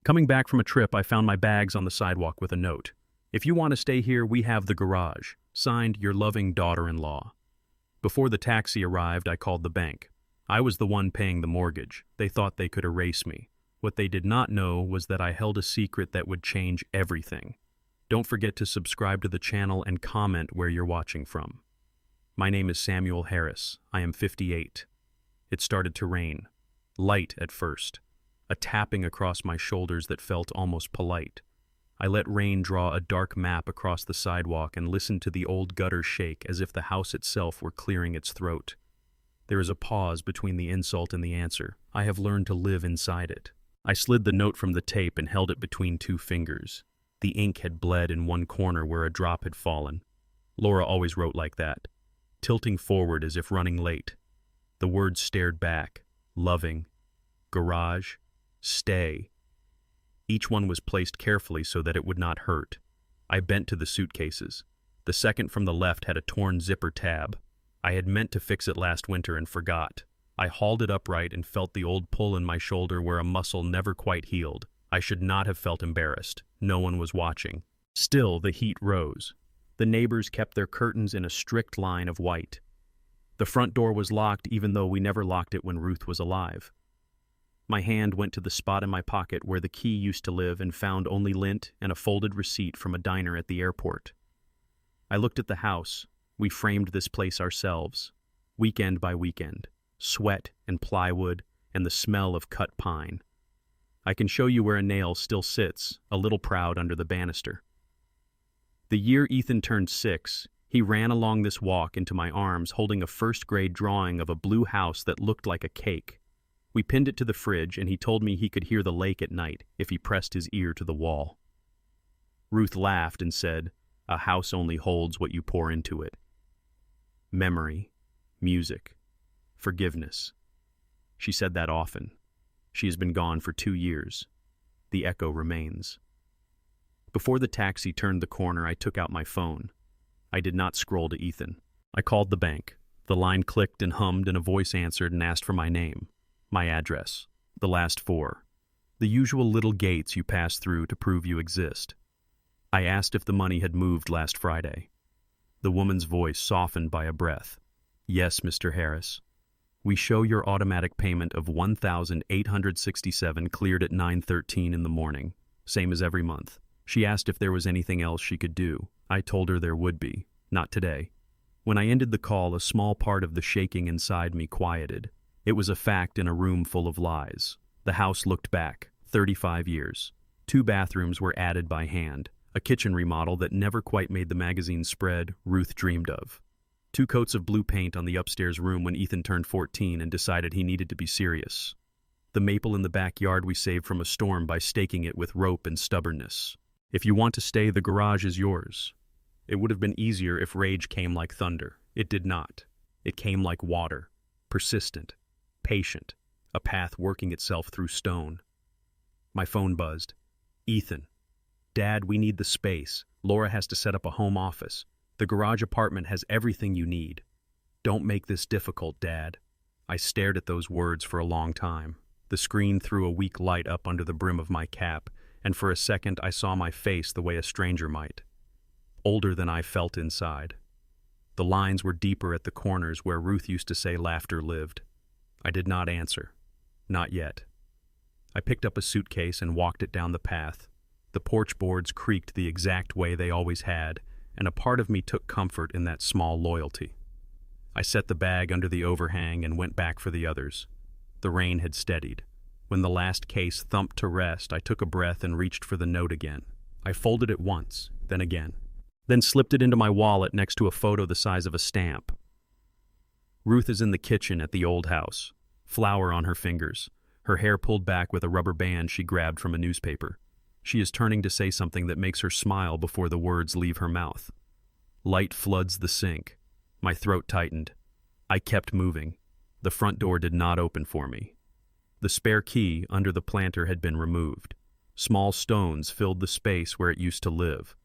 Coming back from a trip, I found my bags on the sidewalk with a note. If you want to stay here, we have the garage. Signed, your loving daughter-in-law. Before the taxi arrived, I called the bank. I was the one paying the mortgage. They thought they could erase me. What they did not know was that I held a secret that would change everything. Don't forget to subscribe to the channel and comment where you're watching from. My name is Samuel Harris. I am 58. It started to rain. Light at first. A tapping across my shoulders that felt almost polite. I let rain draw a dark map across the sidewalk and listened to the old gutter shake as if the house itself were clearing its throat. There is a pause between the insult and the answer. I have learned to live inside it. I slid the note from the tape and held it between two fingers. The ink had bled in one corner where a drop had fallen. Laura always wrote like that, tilting forward as if running late. The words stared back, loving, garage, stay. Each one was placed carefully so that it would not hurt. I bent to the suitcases. The second from the left had a torn zipper tab. I had meant to fix it last winter and forgot. I hauled it upright and felt the old pull in my shoulder where a muscle never quite healed. I should not have felt embarrassed. No one was watching. Still, the heat rose. The neighbors kept their curtains in a strict line of white. The front door was locked even though we never locked it when Ruth was alive. My hand went to the spot in my pocket where the key used to live and found only lint and a folded receipt from a diner at the airport. I looked at the house. We framed this place ourselves, weekend by weekend, sweat and plywood and the smell of cut pine. I can show you where a nail still sits, a little proud under the banister. The year Ethan turned 6, he ran along this walk into my arms holding a first-grade drawing of a blue house that looked like a cake. We pinned it to the fridge and he told me he could hear the lake at night if he pressed his ear to the wall. Ruth laughed and said, "A house only holds what you pour into it." Memory, music, forgiveness. She said that often. She has been gone for 2 years. The echo remains. Before the taxi turned the corner, I took out my phone. I did not scroll to Ethan. I called the bank. The line clicked and hummed and a voice answered and asked for my name, my address, the last 4. The usual little gates you pass through to prove you exist. I asked if the money had moved last Friday. The woman's voice softened by a breath. "Yes, Mr. Harris. We show your automatic payment of $1,867 cleared at 9:13 in the morning, same as every month." She asked if there was anything else she could do. I told her there would be. Not today. When I ended the call, a small part of the shaking inside me quieted. It was a fact in a room full of lies. The house looked back, 35 years. 2 bathrooms were added by hand. A kitchen remodel that never quite made the magazine spread Ruth dreamed of. 2 coats of blue paint on the upstairs room when Ethan turned 14 and decided he needed to be serious. The maple in the backyard we saved from a storm by staking it with rope and stubbornness. If you want to stay, the garage is yours. It would have been easier if rage came like thunder. It did not. It came like water, persistent, patient, a path working itself through stone. My phone buzzed. "Ethan. Dad, we need the space. Laura has to set up a home office. The garage apartment has everything you need. Don't make this difficult, Dad." I stared at those words for a long time. The screen threw a weak light up under the brim of my cap, and for a second I saw my face the way a stranger might. Older than I felt inside. The lines were deeper at the corners where Ruth used to say laughter lived. I did not answer. Not yet. I picked up a suitcase and walked it down the path. The porch boards creaked the exact way they always had, and a part of me took comfort in that small loyalty. I set the bag under the overhang and went back for the others. The rain had steadied. When the last case thumped to rest, I took a breath and reached for the note again. I folded it once, then again, then slipped it into my wallet next to a photo the size of a stamp. Ruth is in the kitchen at the old house, flour on her fingers, her hair pulled back with a rubber band she grabbed from a newspaper. She is turning to say something that makes her smile before the words leave her mouth. Light floods the sink. My throat tightened. I kept moving. The front door did not open for me. The spare key under the planter had been removed. Small stones filled the space where it used to live.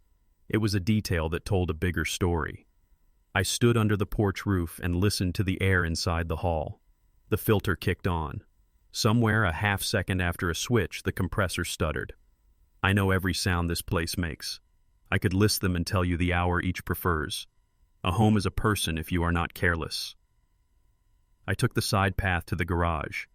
It was a detail that told a bigger story. I stood under the porch roof and listened to the air inside the hall. The filter kicked on. Somewhere a half second after a switch, the compressor stuttered. I know every sound this place makes. I could list them and tell you the hour each prefers. A home is a person if you are not careless. I took the side path to the garage.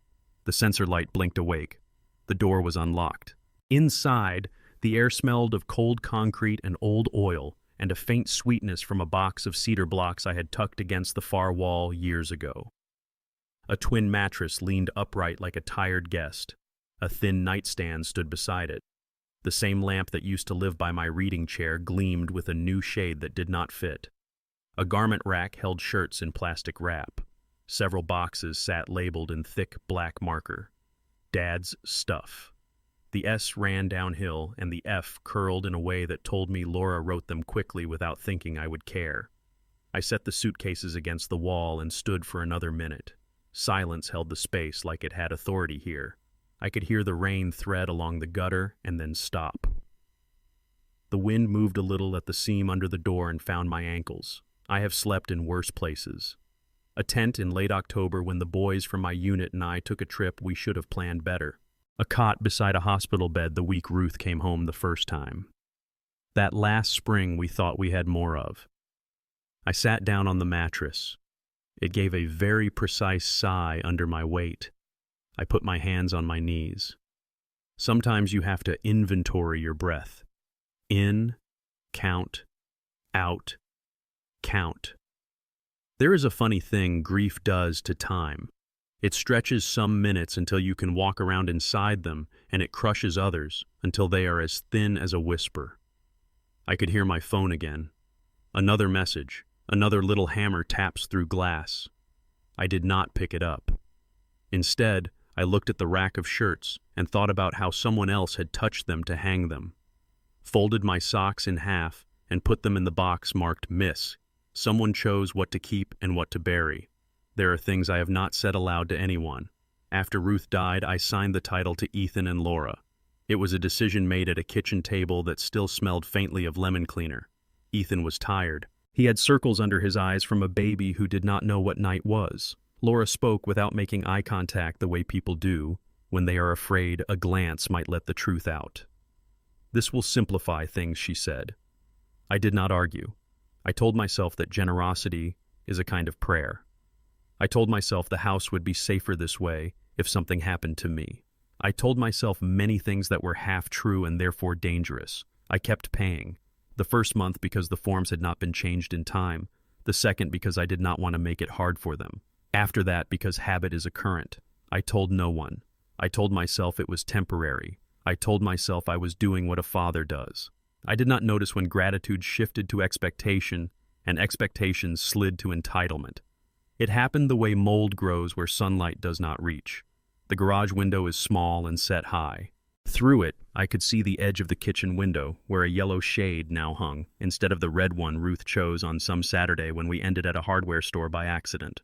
The sensor light blinked awake. The door was unlocked. Inside, the air smelled of cold concrete and old oil, and a faint sweetness from a box of cedar blocks I had tucked against the far wall years ago. A twin mattress leaned upright like a tired guest. A thin nightstand stood beside it. The same lamp that used to live by my reading chair gleamed with a new shade that did not fit. A garment rack held shirts in plastic wrap. Several boxes sat labeled in thick black marker. Dad's stuff. The S ran downhill, and the F curled in a way that told me Laura wrote them quickly without thinking I would care. I set the suitcases against the wall and stood for another minute. Silence held the space like it had authority here. I could hear the rain thread along the gutter and then stop. The wind moved a little at the seam under the door and found my ankles. I have slept in worse places. A tent in late October when the boys from my unit and I took a trip we should have planned better. A cot beside a hospital bed the week Ruth came home the first time. That last spring we thought we had more of. I sat down on the mattress. It gave a very precise sigh under my weight. I put my hands on my knees. Sometimes you have to inventory your breath. In, count, out, count. There is a funny thing grief does to time. It stretches some minutes until you can walk around inside them, and it crushes others until they are as thin as a whisper. I could hear my phone again. Another message. Another little hammer taps through glass. I did not pick it up. Instead, I looked at the rack of shirts and thought about how someone else had touched them to hang them. Folded my socks in half and put them in the box marked Miss. Someone chose what to keep and what to bury. There are things I have not said aloud to anyone. After Ruth died, I signed the title to Ethan and Laura. It was a decision made at a kitchen table that still smelled faintly of lemon cleaner. Ethan was tired. He had circles under his eyes from a baby who did not know what night was. Laura spoke without making eye contact the way people do when they are afraid a glance might let the truth out. "This will simplify things," she said. I did not argue. I told myself that generosity is a kind of prayer. I told myself the house would be safer this way if something happened to me. I told myself many things that were half true and therefore dangerous. I kept paying. The first month because the forms had not been changed in time. The second because I did not want to make it hard for them. After that because habit is a current. I told no one. I told myself it was temporary. I told myself I was doing what a father does. I did not notice when gratitude shifted to expectation and expectation slid to entitlement. It happened the way mold grows where sunlight does not reach. The garage window is small and set high. Through it, I could see the edge of the kitchen window, where a yellow shade now hung, instead of the red one Ruth chose on some Saturday when we ended at a hardware store by accident.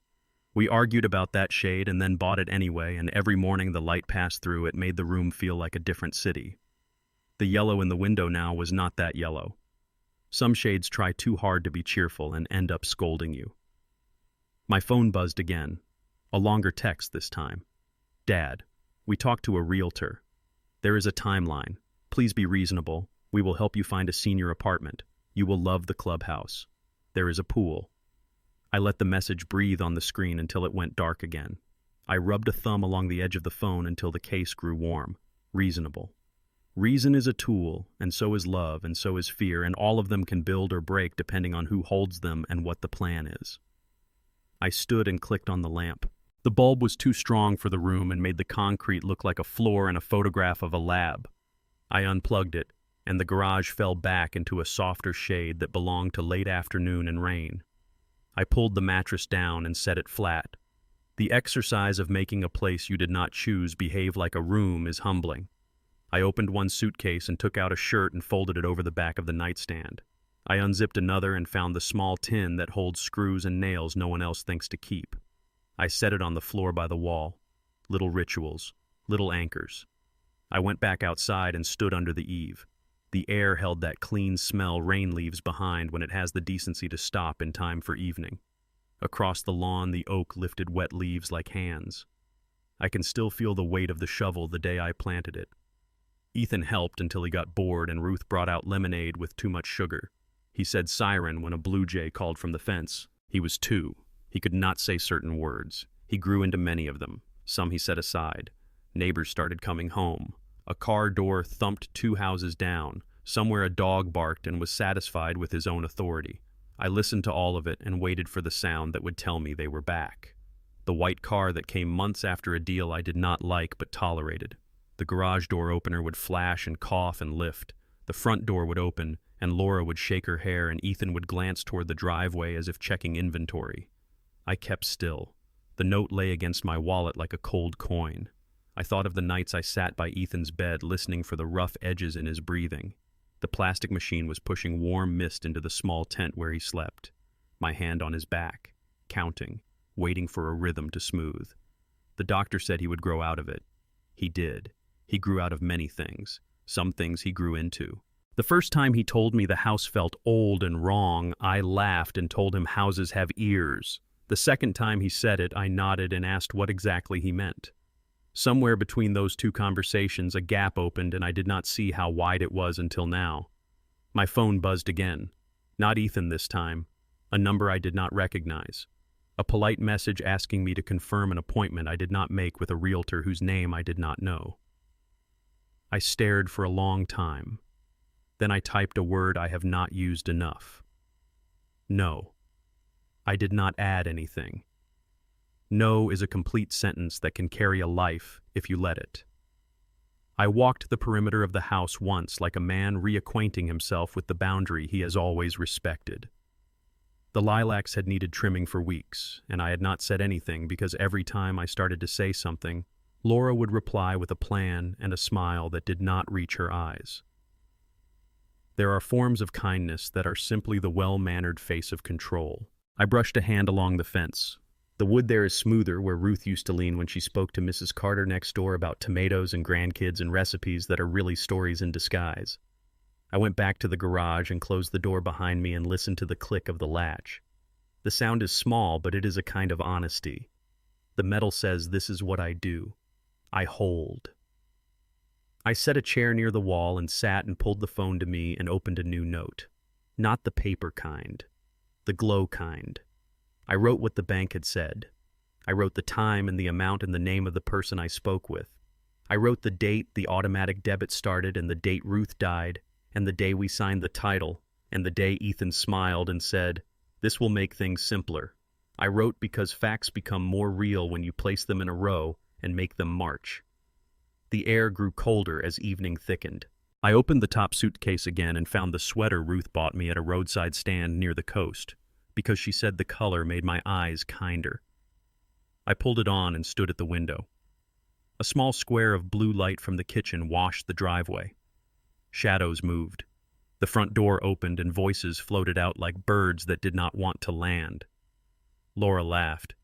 We argued about that shade and then bought it anyway, and every morning the light passed through it made the room feel like a different city. The yellow in the window now was not that yellow. Some shades try too hard to be cheerful and end up scolding you. My phone buzzed again. A longer text this time. "Dad, we talked to a realtor. There is a timeline. Please be reasonable. We will help you find a senior apartment. You will love the clubhouse. There is a pool." I let the message breathe on the screen until it went dark again. I rubbed a thumb along the edge of the phone until the case grew warm. Reasonable. Reason is a tool, and so is love, and so is fear, and all of them can build or break depending on who holds them and what the plan is. I stood and clicked on the lamp. The bulb was too strong for the room and made the concrete look like a floor in a photograph of a lab. I unplugged it, and the garage fell back into a softer shade that belonged to late afternoon and rain. I pulled the mattress down and set it flat. The exercise of making a place you did not choose behave like a room is humbling. I opened one suitcase and took out a shirt and folded it over the back of the nightstand. I unzipped another and found the small tin that holds screws and nails no one else thinks to keep. I set it on the floor by the wall. Little rituals, little anchors. I went back outside and stood under the eave. The air held that clean smell rain leaves behind when it has the decency to stop in time for evening. Across the lawn, the oak lifted wet leaves like hands. I can still feel the weight of the shovel the day I planted it. Ethan helped until he got bored and Ruth brought out lemonade with too much sugar. He said siren when a blue jay called from the fence. He was 2. He could not say certain words. He grew into many of them. Some he set aside. Neighbors started coming home. A car door thumped 2 houses down. Somewhere a dog barked and was satisfied with his own authority. I listened to all of it and waited for the sound that would tell me they were back. The white car that came months after a deal I did not like but tolerated. The garage door opener would flash and cough and lift. The front door would open, and Laura would shake her hair and Ethan would glance toward the driveway as if checking inventory. I kept still. The note lay against my wallet like a cold coin. I thought of the nights I sat by Ethan's bed listening for the rough edges in his breathing. The plastic machine was pushing warm mist into the small tent where he slept. My hand on his back, counting, waiting for a rhythm to smooth. The doctor said he would grow out of it. He did. He grew out of many things. Some things he grew into. The first time he told me the house felt old and wrong, I laughed and told him houses have ears. The second time he said it, I nodded and asked what exactly he meant. Somewhere between those 2 conversations, a gap opened and I did not see how wide it was until now. My phone buzzed again. Not Ethan this time. A number I did not recognize. A polite message asking me to confirm an appointment I did not make with a realtor whose name I did not know. I stared for a long time. Then I typed a word I have not used enough. No. I did not add anything. No is a complete sentence that can carry a life if you let it. I walked the perimeter of the house once like a man reacquainting himself with the boundary he has always respected. The lilacs had needed trimming for weeks, and I had not said anything because every time I started to say something, Laura would reply with a plan and a smile that did not reach her eyes. There are forms of kindness that are simply the well-mannered face of control. I brushed a hand along the fence. The wood there is smoother where Ruth used to lean when she spoke to Mrs. Carter next door about tomatoes and grandkids and recipes that are really stories in disguise. I went back to the garage and closed the door behind me and listened to the click of the latch. The sound is small, but it is a kind of honesty. The metal says, "This is what I do. I hold." I set a chair near the wall and sat and pulled the phone to me and opened a new note. Not the paper kind. The glow kind. I wrote what the bank had said. I wrote the time and the amount and the name of the person I spoke with. I wrote the date the automatic debit started and the date Ruth died and the day we signed the title and the day Ethan smiled and said, "This will make things simpler." I wrote because facts become more real when you place them in a row and make them march. The air grew colder as evening thickened. I opened the top suitcase again and found the sweater Ruth bought me at a roadside stand near the coast, because she said the color made my eyes kinder. I pulled it on and stood at the window. A small square of blue light from the kitchen washed the driveway. Shadows moved. The front door opened and voices floated out like birds that did not want to land. Laura laughed.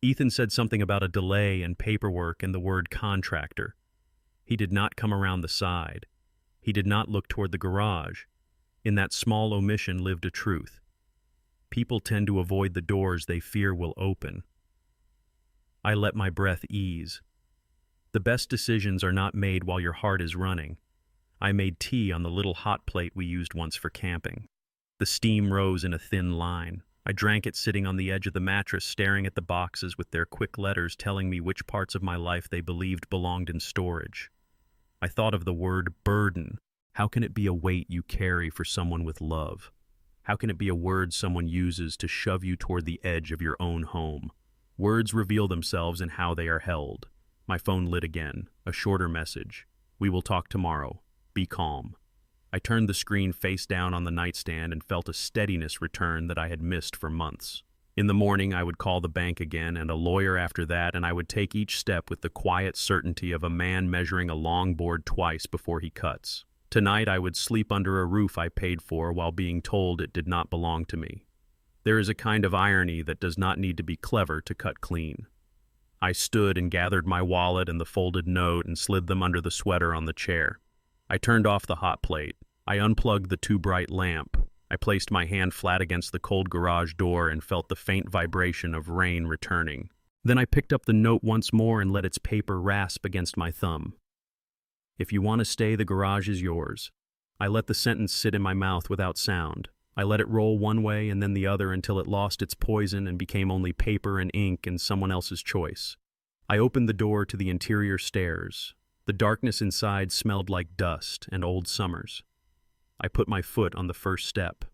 Ethan said something about a delay and paperwork and the word contractor. He did not come around the side. He did not look toward the garage. In that small omission lived a truth. People tend to avoid the doors they fear will open. I let my breath ease. The best decisions are not made while your heart is running. I made tea on the little hot plate we used once for camping. The steam rose in a thin line. I drank it sitting on the edge of the mattress, staring at the boxes with their quick letters telling me which parts of my life they believed belonged in storage. I thought of the word burden. How can it be a weight you carry for someone with love? How can it be a word someone uses to shove you toward the edge of your own home? Words reveal themselves in how they are held. My phone lit again. A shorter message. "We will talk tomorrow. Be calm." I turned the screen face down on the nightstand and felt a steadiness return that I had missed for months. In the morning, I would call the bank again and a lawyer after that, and I would take each step with the quiet certainty of a man measuring a long board twice before he cuts. Tonight, I would sleep under a roof I paid for while being told it did not belong to me. There is a kind of irony that does not need to be clever to cut clean. I stood and gathered my wallet and the folded note and slid them under the sweater on the chair. I turned off the hot plate. I unplugged the too bright lamp. I placed my hand flat against the cold garage door and felt the faint vibration of rain returning. Then I picked up the note once more and let its paper rasp against my thumb. If you want to stay, the garage is yours. I let the sentence sit in my mouth without sound. I let it roll one way and then the other until it lost its poison and became only paper and ink and someone else's choice. I opened the door to the interior stairs. The darkness inside smelled like dust and old summers. I put my foot on the first step,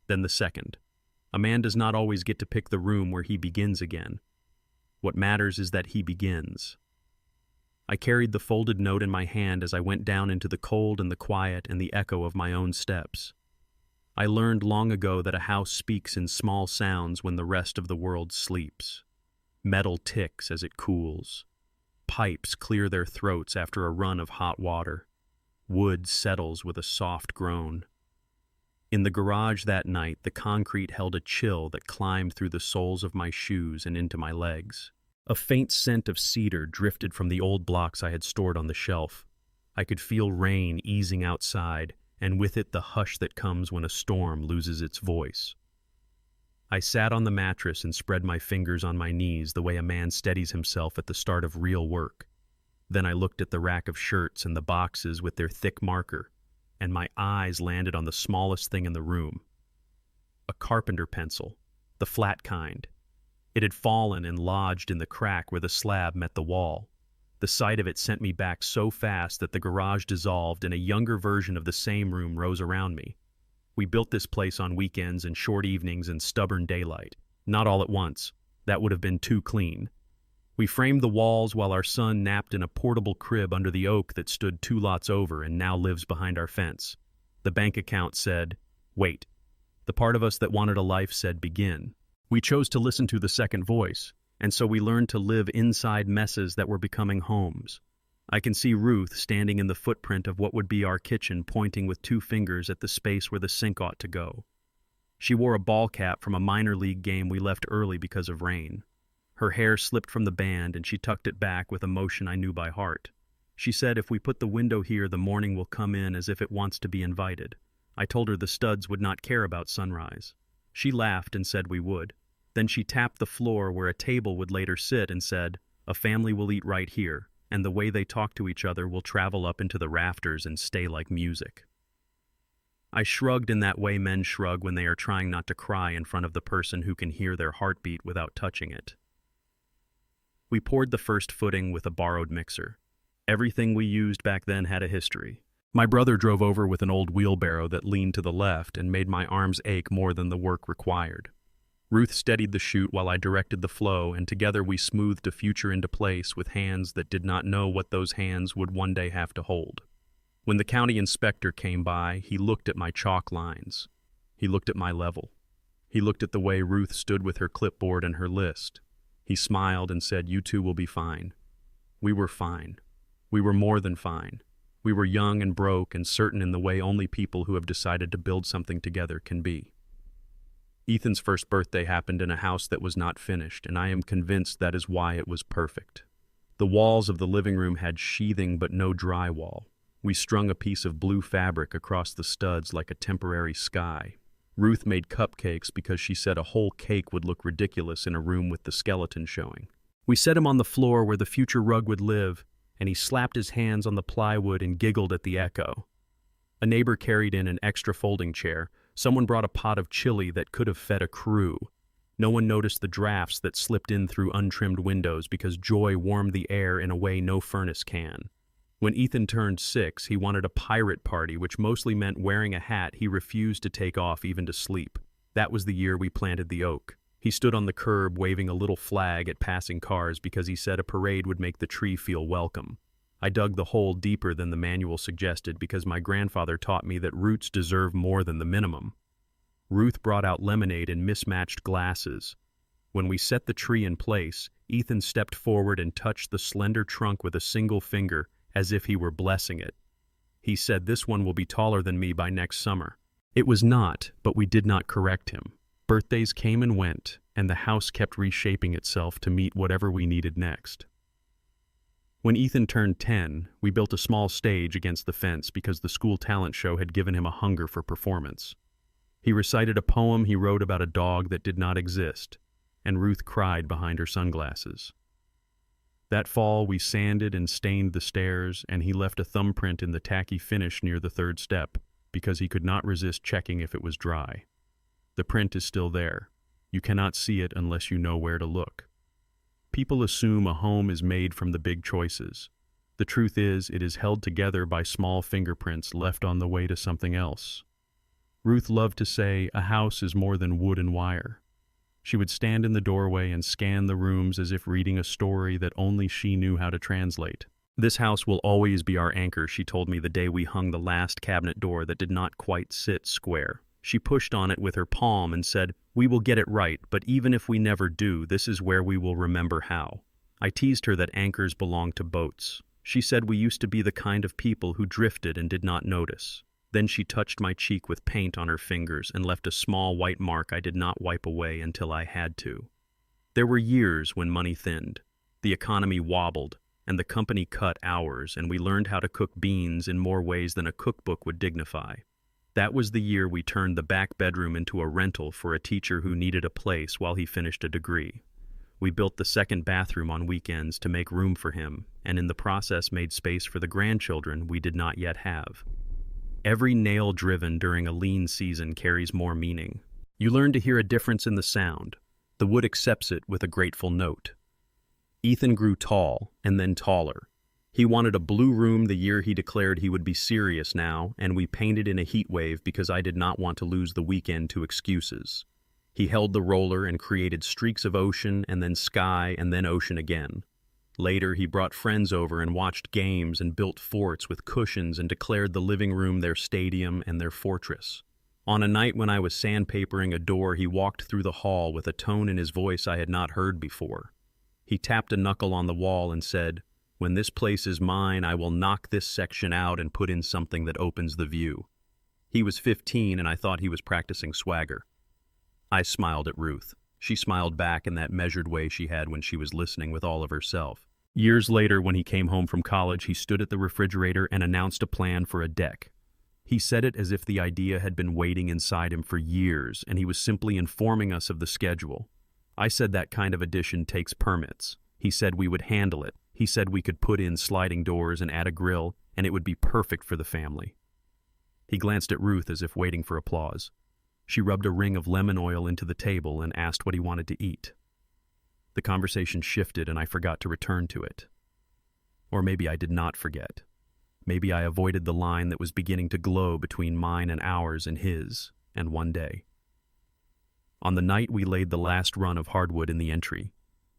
then the second. A man does not always get to pick the room where he begins again. What matters is that he begins. I carried the folded note in my hand as I went down into the cold and the quiet and the echo of my own steps. I learned long ago that a house speaks in small sounds when the rest of the world sleeps. Metal ticks as it cools. Pipes clear their throats after a run of hot water. Wood settles with a soft groan. In the garage that night, the concrete held a chill that climbed through the soles of my shoes and into my legs. A faint scent of cedar drifted from the old blocks I had stored on the shelf. I could feel rain easing outside, and with it the hush that comes when a storm loses its voice. I sat on the mattress and spread my fingers on my knees the way a man steadies himself at the start of real work. Then I looked at the rack of shirts and the boxes with their thick marker, and my eyes landed on the smallest thing in the room. A carpenter pencil, the flat kind. It had fallen and lodged in the crack where the slab met the wall. The sight of it sent me back so fast that the garage dissolved and a younger version of the same room rose around me. We built this place on weekends and short evenings and stubborn daylight. Not all at once. That would have been too clean. We framed the walls while our son napped in a portable crib under the oak that stood 2 lots over and now lives behind our fence. The bank account said, "Wait." The part of us that wanted a life said, "Begin." We chose to listen to the second voice, and so we learned to live inside messes that were becoming homes. I can see Ruth standing in the footprint of what would be our kitchen, pointing with 2 fingers at the space where the sink ought to go. She wore a ball cap from a minor league game we left early because of rain. Her hair slipped from the band and she tucked it back with a motion I knew by heart. She said, "If we put the window here, the morning will come in as if it wants to be invited." I told her the studs would not care about sunrise. She laughed and said we would. Then she tapped the floor where a table would later sit and said, "A family will eat right here, and the way they talk to each other will travel up into the rafters and stay like music." I shrugged in that way men shrug when they are trying not to cry in front of the person who can hear their heartbeat without touching it. We poured the first footing with a borrowed mixer. Everything we used back then had a history. My brother drove over with an old wheelbarrow that leaned to the left and made my arms ache more than the work required. Ruth steadied the chute while I directed the flow, and together we smoothed a future into place with hands that did not know what those hands would one day have to hold. When the county inspector came by, he looked at my chalk lines. He looked at my level. He looked at the way Ruth stood with her clipboard and her list. He smiled and said, "You two will be fine." We were fine. We were more than fine. We were young and broke and certain in the way only people who have decided to build something together can be. Ethan's first birthday happened in a house that was not finished, and I am convinced that is why it was perfect. The walls of the living room had sheathing but no drywall. We strung a piece of blue fabric across the studs like a temporary sky. Ruth made cupcakes because she said a whole cake would look ridiculous in a room with the skeleton showing. We set him on the floor where the future rug would live, and he slapped his hands on the plywood and giggled at the echo. A neighbor carried in an extra folding chair. Someone brought a pot of chili that could have fed a crew. No one noticed the drafts that slipped in through untrimmed windows because joy warmed the air in a way no furnace can. When Ethan turned 6, he wanted a pirate party, which mostly meant wearing a hat he refused to take off even to sleep. That was the year we planted the oak. He stood on the curb waving a little flag at passing cars because he said a parade would make the tree feel welcome. I dug the hole deeper than the manual suggested because my grandfather taught me that roots deserve more than the minimum. Ruth brought out lemonade in mismatched glasses. When we set the tree in place, Ethan stepped forward and touched the slender trunk with a single finger, as if he were blessing it. He said, "This one will be taller than me by next summer." It was not, but we did not correct him. Birthdays came and went, and the house kept reshaping itself to meet whatever we needed next. When Ethan turned 10, we built a small stage against the fence because the school talent show had given him a hunger for performance. He recited a poem he wrote about a dog that did not exist, and Ruth cried behind her sunglasses. That fall, we sanded and stained the stairs, and he left a thumbprint in the tacky finish near the third step, because he could not resist checking if it was dry. The print is still there. You cannot see it unless you know where to look. People assume a home is made from the big choices. The truth is, it is held together by small fingerprints left on the way to something else. Ruth loved to say, "A house is more than wood and wire." She would stand in the doorway and scan the rooms as if reading a story that only she knew how to translate. "This house will always be our anchor," she told me the day we hung the last cabinet door that did not quite sit square. She pushed on it with her palm and said, "We will get it right, but even if we never do, this is where we will remember how." I teased her that anchors belong to boats. She said we used to be the kind of people who drifted and did not notice. Then she touched my cheek with paint on her fingers and left a small white mark I did not wipe away until I had to. There were years when money thinned. The economy wobbled, and the company cut hours, and we learned how to cook beans in more ways than a cookbook would dignify. That was the year we turned the back bedroom into a rental for a teacher who needed a place while he finished a degree. We built the second bathroom on weekends to make room for him, and in the process made space for the grandchildren we did not yet have. Every nail driven during a lean season carries more meaning. You learn to hear a difference in the sound. The wood accepts it with a grateful note. Ethan grew tall, and then taller. He wanted a blue room the year he declared he would be serious now, and we painted in a heat wave because I did not want to lose the weekend to excuses. He held the roller and created streaks of ocean and then sky and then ocean again. Later, he brought friends over and watched games and built forts with cushions and declared the living room their stadium and their fortress. On a night when I was sandpapering a door, he walked through the hall with a tone in his voice I had not heard before. He tapped a knuckle on the wall and said, "When this place is mine, I will knock this section out and put in something that opens the view." He was 15, and I thought he was practicing swagger. I smiled at Ruth. She smiled back in that measured way she had when she was listening with all of herself. Years later, when he came home from college, he stood at the refrigerator and announced a plan for a deck. He said it as if the idea had been waiting inside him for years, and he was simply informing us of the schedule. I said that kind of addition takes permits. He said we would handle it. He said we could put in sliding doors and add a grill, and it would be perfect for the family. He glanced at Ruth as if waiting for applause. She rubbed a ring of lemon oil into the table and asked what he wanted to eat. The conversation shifted, and I forgot to return to it. Or maybe I did not forget. Maybe I avoided the line that was beginning to glow between mine and ours and his, and one day. On the night we laid the last run of hardwood in the entry,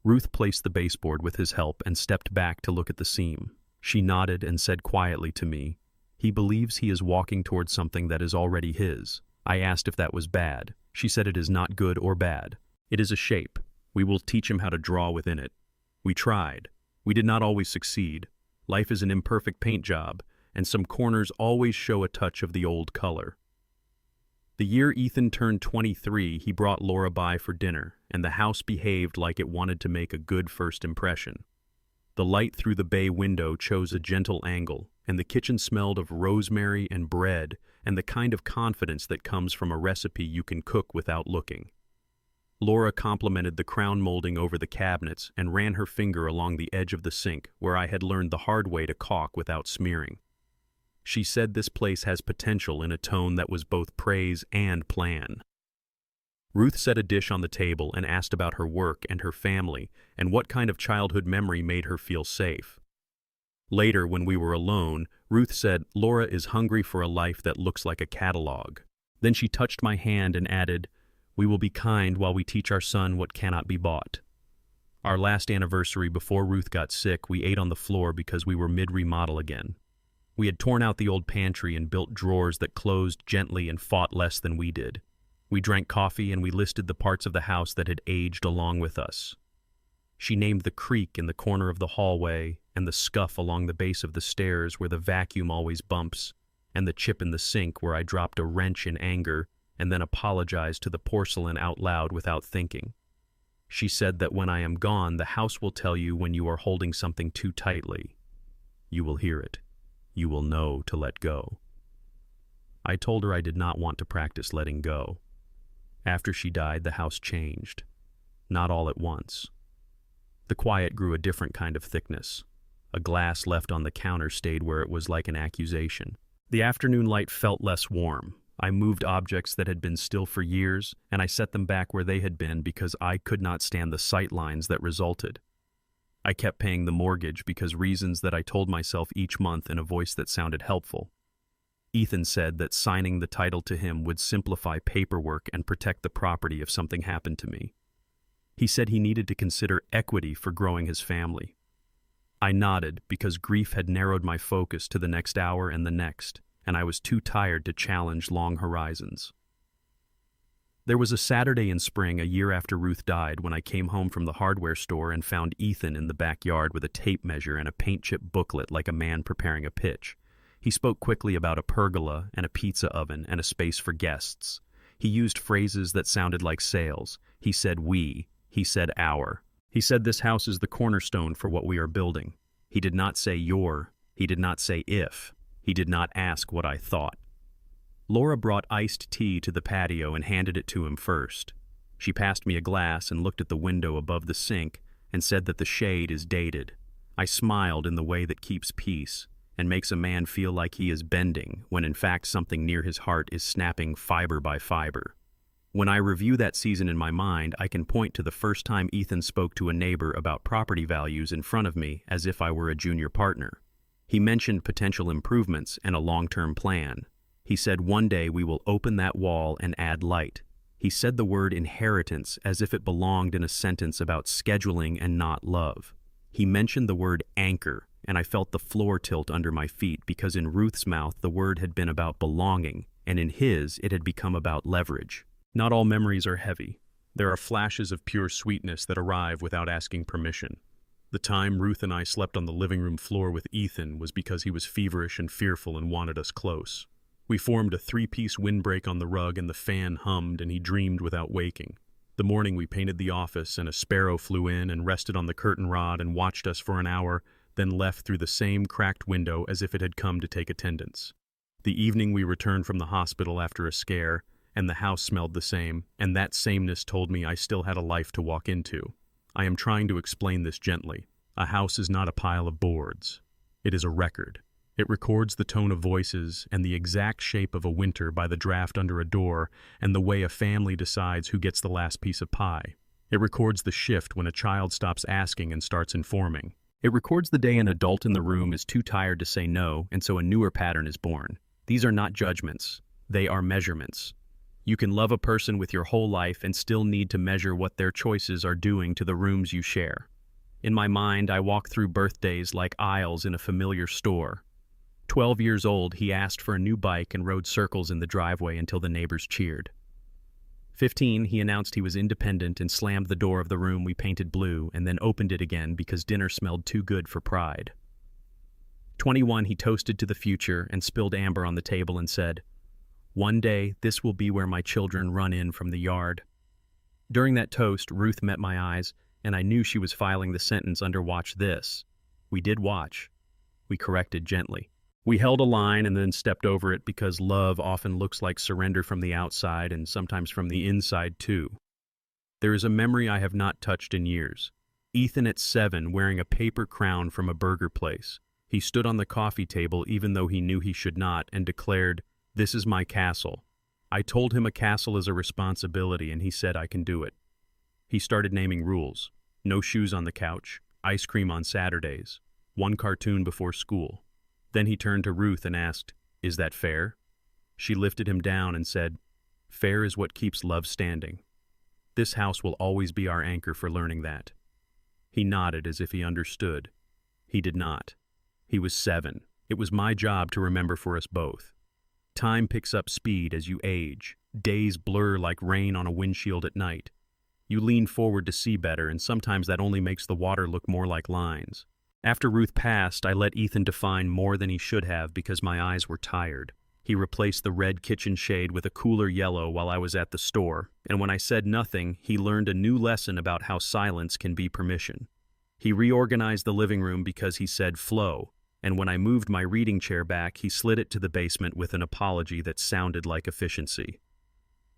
Ruth placed the baseboard with his help and stepped back to look at the seam. She nodded and said quietly to me, "He believes he is walking towards something that is already his." I asked if that was bad. She said it is not good or bad. It is a shape. We will teach him how to draw within it. We tried. We did not always succeed. Life is an imperfect paint job, and some corners always show a touch of the old color. The year Ethan turned 23, he brought Laura by for dinner, and the house behaved like it wanted to make a good first impression. The light through the bay window chose a gentle angle, and the kitchen smelled of rosemary and bread and the kind of confidence that comes from a recipe you can cook without looking. Laura complimented the crown molding over the cabinets and ran her finger along the edge of the sink where I had learned the hard way to caulk without smearing. She said this place has potential in a tone that was both praise and plan. Ruth set a dish on the table and asked about her work and her family and what kind of childhood memory made her feel safe. Later, when we were alone, Ruth said, "Laura is hungry for a life that looks like a catalog." Then she touched my hand and added, "We will be kind while we teach our son what cannot be bought." Our last anniversary before Ruth got sick, we ate on the floor because we were mid-remodel again. We had torn out the old pantry and built drawers that closed gently and fought less than we did. We drank coffee and we listed the parts of the house that had aged along with us. She named the creak in the corner of the hallway and the scuff along the base of the stairs where the vacuum always bumps, and the chip in the sink where I dropped a wrench in anger and then apologized to the porcelain out loud without thinking. She said that when I am gone, the house will tell you when you are holding something too tightly. You will hear it. You will know to let go. I told her I did not want to practice letting go. After she died, the house changed. Not all at once. The quiet grew a different kind of thickness. A glass left on the counter stayed where it was like an accusation. The afternoon light felt less warm. I moved objects that had been still for years, and I set them back where they had been because I could not stand the sight lines that resulted. I kept paying the mortgage because reasons that I told myself each month in a voice that sounded helpful. Ethan said that signing the title to him would simplify paperwork and protect the property if something happened to me. He said he needed to consider equity for growing his family. I nodded because grief had narrowed my focus to the next hour and the next, and I was too tired to challenge long horizons. There was a Saturday in spring a year after Ruth died when I came home from the hardware store and found Ethan in the backyard with a tape measure and a paint chip booklet like a man preparing a pitch. He spoke quickly about a pergola and a pizza oven and a space for guests. He used phrases that sounded like sales. He said we. He said our. He said this house is the cornerstone for what we are building. He did not say your. He did not say if. He did not ask what I thought. Laura brought iced tea to the patio and handed it to him first. She passed me a glass and looked at the window above the sink and said that the shade is dated. I smiled in the way that keeps peace and makes a man feel like he is bending when in fact something near his heart is snapping fiber by fiber. When I review that season in my mind, I can point to the first time Ethan spoke to a neighbor about property values in front of me as if I were a junior partner. He mentioned potential improvements and a long-term plan. He said one day we will open that wall and add light. He said the word inheritance as if it belonged in a sentence about scheduling and not love. He mentioned the word anchor, and I felt the floor tilt under my feet because in Ruth's mouth the word had been about belonging, and in his it had become about leverage. Not all memories are heavy. There are flashes of pure sweetness that arrive without asking permission. The time Ruth and I slept on the living room floor with Ethan was because he was feverish and fearful and wanted us close. We formed a three-piece windbreak on the rug and the fan hummed and he dreamed without waking. The morning we painted the office and a sparrow flew in and rested on the curtain rod and watched us for an hour, then left through the same cracked window as if it had come to take attendance. The evening we returned from the hospital after a scare, and the house smelled the same, and that sameness told me I still had a life to walk into. I am trying to explain this gently. A house is not a pile of boards. It is a record. It records the tone of voices and the exact shape of a winter by the draft under a door and the way a family decides who gets the last piece of pie. It records the shift when a child stops asking and starts informing. It records the day an adult in the room is too tired to say no, and so a newer pattern is born. These are not judgments. They are measurements. You can love a person with your whole life and still need to measure what their choices are doing to the rooms you share. In my mind, I walk through birthdays like aisles in a familiar store. 12 years old, he asked for a new bike and rode circles in the driveway until the neighbors cheered. 15, he announced he was independent and slammed the door of the room we painted blue and then opened it again because dinner smelled too good for pride. 21, he toasted to the future and spilled amber on the table and said, "One day, this will be where my children run in from the yard." During that toast, Ruth met my eyes, and I knew she was filing the sentence under watch this. We did watch. We corrected gently. We held a line and then stepped over it because love often looks like surrender from the outside and sometimes from the inside too. There is a memory I have not touched in years. Ethan at 7 wearing a paper crown from a burger place. He stood on the coffee table even though he knew he should not and declared, "This is my castle." I told him a castle is a responsibility and he said I can do it. He started naming rules. No shoes on the couch, ice cream on Saturdays, one cartoon before school. Then he turned to Ruth and asked, "Is that fair?" She lifted him down and said, "Fair is what keeps love standing." This house will always be our anchor for learning that. He nodded as if he understood. He did not. He was 7. It was my job to remember for us both. Time picks up speed as you age. Days blur like rain on a windshield at night. You lean forward to see better, and sometimes that only makes the water look more like lines. After Ruth passed, I let Ethan define more than he should have because my eyes were tired. He replaced the red kitchen shade with a cooler yellow while I was at the store, and when I said nothing, he learned a new lesson about how silence can be permission. He reorganized the living room because he said flow, and when I moved my reading chair back, he slid it to the basement with an apology that sounded like efficiency.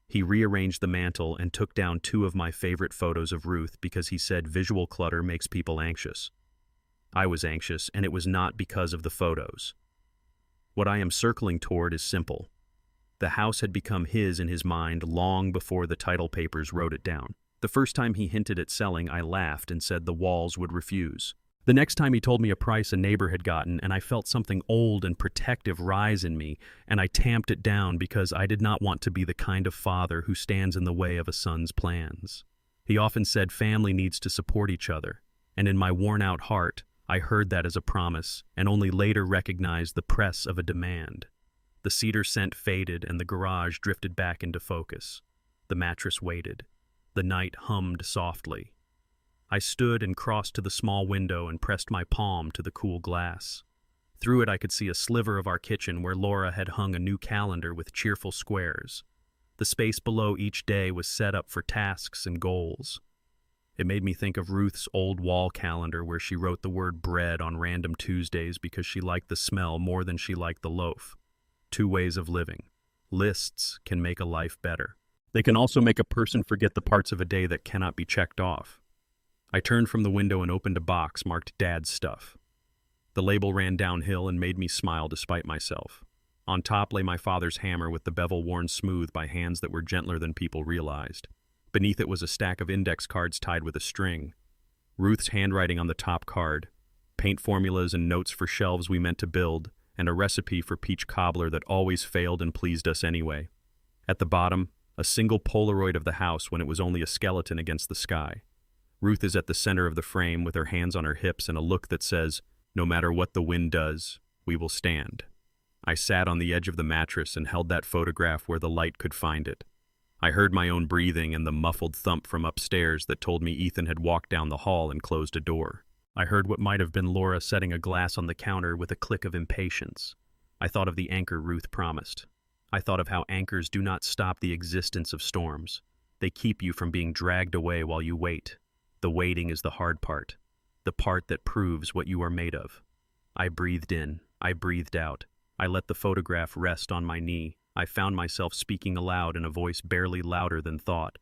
He rearranged the mantel and took down two of my favorite photos of Ruth because he said visual clutter makes people anxious. I was anxious, and it was not because of the photos. What I am circling toward is simple. The house had become his in his mind long before the title papers wrote it down. The first time he hinted at selling, I laughed and said the walls would refuse. The next time he told me a price a neighbor had gotten, and I felt something old and protective rise in me, and I tamped it down because I did not want to be the kind of father who stands in the way of a son's plans. He often said family needs to support each other, and in my worn-out heart, I heard that as a promise, and only later recognized the press of a demand. The cedar scent faded, and the garage drifted back into focus. The mattress waited. The night hummed softly. I stood and crossed to the small window and pressed my palm to the cool glass. Through it I could see a sliver of our kitchen where Laura had hung a new calendar with cheerful squares. The space below each day was set up for tasks and goals. It made me think of Ruth's old wall calendar where she wrote the word bread on random Tuesdays because she liked the smell more than she liked the loaf. 2 ways of living. Lists can make a life better. They can also make a person forget the parts of a day that cannot be checked off. I turned from the window and opened a box marked Dad's Stuff. The label ran downhill and made me smile despite myself. On top lay my father's hammer with the bevel worn smooth by hands that were gentler than people realized. Beneath it was a stack of index cards tied with a string. Ruth's handwriting on the top card, paint formulas and notes for shelves we meant to build, and a recipe for peach cobbler that always failed and pleased us anyway. At the bottom, a single Polaroid of the house when it was only a skeleton against the sky. Ruth is at the center of the frame with her hands on her hips and a look that says, "No matter what the wind does, we will stand." I sat on the edge of the mattress and held that photograph where the light could find it. I heard my own breathing and the muffled thump from upstairs that told me Ethan had walked down the hall and closed a door. I heard what might have been Laura setting a glass on the counter with a click of impatience. I thought of the anchor Ruth promised. I thought of how anchors do not stop the existence of storms. They keep you from being dragged away while you wait. The waiting is the hard part, the part that proves what you are made of. I breathed in, I breathed out. I let the photograph rest on my knee. I found myself speaking aloud in a voice barely louder than thought.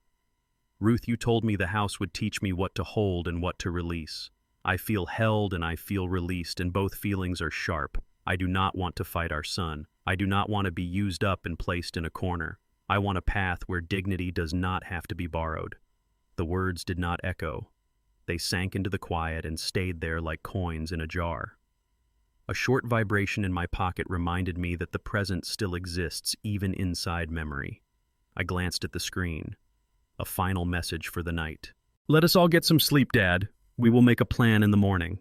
Ruth, you told me the house would teach me what to hold and what to release. I feel held and I feel released, and both feelings are sharp. I do not want to fight our son. I do not want to be used up and placed in a corner. I want a path where dignity does not have to be borrowed. The words did not echo. They sank into the quiet and stayed there like coins in a jar. A short vibration in my pocket reminded me that the present still exists even inside memory. I glanced at the screen. A final message for the night. "Let us all get some sleep, Dad. We will make a plan in the morning."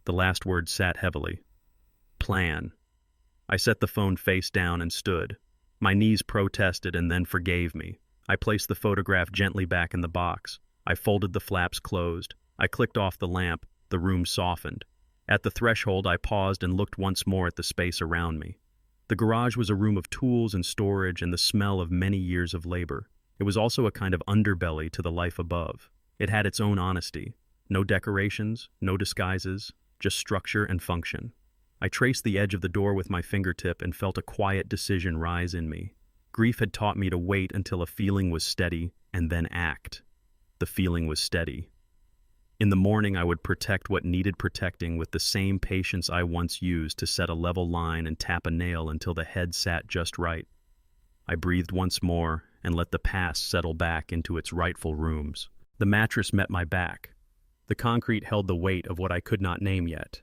The last word sat heavily. Plan. I set the phone face down and stood. My knees protested and then forgave me. I placed the photograph gently back in the box. I folded the flaps closed. I clicked off the lamp. The room softened. At the threshold, I paused and looked once more at the space around me. The garage was a room of tools and storage and the smell of many years of labor. It was also a kind of underbelly to the life above. It had its own honesty. No decorations, no disguises, just structure and function. I traced the edge of the door with my fingertip and felt a quiet decision rise in me. Grief had taught me to wait until a feeling was steady and then act. The feeling was steady. In the morning, I would protect what needed protecting with the same patience I once used to set a level line and tap a nail until the head sat just right. I breathed once more and let the past settle back into its rightful rooms. The mattress met my back. The concrete held the weight of what I could not name yet.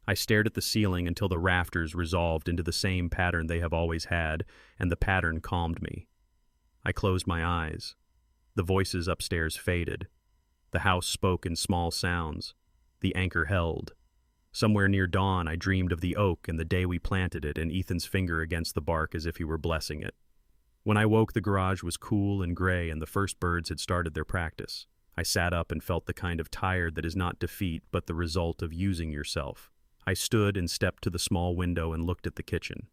I stared at the ceiling until the rafters resolved into the same pattern they have always had, and the pattern calmed me. I closed my eyes. The voices upstairs faded. The house spoke in small sounds. The anchor held. Somewhere near dawn, I dreamed of the oak and the day we planted it and Ethan's finger against the bark as if he were blessing it. When I woke, the garage was cool and gray and the first birds had started their practice. I sat up and felt the kind of tired that is not defeat but the result of using yourself. I stood and stepped to the small window and looked at the kitchen.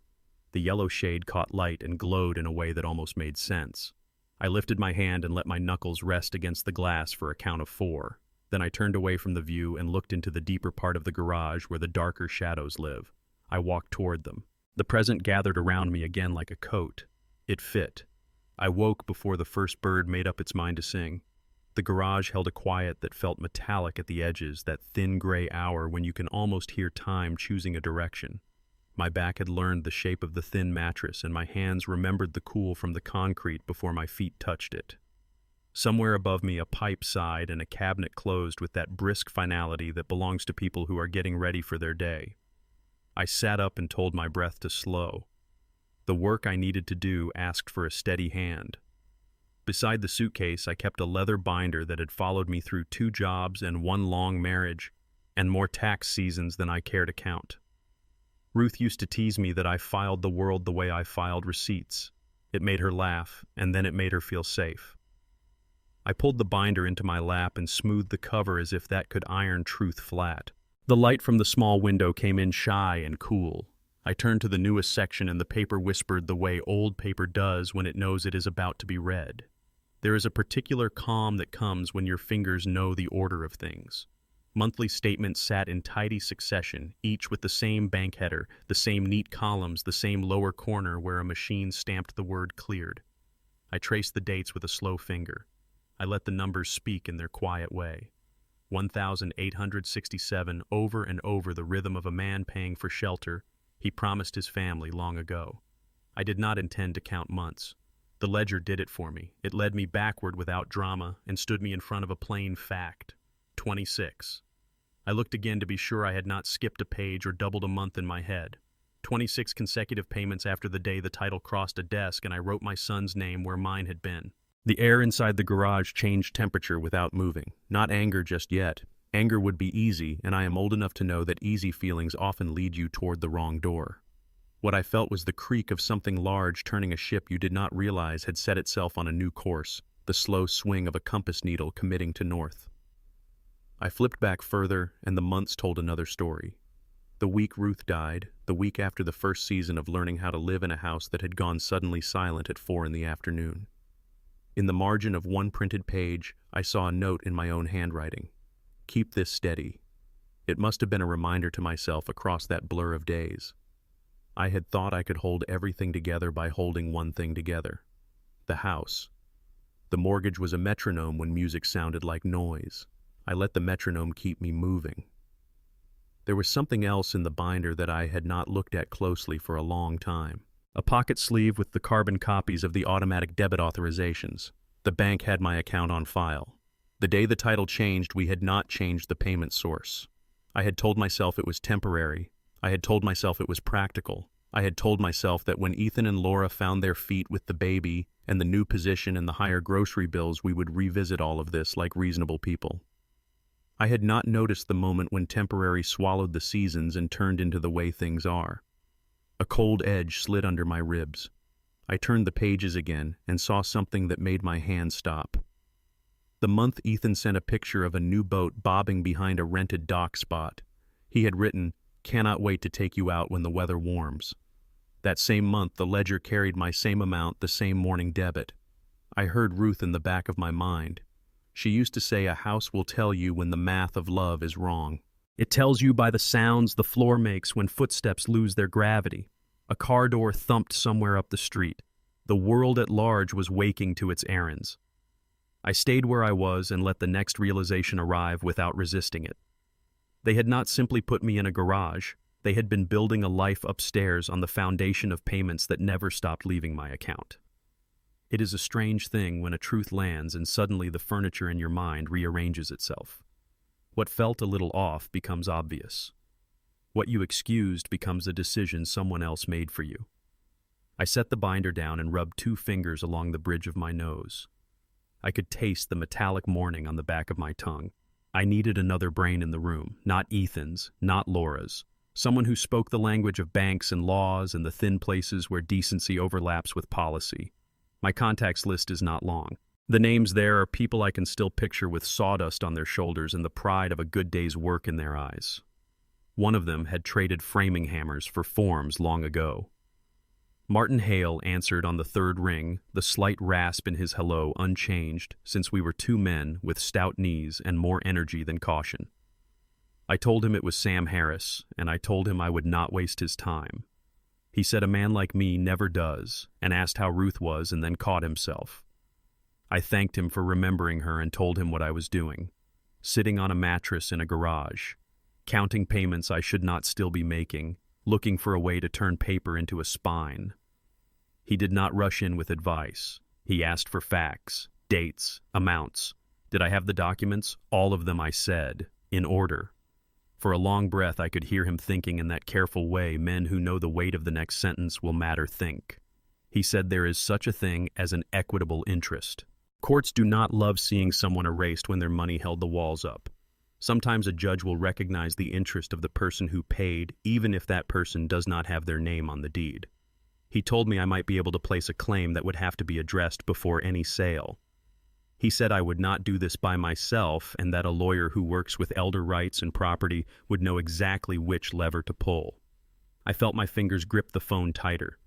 The yellow shade caught light and glowed in a way that almost made sense. I lifted my hand and let my knuckles rest against the glass for a count of 4. Then I turned away from the view and looked into the deeper part of the garage where the darker shadows live. I walked toward them. The present gathered around me again like a coat. It fit. I woke before the first bird made up its mind to sing. The garage held a quiet that felt metallic at the edges, that thin gray hour when you can almost hear time choosing a direction. My back had learned the shape of the thin mattress, and my hands remembered the cool from the concrete before my feet touched it. Somewhere above me, a pipe sighed and a cabinet closed with that brisk finality that belongs to people who are getting ready for their day. I sat up and told my breath to slow. The work I needed to do asked for a steady hand. Beside the suitcase, I kept a leather binder that had followed me through 2 jobs and 1 long marriage, and more tax seasons than I care to count. Ruth used to tease me that I filed the world the way I filed receipts. It made her laugh, and then it made her feel safe. I pulled the binder into my lap and smoothed the cover as if that could iron truth flat. The light from the small window came in shy and cool. I turned to the newest section and the paper whispered the way old paper does when it knows it is about to be read. There is a particular calm that comes when your fingers know the order of things. Monthly statements sat in tidy succession, each with the same bank header, the same neat columns, the same lower corner where a machine stamped the word cleared. I traced the dates with a slow finger. I let the numbers speak in their quiet way. 1,867, over and over, the rhythm of a man paying for shelter he promised his family long ago. I did not intend to count months. The ledger did it for me. It led me backward without drama and stood me in front of a plain fact. 26. I looked again to be sure I had not skipped a page or doubled a month in my head. 26 consecutive payments after the day the title crossed a desk and I wrote my son's name where mine had been. The air inside the garage changed temperature without moving. Not anger just yet. Anger would be easy, and I am old enough to know that easy feelings often lead you toward the wrong door. What I felt was the creak of something large turning a ship you did not realize had set itself on a new course, the slow swing of a compass needle committing to north. I flipped back further, and the months told another story. The week Ruth died, the week after the first season of learning how to live in a house that had gone suddenly silent at 4 p.m. In the margin of one printed page, I saw a note in my own handwriting. Keep this steady. It must have been a reminder to myself across that blur of days. I had thought I could hold everything together by holding one thing together. The house. The mortgage was a metronome when music sounded like noise. I let the metronome keep me moving. There was something else in the binder that I had not looked at closely for a long time. A pocket sleeve with the carbon copies of the automatic debit authorizations. The bank had my account on file. The day the title changed, we had not changed the payment source. I had told myself it was temporary. I had told myself it was practical. I had told myself that when Ethan and Laura found their feet with the baby and the new position and the higher grocery bills, we would revisit all of this like reasonable people. I had not noticed the moment when temporary swallowed the seasons and turned into the way things are. A cold edge slid under my ribs. I turned the pages again and saw something that made my hand stop. The month Ethan sent a picture of a new boat bobbing behind a rented dock spot. He had written, "Cannot wait to take you out when the weather warms." That same month, the ledger carried my same amount, the same morning debit. I heard Ruth in the back of my mind. She used to say a house will tell you when the math of love is wrong. It tells you by the sounds the floor makes when footsteps lose their gravity. A car door thumped somewhere up the street. The world at large was waking to its errands. I stayed where I was and let the next realization arrive without resisting it. They had not simply put me in a garage. They had been building a life upstairs on the foundation of payments that never stopped leaving my account. It is a strange thing when a truth lands and suddenly the furniture in your mind rearranges itself. What felt a little off becomes obvious. What you excused becomes a decision someone else made for you. I set the binder down and rubbed 2 fingers along the bridge of my nose. I could taste the metallic morning on the back of my tongue. I needed another brain in the room, not Ethan's, not Laura's. Someone who spoke the language of banks and laws and the thin places where decency overlaps with policy. My contacts list is not long. The names there are people I can still picture with sawdust on their shoulders and the pride of a good day's work in their eyes. One of them had traded framing hammers for forms long ago. Martin Hale answered on the 3rd ring, the slight rasp in his hello unchanged, since we were 2 men with stout knees and more energy than caution. I told him it was Sam Harris, and I told him I would not waste his time. He said a man like me never does, and asked how Ruth was and then caught himself. I thanked him for remembering her and told him what I was doing. Sitting on a mattress in a garage, counting payments I should not still be making, looking for a way to turn paper into a spine. He did not rush in with advice. He asked for facts, dates, amounts. Did I have the documents? All of them, I said, in order. For a long breath, I could hear him thinking in that careful way men who know the weight of the next sentence will matter think. He said there is such a thing as an equitable interest. Courts do not love seeing someone erased when their money held the walls up. Sometimes a judge will recognize the interest of the person who paid, even if that person does not have their name on the deed. He told me I might be able to place a claim that would have to be addressed before any sale. He said I would not do this by myself and that a lawyer who works with elder rights and property would know exactly which lever to pull. I felt my fingers grip the phone tighter.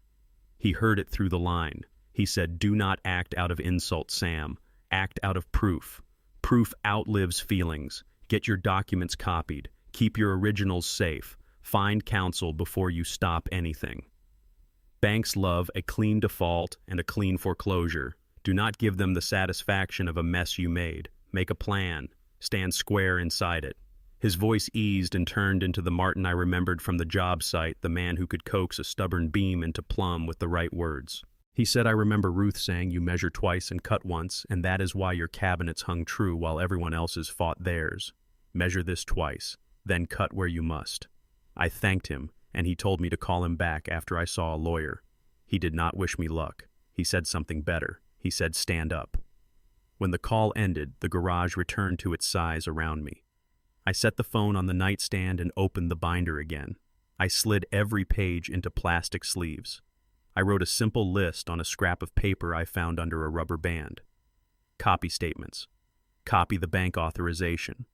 He heard it through the line. He said, "Do not act out of insult, Sam. Act out of proof. Proof outlives feelings. Get your documents copied. Keep your originals safe. Find counsel before you stop anything. Banks love a clean default and a clean foreclosure. Do not give them the satisfaction of a mess you made. Make a plan. Stand square inside it." His voice eased and turned into the Martin I remembered from the job site, the man who could coax a stubborn beam into plumb with the right words. He said, "I remember Ruth saying you measure twice and cut once, and that is why your cabinets hung true while everyone else's fought theirs. Measure this twice, then cut where you must." I thanked him, and he told me to call him back after I saw a lawyer. He did not wish me luck. He said something better. He said, "Stand up." When the call ended, the garage returned to its size around me. I set the phone on the nightstand and opened the binder again. I slid every page into plastic sleeves. I wrote a simple list on a scrap of paper I found under a rubber band. Copy statements. Copy the bank authorization.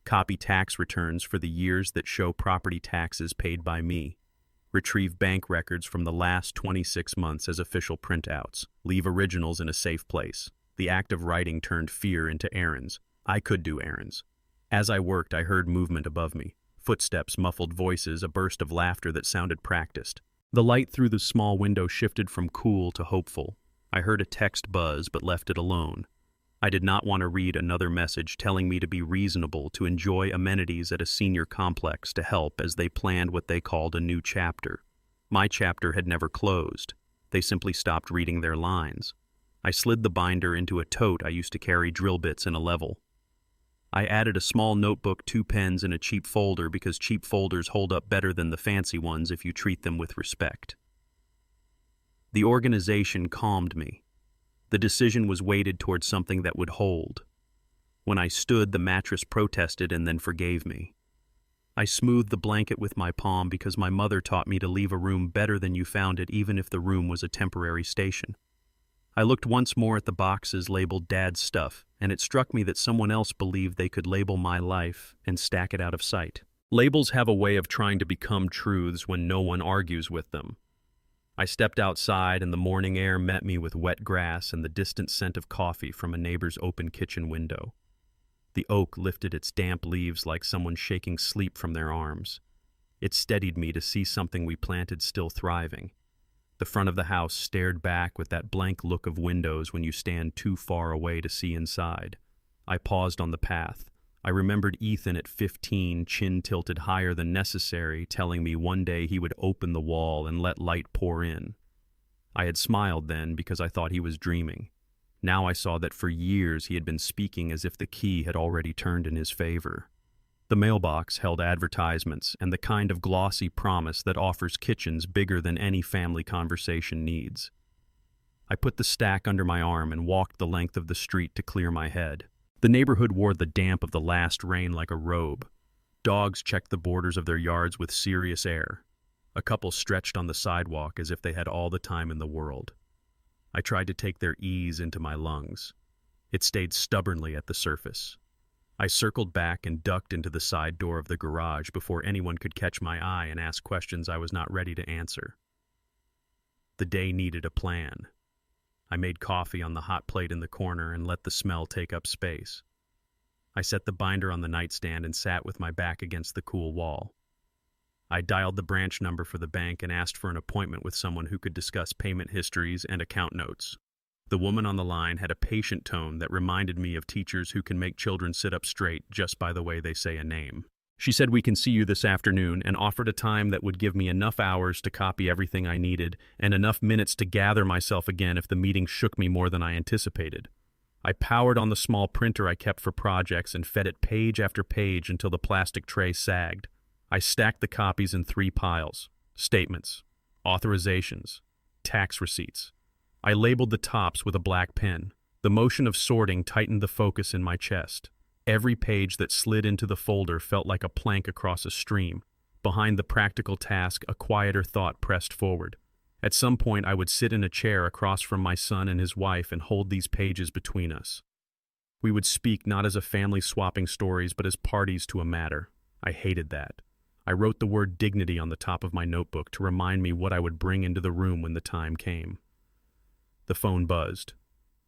Copy tax returns for the years that show property taxes paid by me. Retrieve bank records from the last 26 months as official printouts. Leave originals in a safe place. The act of writing turned fear into errands. I could do errands. As I worked, I heard movement above me. Footsteps, muffled voices, a burst of laughter that sounded practiced. The light through the small window shifted from cool to hopeful. I heard a text buzz but left it alone. I did not want to read another message telling me to be reasonable, to enjoy amenities at a senior complex, to help as they planned what they called a new chapter. My chapter had never closed. They simply stopped reading their lines. I slid the binder into a tote I used to carry drill bits in a level. I added a small notebook, 2 pens, and a cheap folder because cheap folders hold up better than the fancy ones if you treat them with respect. The organization calmed me. The decision was weighted towards something that would hold. When I stood, the mattress protested and then forgave me. I smoothed the blanket with my palm because my mother taught me to leave a room better than you found it, even if the room was a temporary station. I looked once more at the boxes labeled Dad's stuff, and it struck me that someone else believed they could label my life and stack it out of sight. Labels have a way of trying to become truths when no one argues with them. I stepped outside, and the morning air met me with wet grass and the distant scent of coffee from a neighbor's open kitchen window. The oak lifted its damp leaves like someone shaking sleep from their arms. It steadied me to see something we planted still thriving. The front of the house stared back with that blank look of windows when you stand too far away to see inside. I paused on the path. I remembered Ethan at 15, chin tilted higher than necessary, telling me one day he would open the wall and let light pour in. I had smiled then because I thought he was dreaming. Now I saw that for years he had been speaking as if the key had already turned in his favor. The mailbox held advertisements and the kind of glossy promise that offers kitchens bigger than any family conversation needs. I put the stack under my arm and walked the length of the street to clear my head. The neighborhood wore the damp of the last rain like a robe. Dogs checked the borders of their yards with serious air. A couple stretched on the sidewalk as if they had all the time in the world. I tried to take their ease into my lungs. It stayed stubbornly at the surface. I circled back and ducked into the side door of the garage before anyone could catch my eye and ask questions I was not ready to answer. The day needed a plan. I made coffee on the hot plate in the corner and let the smell take up space. I set the binder on the nightstand and sat with my back against the cool wall. I dialed the branch number for the bank and asked for an appointment with someone who could discuss payment histories and account notes. The woman on the line had a patient tone that reminded me of teachers who can make children sit up straight just by the way they say a name. She said, "We can see you this afternoon," and offered a time that would give me enough hours to copy everything I needed and enough minutes to gather myself again if the meeting shook me more than I anticipated. I powered on the small printer I kept for projects and fed it page after page until the plastic tray sagged. I stacked the copies in 3 piles: statements, authorizations, tax receipts. I labeled the tops with a black pen. The motion of sorting tightened the focus in my chest. Every page that slid into the folder felt like a plank across a stream. Behind the practical task, a quieter thought pressed forward. At some point, I would sit in a chair across from my son and his wife and hold these pages between us. We would speak not as a family swapping stories, but as parties to a matter. I hated that. I wrote the word dignity on the top of my notebook to remind me what I would bring into the room when the time came. The phone buzzed.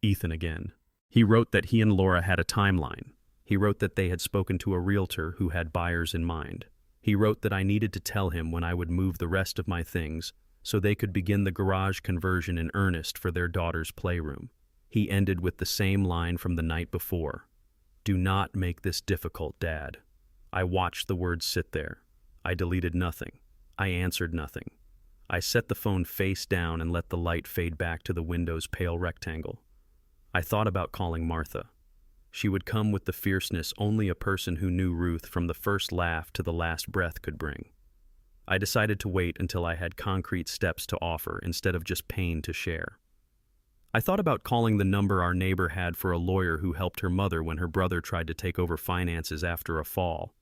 Ethan again. He wrote that he and Laura had a timeline. He wrote that they had spoken to a realtor who had buyers in mind. He wrote that I needed to tell him when I would move the rest of my things so they could begin the garage conversion in earnest for their daughter's playroom. He ended with the same line from the night before. "Do not make this difficult, Dad." I watched the words sit there. I deleted nothing. I answered nothing. I set the phone face down and let the light fade back to the window's pale rectangle. I thought about calling Martha. She would come with the fierceness only a person who knew Ruth from the first laugh to the last breath could bring. I decided to wait until I had concrete steps to offer instead of just pain to share. I thought about calling the number our neighbor had for a lawyer who helped her mother when her brother tried to take over finances after a fall.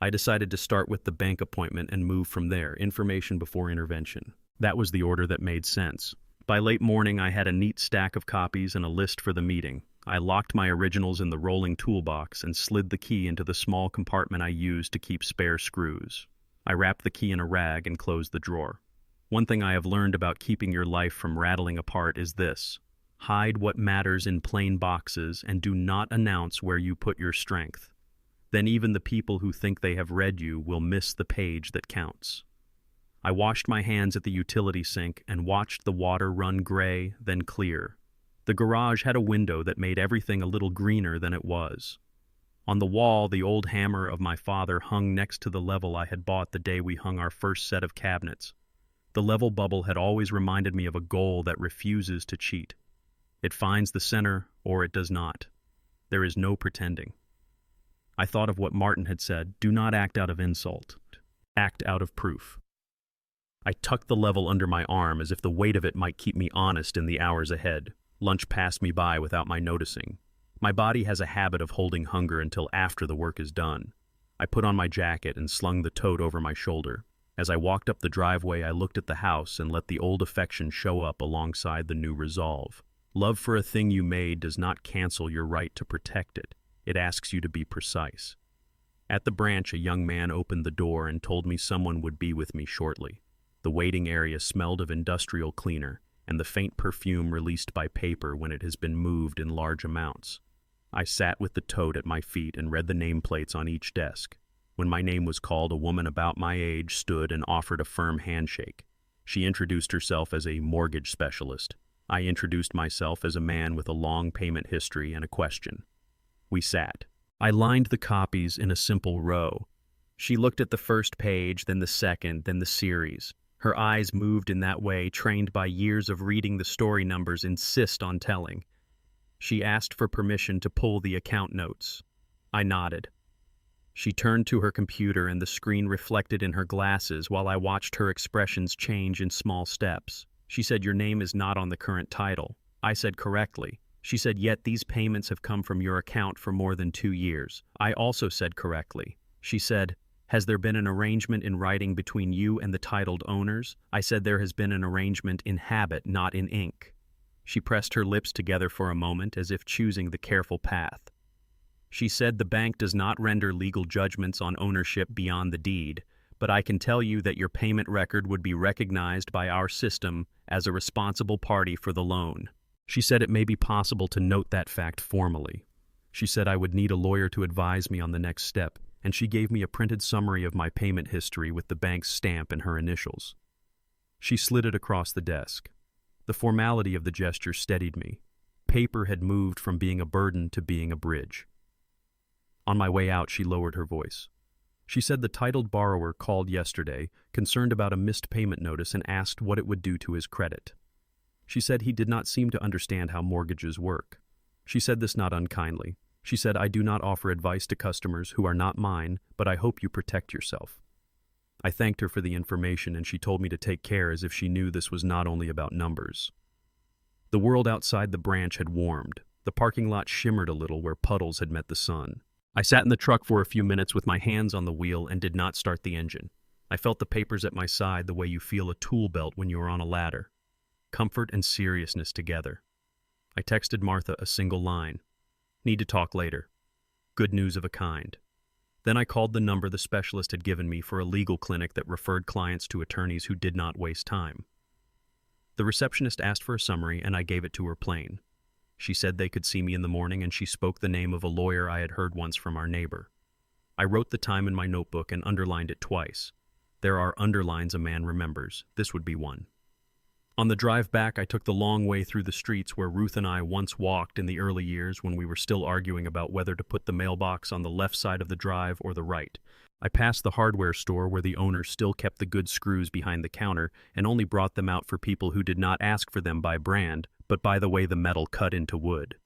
I decided to start with the bank appointment and move from there, information before intervention. That was the order that made sense. By late morning, I had a neat stack of copies and a list for the meeting. I locked my originals in the rolling toolbox and slid the key into the small compartment I used to keep spare screws. I wrapped the key in a rag and closed the drawer. One thing I have learned about keeping your life from rattling apart is this: hide what matters in plain boxes and do not announce where you put your strength. Then even the people who think they have read you will miss the page that counts. I washed my hands at the utility sink and watched the water run gray, then clear. The garage had a window that made everything a little greener than it was. On the wall, the old hammer of my father hung next to the level I had bought the day we hung our first set of cabinets. The level bubble had always reminded me of a goal that refuses to cheat. It finds the center, or it does not. There is no pretending. I thought of what Martin had said: do not act out of insult. Act out of proof. I tucked the level under my arm as if the weight of it might keep me honest in the hours ahead. Lunch passed me by without my noticing. My body has a habit of holding hunger until after the work is done. I put on my jacket and slung the tote over my shoulder. As I walked up the driveway, I looked at the house and let the old affection show up alongside the new resolve. Love for a thing you made does not cancel your right to protect it. It asks you to be precise. At the branch, a young man opened the door and told me someone would be with me shortly. The waiting area smelled of industrial cleaner and the faint perfume released by paper when it has been moved in large amounts. I sat with the tote at my feet and read the nameplates on each desk. When my name was called, a woman about my age stood and offered a firm handshake. She introduced herself as a mortgage specialist. I introduced myself as a man with a long payment history and a question. We sat. I lined the copies in a simple row. She looked at the first page, then the second, then the series. Her eyes moved in that way, trained by years of reading the story numbers insist on telling. She asked for permission to pull the account notes. I nodded. She turned to her computer and the screen reflected in her glasses while I watched her expressions change in small steps. She said, "Your name is not on the current title." I said, "Correctly." She said, "Yet these payments have come from your account for more than 2 years." I also said, "Correctly." She said, "Has there been an arrangement in writing between you and the titled owners?" I said, "There has been an arrangement in habit, not in ink." She pressed her lips together for a moment as if choosing the careful path. She said, "The bank does not render legal judgments on ownership beyond the deed, but I can tell you that your payment record would be recognized by our system as a responsible party for the loan." She said it may be possible to note that fact formally. She said I would need a lawyer to advise me on the next step, and she gave me a printed summary of my payment history with the bank's stamp and her initials. She slid it across the desk. The formality of the gesture steadied me. Paper had moved from being a burden to being a bridge. On my way out, she lowered her voice. She said the titled borrower called yesterday, concerned about a missed payment notice, and asked what it would do to his credit. She said he did not seem to understand how mortgages work. She said this not unkindly. She said, "I do not offer advice to customers who are not mine, but I hope you protect yourself." I thanked her for the information, and she told me to take care, as if she knew this was not only about numbers. The world outside the branch had warmed. The parking lot shimmered a little where puddles had met the sun. I sat in the truck for a few minutes with my hands on the wheel and did not start the engine. I felt the papers at my side the way you feel a tool belt when you are on a ladder. Comfort and seriousness together. I texted Martha a single line. "Need to talk later. Good news of a kind." Then I called the number the specialist had given me for a legal clinic that referred clients to attorneys who did not waste time. The receptionist asked for a summary, and I gave it to her plain. She said they could see me in the morning, and she spoke the name of a lawyer I had heard once from our neighbor. I wrote the time in my notebook and underlined it twice. There are underlines a man remembers. This would be one. On the drive back, I took the long way through the streets where Ruth and I once walked in the early years when we were still arguing about whether to put the mailbox on the left side of the drive or the right. I passed the hardware store where the owner still kept the good screws behind the counter and only brought them out for people who did not ask for them by brand, but by the way the metal cut into wood.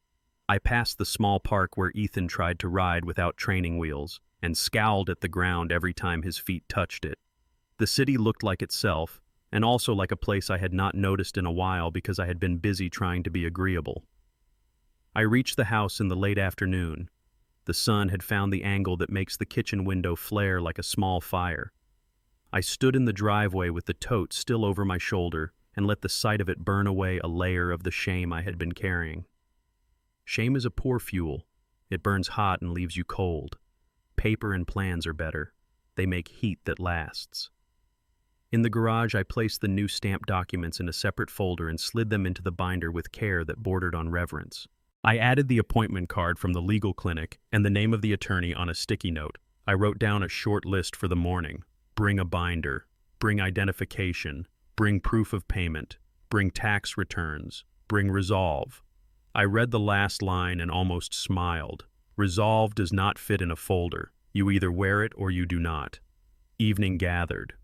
I passed the small park where Ethan tried to ride without training wheels and scowled at the ground every time his feet touched it. The city looked like itself, and also like a place I had not noticed in a while because I had been busy trying to be agreeable. I reached the house in the late afternoon. The sun had found the angle that makes the kitchen window flare like a small fire. I stood in the driveway with the tote still over my shoulder and let the sight of it burn away a layer of the shame I had been carrying. Shame is a poor fuel. It burns hot and leaves you cold. Paper and plans are better. They make heat that lasts. In the garage, I placed the new stamped documents in a separate folder and slid them into the binder with care that bordered on reverence. I added the appointment card from the legal clinic and the name of the attorney on a sticky note. I wrote down a short list for the morning. Bring a binder. Bring identification. Bring proof of payment. Bring tax returns. Bring resolve. I read the last line and almost smiled. Resolve does not fit in a folder. You either wear it or you do not. Evening gathered.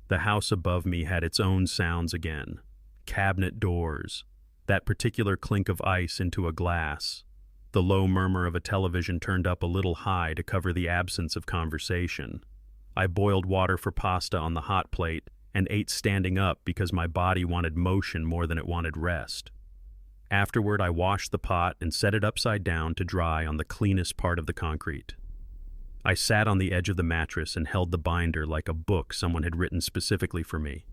The house above me had its own sounds again. Cabinet doors. That particular clink of ice into a glass. The low murmur of a television turned up a little high to cover the absence of conversation. I boiled water for pasta on the hot plate and ate standing up because my body wanted motion more than it wanted rest. Afterward, I washed the pot and set it upside down to dry on the cleanest part of the concrete. I sat on the edge of the mattress and held the binder like a book someone had written specifically for me.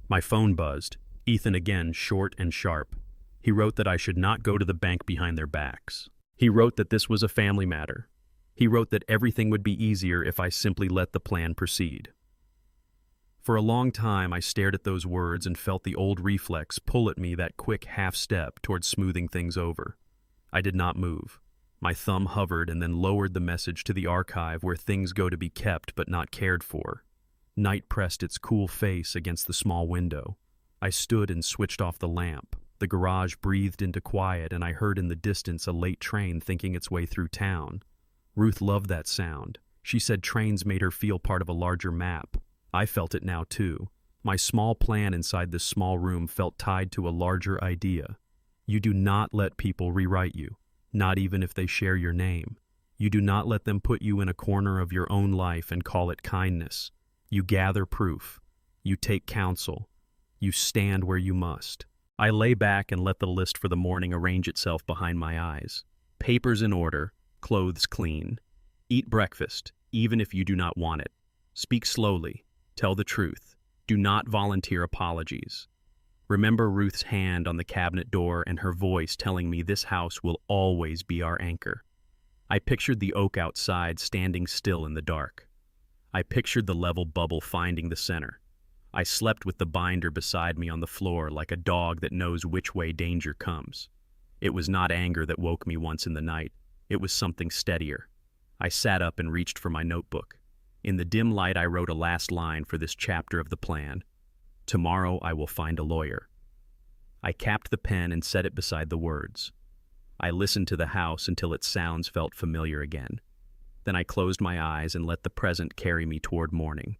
My phone buzzed. Ethan again, short and sharp. He wrote that I should not go to the bank behind their backs. He wrote that this was a family matter. He wrote that everything would be easier if I simply let the plan proceed. For a long time, I stared at those words and felt the old reflex pull at me that quick half step towards smoothing things over. I did not move. My thumb hovered and then lowered the message to the archive where things go to be kept but not cared for. Night pressed its cool face against the small window. I stood and switched off the lamp. The garage breathed into quiet, and I heard in the distance a late train thinking its way through town. Ruth loved that sound. She said trains made her feel part of a larger map. I felt it now too. My small plan inside this small room felt tied to a larger idea. You do not let people rewrite you. Not even if they share your name. You do not let them put you in a corner of your own life and call it kindness. You gather proof. You take counsel. You stand where you must. I lay back and let the list for the morning arrange itself behind my eyes. Papers in order, clothes clean. Eat breakfast, even if you do not want it. Speak slowly. Tell the truth. Do not volunteer apologies. Remember Ruth's hand on the cabinet door and her voice telling me this house will always be our anchor. I pictured the oak outside standing still in the dark. I pictured the level bubble finding the center. I slept with the binder beside me on the floor like a dog that knows which way danger comes. It was not anger that woke me once in the night. It was something steadier. I sat up and reached for my notebook. In the dim light, I wrote a last line for this chapter of the plan. Tomorrow I will find a lawyer. I capped the pen and set it beside the words. I listened to the house until its sounds felt familiar again. Then I closed my eyes and let the present carry me toward morning.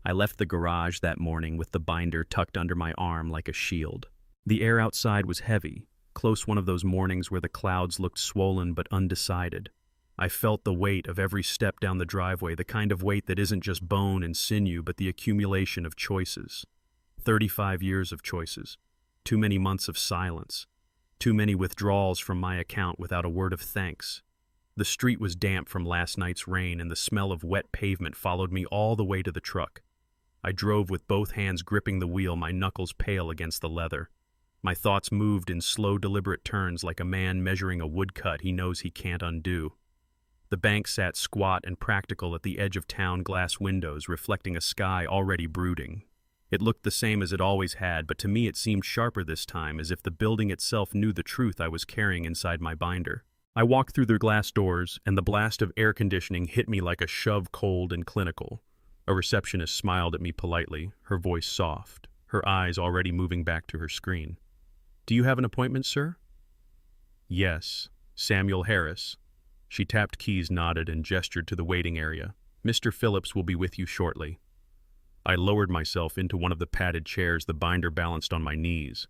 I left the garage that morning with the binder tucked under my arm like a shield. The air outside was heavy, close one of those mornings where the clouds looked swollen but undecided. I felt the weight of every step down the driveway, the kind of weight that isn't just bone and sinew, but the accumulation of choices. 35 years of choices. Too many months of silence. Too many withdrawals from my account without a word of thanks. The street was damp from last night's rain, and the smell of wet pavement followed me all the way to the truck. I drove with both hands gripping the wheel, my knuckles pale against the leather. My thoughts moved in slow, deliberate turns like a man measuring a woodcut he knows he can't undo. The bank sat squat and practical at the edge of town glass windows, reflecting a sky already brooding. It looked the same as it always had, but to me it seemed sharper this time, as if the building itself knew the truth I was carrying inside my binder. I walked through the glass doors, and the blast of air conditioning hit me like a shove, cold and clinical. A receptionist smiled at me politely, her voice soft, her eyes already moving back to her screen. "Do you have an appointment, sir?" "Yes, Samuel Harris." She tapped keys, nodded, and gestured to the waiting area. "Mr. Phillips will be with you shortly." I lowered myself into one of the padded chairs, the binder balanced on my knees.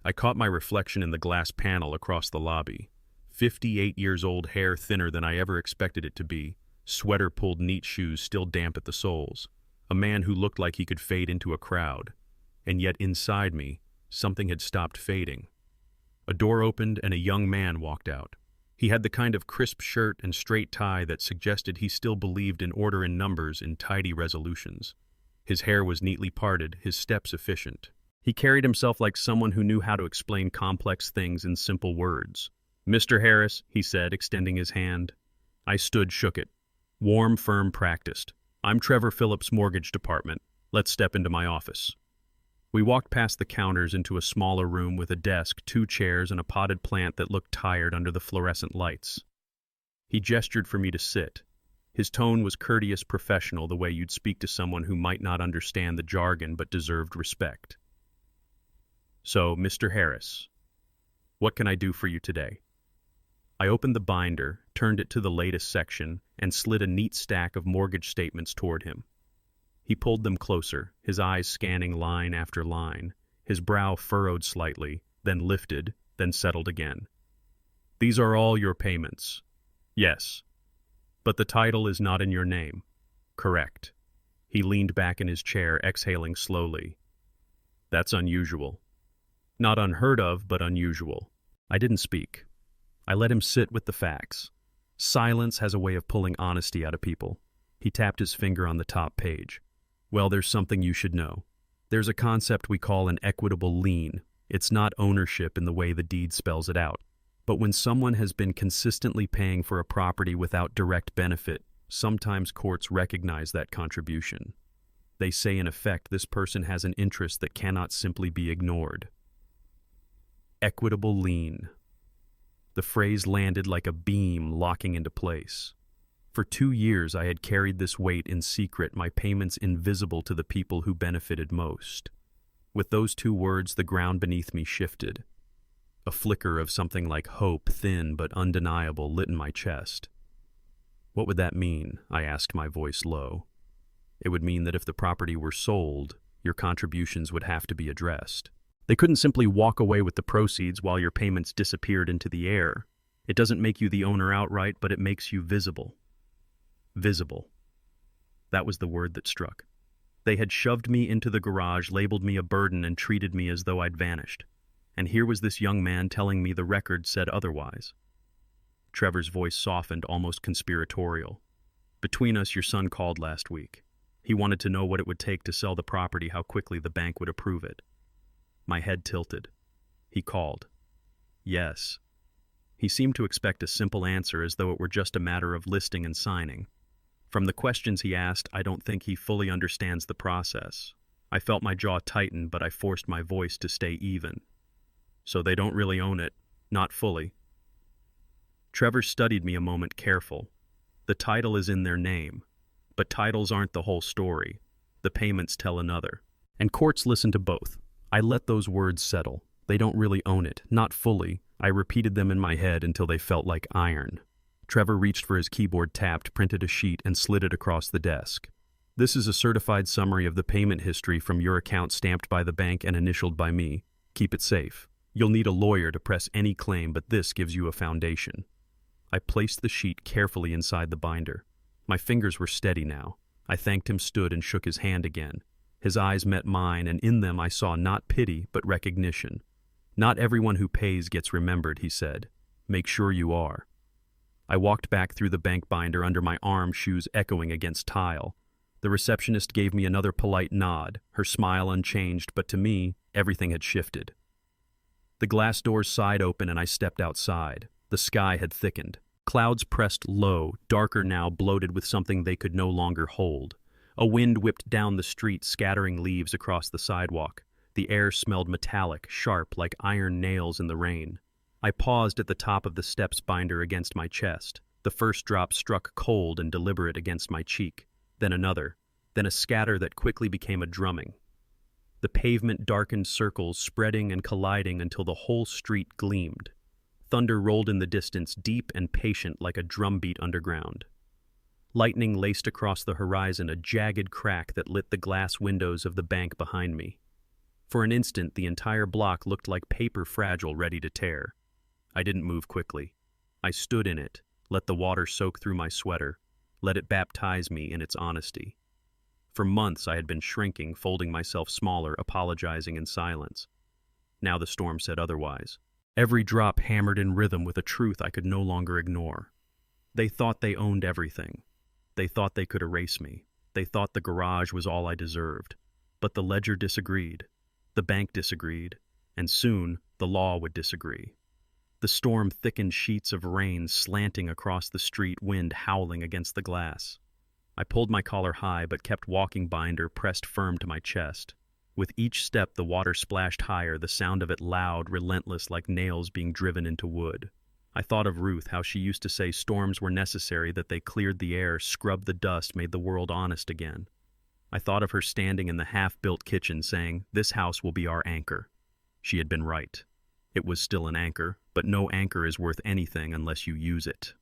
I caught my reflection in the glass panel across the lobby. 58 years old, hair thinner than I ever expected it to be, sweater pulled neat, shoes still damp at the soles. A man who looked like he could fade into a crowd. And yet inside me, something had stopped fading. A door opened and a young man walked out. He had the kind of crisp shirt and straight tie that suggested he still believed in order and numbers in tidy resolutions. His hair was neatly parted, his steps efficient. He carried himself like someone who knew how to explain complex things in simple words. "Mr. Harris," he said, extending his hand. I stood, shook it. Warm, firm, practiced. "I'm Trevor Phillips' mortgage department. Let's step into my office." We walked past the counters into a smaller room with a desk, 2 chairs, and a potted plant that looked tired under the fluorescent lights. He gestured for me to sit. His tone was courteous, professional, the way you'd speak to someone who might not understand the jargon but deserved respect. "So, Mr. Harris, what can I do for you today?" I opened the binder, turned it to the latest section, and slid a neat stack of mortgage statements toward him. He pulled them closer, his eyes scanning line after line, his brow furrowed slightly, then lifted, then settled again. "These are all your payments." "Yes. But the title is not in your name." "Correct." He leaned back in his chair, exhaling slowly. "That's unusual." "Not unheard of, but unusual." I didn't speak. I let him sit with the facts. Silence has a way of pulling honesty out of people. He tapped his finger on the top page. "Well, there's something you should know. There's a concept we call an equitable lien. It's not ownership in the way the deed spells it out. But when someone has been consistently paying for a property without direct benefit, sometimes courts recognize that contribution. They say, in effect, this person has an interest that cannot simply be ignored. Equitable lien. The phrase landed like a beam, locking into place. For 2 years I had carried this weight in secret, my payments invisible to the people who benefited most. With those 2 words, the ground beneath me shifted. A flicker of something like hope, thin but undeniable, lit in my chest. What would that mean? I asked, my voice low. It would mean that if the property were sold, your contributions would have to be addressed. They couldn't simply walk away with the proceeds while your payments disappeared into the air. It doesn't make you the owner outright, but it makes you visible. Visible. That was the word that struck. They had shoved me into the garage, labeled me a burden, and treated me as though I'd vanished. And here was this young man telling me the record said otherwise. Trevor's voice softened, almost conspiratorial. "Between us, your son called last week. He wanted to know what it would take to sell the property, how quickly the bank would approve it." My head tilted. He called. Yes. He seemed to expect a simple answer, as though it were just a matter of listing and signing. From the questions he asked, I don't think he fully understands the process. I felt my jaw tighten, but I forced my voice to stay even. "So they don't really own it, not fully." Trevor studied me a moment, careful. The title is in their name. But titles aren't the whole story. The payments tell another. And courts listen to both. I let those words settle. They don't really own it, not fully. I repeated them in my head until they felt like iron. Trevor reached for his keyboard, tapped, printed a sheet, and slid it across the desk. This is a certified summary of the payment history from your account, stamped by the bank and initialed by me. Keep it safe. You'll need a lawyer to press any claim, but this gives you a foundation. I placed the sheet carefully inside the binder. My fingers were steady now. I thanked him, stood, and shook his hand again. His eyes met mine, and in them I saw not pity, but recognition. Not everyone who pays gets remembered, he said. Make sure you are. I walked back through the bank binder under my arm, shoes echoing against tile. The receptionist gave me another polite nod, her smile unchanged, but to me, everything had shifted. The glass doors sighed open and I stepped outside. The sky had thickened. Clouds pressed low, darker now, bloated with something they could no longer hold. A wind whipped down the street, scattering leaves across the sidewalk. The air smelled metallic, sharp, like iron nails in the rain. I paused at the top of the steps binder against my chest. The first drop struck cold and deliberate against my cheek. Then another. Then a scatter that quickly became a drumming. The pavement darkened circles, spreading and colliding until the whole street gleamed. Thunder rolled in the distance, deep and patient like a drumbeat underground. Lightning laced across the horizon, a jagged crack that lit the glass windows of the bank behind me. For an instant, the entire block looked like paper, fragile, ready to tear. I didn't move quickly. I stood in it, let the water soak through my sweater, let it baptize me in its honesty. For months I had been shrinking, folding myself smaller, apologizing in silence. Now the storm said otherwise. Every drop hammered in rhythm with a truth I could no longer ignore. They thought they owned everything. They thought they could erase me. They thought the garage was all I deserved. But the ledger disagreed. The bank disagreed. And soon the law would disagree. The storm thickened, sheets of rain slanting across the street, wind howling against the glass. I pulled my collar high but kept walking, binder pressed firm to my chest. With each step the water splashed higher, the sound of it loud, relentless, like nails being driven into wood. I thought of Ruth, how she used to say storms were necessary, that they cleared the air, scrubbed the dust, made the world honest again. I thought of her standing in the half-built kitchen saying, "This house will be our anchor." She had been right. It was still an anchor, but no anchor is worth anything unless you use it.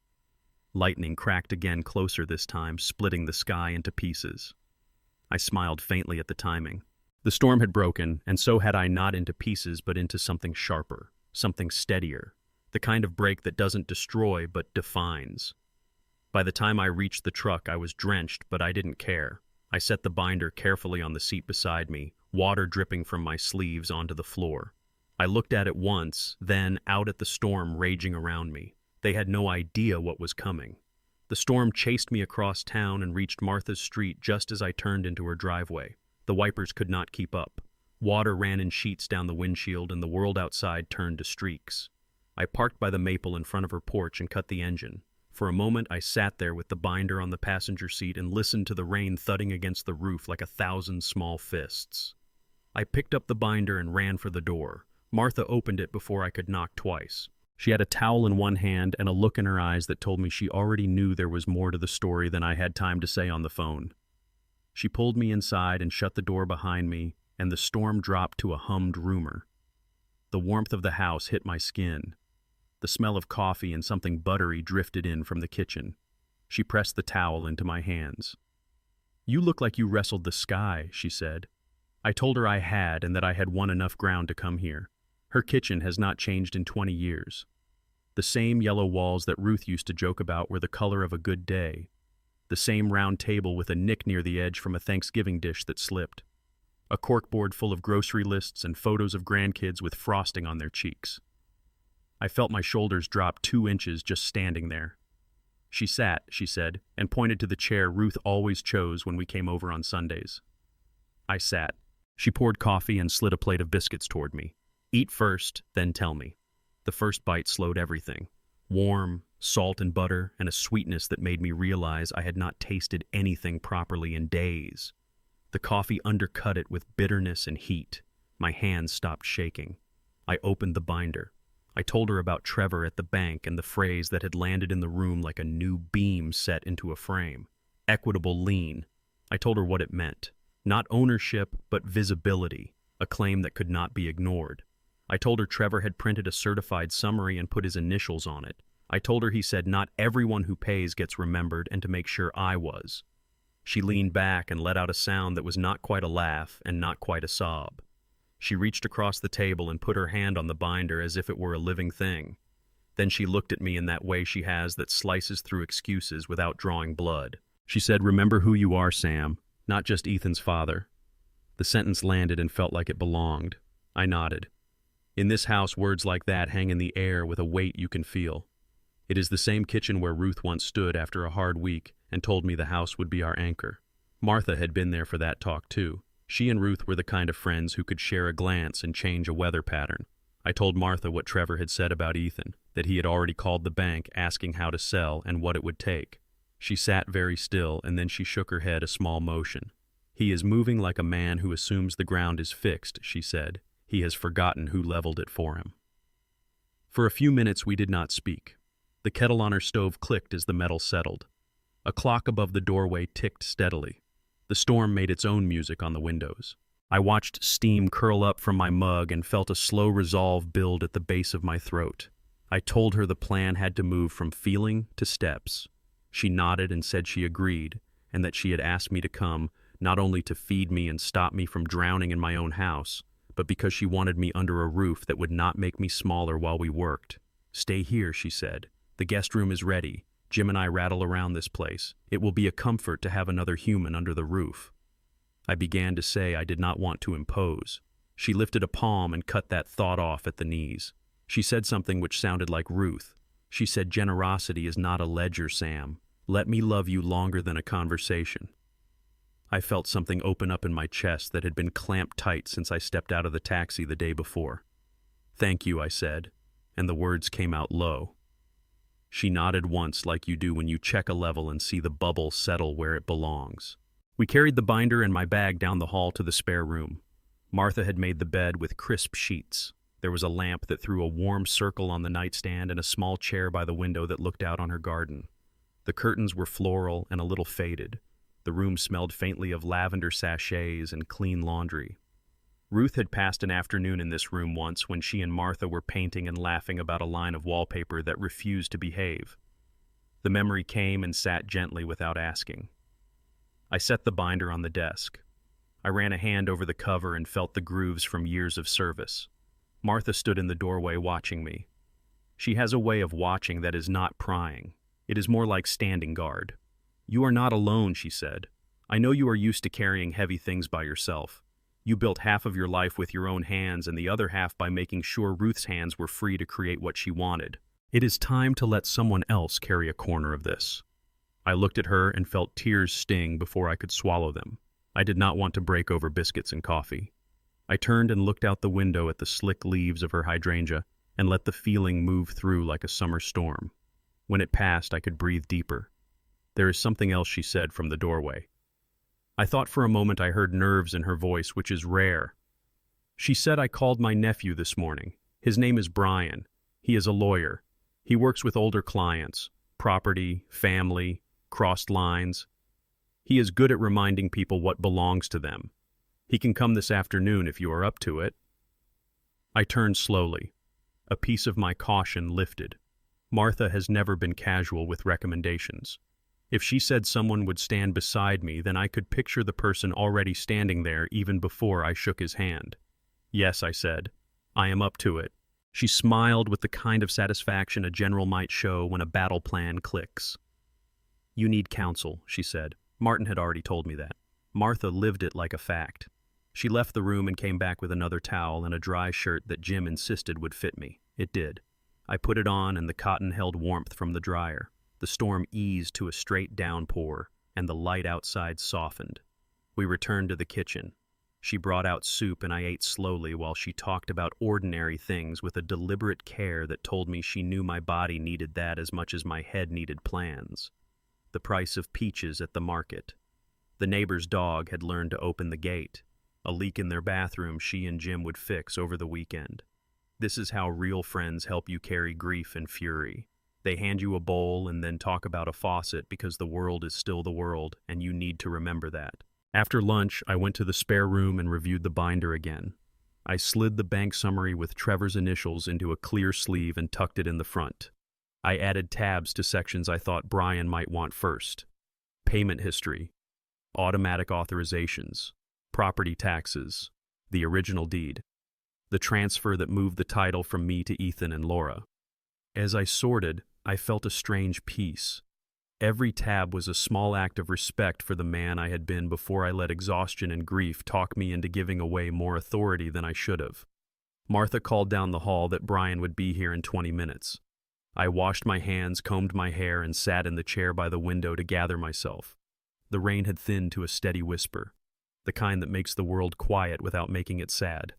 Lightning cracked again, closer this time, splitting the sky into pieces. I smiled faintly at the timing. The storm had broken, and so had I, not into pieces, but into something sharper, something steadier, the kind of break that doesn't destroy, but defines. By the time I reached the truck, I was drenched, but I didn't care. I set the binder carefully on the seat beside me, water dripping from my sleeves onto the floor. I looked at it once, then out at the storm raging around me. They had no idea what was coming. The storm chased me across town and reached Martha's Street just as I turned into her driveway. The wipers could not keep up. Water ran in sheets down the windshield, and the world outside turned to streaks. I parked by the maple in front of her porch and cut the engine. For a moment I sat there with the binder on the passenger seat and listened to the rain thudding against the roof like 1,000 small fists. I picked up the binder and ran for the door. Martha opened it before I could knock twice. She had a towel in one hand and a look in her eyes that told me she already knew there was more to the story than I had time to say on the phone. She pulled me inside and shut the door behind me, and the storm dropped to a hummed rumor. The warmth of the house hit my skin. The smell of coffee and something buttery drifted in from the kitchen. She pressed the towel into my hands. "You look like you wrestled the sky," she said. I told her I had, and that I had won enough ground to come here. Her kitchen has not changed in 20 years. The same yellow walls that Ruth used to joke about were the color of a good day. The same round table with a nick near the edge from a Thanksgiving dish that slipped. A corkboard full of grocery lists and photos of grandkids with frosting on their cheeks. I felt my shoulders drop 2 inches just standing there. "She sat," she said, and pointed to the chair Ruth always chose when we came over on Sundays. I sat. She poured coffee and slid a plate of biscuits toward me. "Eat first, then tell me." The first bite slowed everything. Warm, salt and butter, and a sweetness that made me realize I had not tasted anything properly in days. The coffee undercut it with bitterness and heat. My hands stopped shaking. I opened the binder. I told her about Trevor at the bank and the phrase that had landed in the room like a new beam set into a frame. Equitable lien. I told her what it meant. Not ownership, but visibility, a claim that could not be ignored. I told her Trevor had printed a certified summary and put his initials on it. I told her he said not everyone who pays gets remembered and to make sure I was. She leaned back and let out a sound that was not quite a laugh and not quite a sob. She reached across the table and put her hand on the binder as if it were a living thing. Then she looked at me in that way she has that slices through excuses without drawing blood. She said, "Remember who you are, Sam, not just Ethan's father." The sentence landed and felt like it belonged. I nodded. In this house, words like that hang in the air with a weight you can feel. It is the same kitchen where Ruth once stood after a hard week and told me the house would be our anchor. Martha had been there for that talk too. She and Ruth were the kind of friends who could share a glance and change a weather pattern. I told Martha what Trevor had said about Ethan, that he had already called the bank asking how to sell and what it would take. She sat very still, and then she shook her head a small motion. "He is moving like a man who assumes the ground is fixed," she said. "He has forgotten who leveled it for him." For a few minutes we did not speak. The kettle on her stove clicked as the metal settled. A clock above the doorway ticked steadily. The storm made its own music on the windows. I watched steam curl up from my mug and felt a slow resolve build at the base of my throat. I told her the plan had to move from feeling to steps. She nodded and said she agreed, and that she had asked me to come, not only to feed me and stop me from drowning in my own house, but because she wanted me under a roof that would not make me smaller while we worked. "Stay here," she said. "The guest room is ready. Jim and I rattle around this place. It will be a comfort to have another human under the roof." I began to say I did not want to impose. She lifted a palm and cut that thought off at the knees. She said something which sounded like Ruth. She said, "Generosity is not a ledger, Sam. Let me love you longer than a conversation." I felt something open up in my chest that had been clamped tight since I stepped out of the taxi the day before. "Thank you," I said, and the words came out low. She nodded once like you do when you check a level and see the bubble settle where it belongs. We carried the binder and my bag down the hall to the spare room. Martha had made the bed with crisp sheets. There was a lamp that threw a warm circle on the nightstand and a small chair by the window that looked out on her garden. The curtains were floral and a little faded. The room smelled faintly of lavender sachets and clean laundry. Ruth had passed an afternoon in this room once when she and Martha were painting and laughing about a line of wallpaper that refused to behave. The memory came and sat gently without asking. I set the binder on the desk. I ran a hand over the cover and felt the grooves from years of service. Martha stood in the doorway watching me. She has a way of watching that is not prying. It is more like standing guard. "You are not alone," she said. "I know you are used to carrying heavy things by yourself. You built half of your life with your own hands and the other half by making sure Ruth's hands were free to create what she wanted. It is time to let someone else carry a corner of this." I looked at her and felt tears sting before I could swallow them. I did not want to break over biscuits and coffee. I turned and looked out the window at the slick leaves of her hydrangea and let the feeling move through like a summer storm. When it passed, I could breathe deeper. "There is something else," she said from the doorway. I thought for a moment I heard nerves in her voice, which is rare. She said, "I called my nephew this morning. His name is Brian. He is a lawyer. He works with older clients, property, family, crossed lines. He is good at reminding people what belongs to them. He can come this afternoon if you are up to it." I turned slowly. A piece of my caution lifted. Martha has never been casual with recommendations. If she said someone would stand beside me, then I could picture the person already standing there even before I shook his hand. "Yes," I said. "I am up to it." She smiled with the kind of satisfaction a general might show when a battle plan clicks. "You need counsel," she said. Martin had already told me that. Martha lived it like a fact. She left the room and came back with another towel and a dry shirt that Jim insisted would fit me. It did. I put it on and the cotton held warmth from the dryer. The storm eased to a straight downpour, and the light outside softened. We returned to the kitchen. She brought out soup and I ate slowly while she talked about ordinary things with a deliberate care that told me she knew my body needed that as much as my head needed plans. The price of peaches at the market. The neighbor's dog had learned to open the gate. A leak in their bathroom she and Jim would fix over the weekend. This is how real friends help you carry grief and fury. They hand you a bowl and then talk about a faucet because the world is still the world and you need to remember that. After lunch, I went to the spare room and reviewed the binder again. I slid the bank summary with Trevor's initials into a clear sleeve and tucked it in the front. I added tabs to sections I thought Brian might want first. Payment history, automatic authorizations, property taxes, the original deed, the transfer that moved the title from me to Ethan and Laura. As I sorted, I felt a strange peace. Every tab was a small act of respect for the man I had been before I let exhaustion and grief talk me into giving away more authority than I should have. Martha called down the hall that Brian would be here in 20 minutes. I washed my hands, combed my hair, and sat in the chair by the window to gather myself. The rain had thinned to a steady whisper, the kind that makes the world quiet without making it sad.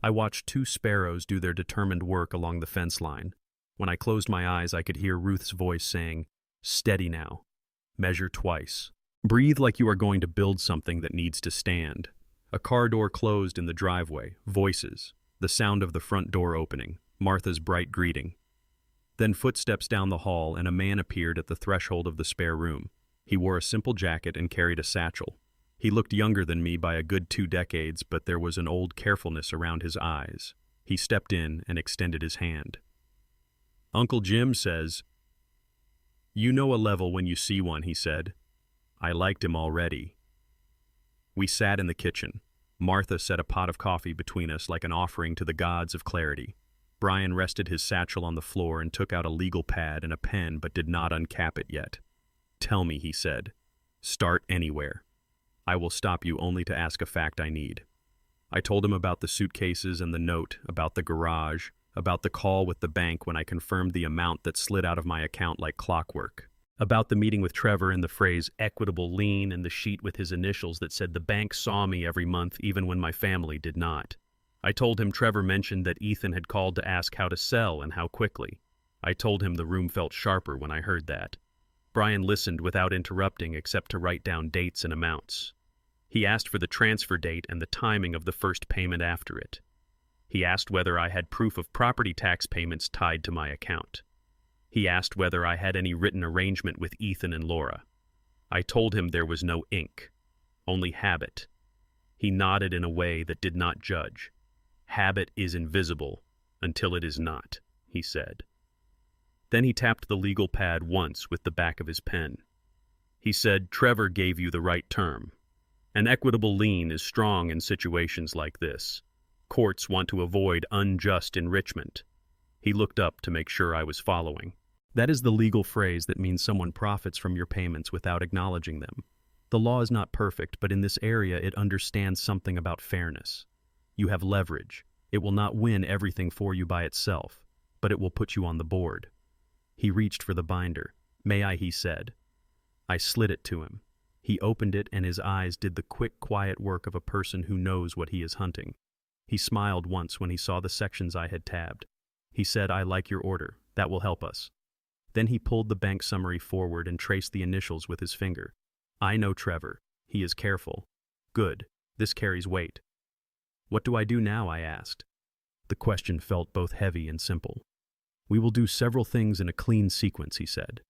I watched two sparrows do their determined work along the fence line. When I closed my eyes, I could hear Ruth's voice saying, "Steady now. Measure twice. Breathe like you are going to build something that needs to stand." A car door closed in the driveway, voices, the sound of the front door opening, Martha's bright greeting. Then footsteps down the hall and a man appeared at the threshold of the spare room. He wore a simple jacket and carried a satchel. He looked younger than me by a good 2 decades, but there was an old carefulness around his eyes. He stepped in and extended his hand. "Uncle Jim says, you know a level when you see one," he said. I liked him already. We sat in the kitchen. Martha set a pot of coffee between us like an offering to the gods of clarity. Brian rested his satchel on the floor and took out a legal pad and a pen but did not uncap it yet. "Tell me," he said. "Start anywhere. I will stop you only to ask a fact I need." I told him about the suitcases and the note, about the garage, about the call with the bank when I confirmed the amount that slid out of my account like clockwork, about the meeting with Trevor and the phrase equitable lien and the sheet with his initials that said the bank saw me every month even when my family did not. I told him Trevor mentioned that Ethan had called to ask how to sell and how quickly. I told him the room felt sharper when I heard that. Brian listened without interrupting except to write down dates and amounts. He asked for the transfer date and the timing of the first payment after it. He asked whether I had proof of property tax payments tied to my account. He asked whether I had any written arrangement with Ethan and Laura. I told him there was no ink, only habit. He nodded in a way that did not judge. "Habit is invisible until it is not," he said. Then he tapped the legal pad once with the back of his pen. He said, "Trevor gave you the right term. An equitable lien is strong in situations like this. Courts want to avoid unjust enrichment." He looked up to make sure I was following. That is the legal phrase that means someone profits from your payments without acknowledging them. The law is not perfect, but in this area it understands something about fairness. You have leverage. It will not win everything for you by itself, but it will put you on the board. He reached for the binder. "May I?" he said. I slid it to him. He opened it and his eyes did the quick, quiet work of a person who knows what he is hunting. He smiled once when he saw the sections I had tabbed. He said, "I like your order. That will help us." Then he pulled the bank summary forward and traced the initials with his finger. "I know Trevor. He is careful. Good. This carries weight." "What do I do now?" I asked. The question felt both heavy and simple. "We will do several things in a clean sequence," he said.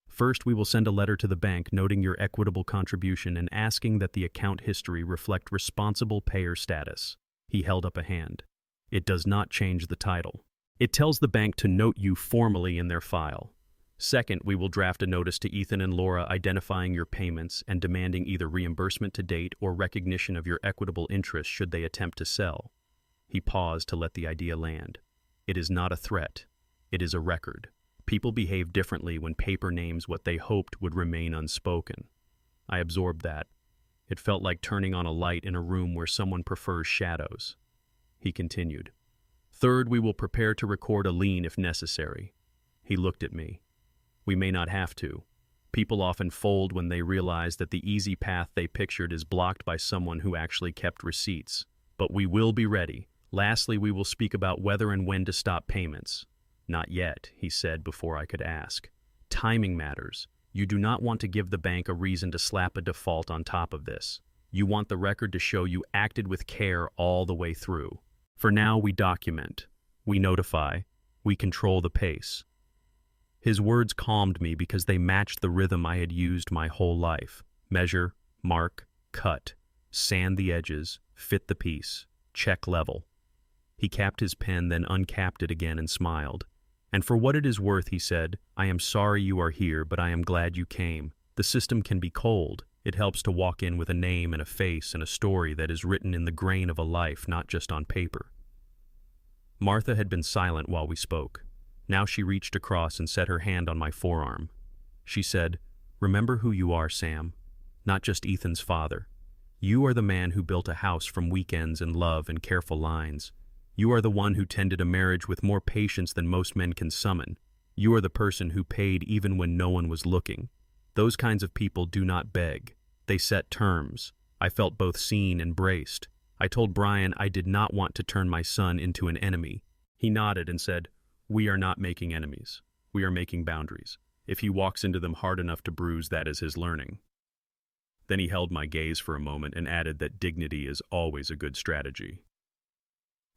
"First, we will send a letter to the bank noting your equitable contribution and asking that the account history reflect responsible payer status." He held up a hand. "It does not change the title. It tells the bank to note you formally in their file. Second, we will draft a notice to Ethan and Laura identifying your payments and demanding either reimbursement to date or recognition of your equitable interest should they attempt to sell." He paused to let the idea land. "It is not a threat. It is a record. People behave differently when paper names what they hoped would remain unspoken." I absorbed that. It felt like turning on a light in a room where someone prefers shadows. He continued. "Third, we will prepare to record a lien if necessary." He looked at me. "We may not have to. People often fold when they realize that the easy path they pictured is blocked by someone who actually kept receipts. But we will be ready. Lastly, we will speak about whether and when to stop payments." "Not yet," he said before I could ask. "Timing matters. You do not want to give the bank a reason to slap a default on top of this. You want the record to show you acted with care all the way through. For now, we document. We notify. We control the pace. His words calmed me because they matched the rhythm I had used my whole life. Measure, mark, cut, sand the edges, fit the piece, check level. He capped his pen, then uncapped it again and smiled. And for what it is worth, he said, I am sorry you are here, but I am glad you came. The system can be cold. It helps to walk in with a name and a face and a story that is written in the grain of a life, not just on paper. Martha had been silent while we spoke. Now she reached across and set her hand on my forearm. She said, Remember who you are, Sam. Not just Ethan's father. You are the man who built a house from weekends and love and careful lines. You are the one who tended a marriage with more patience than most men can summon. You are the person who paid even when no one was looking. Those kinds of people do not beg. They set terms. I felt both seen and braced. I told Brian I did not want to turn my son into an enemy. He nodded and said, We are not making enemies. We are making boundaries. If he walks into them hard enough to bruise, that is his learning. Then he held my gaze for a moment and added that dignity is always a good strategy.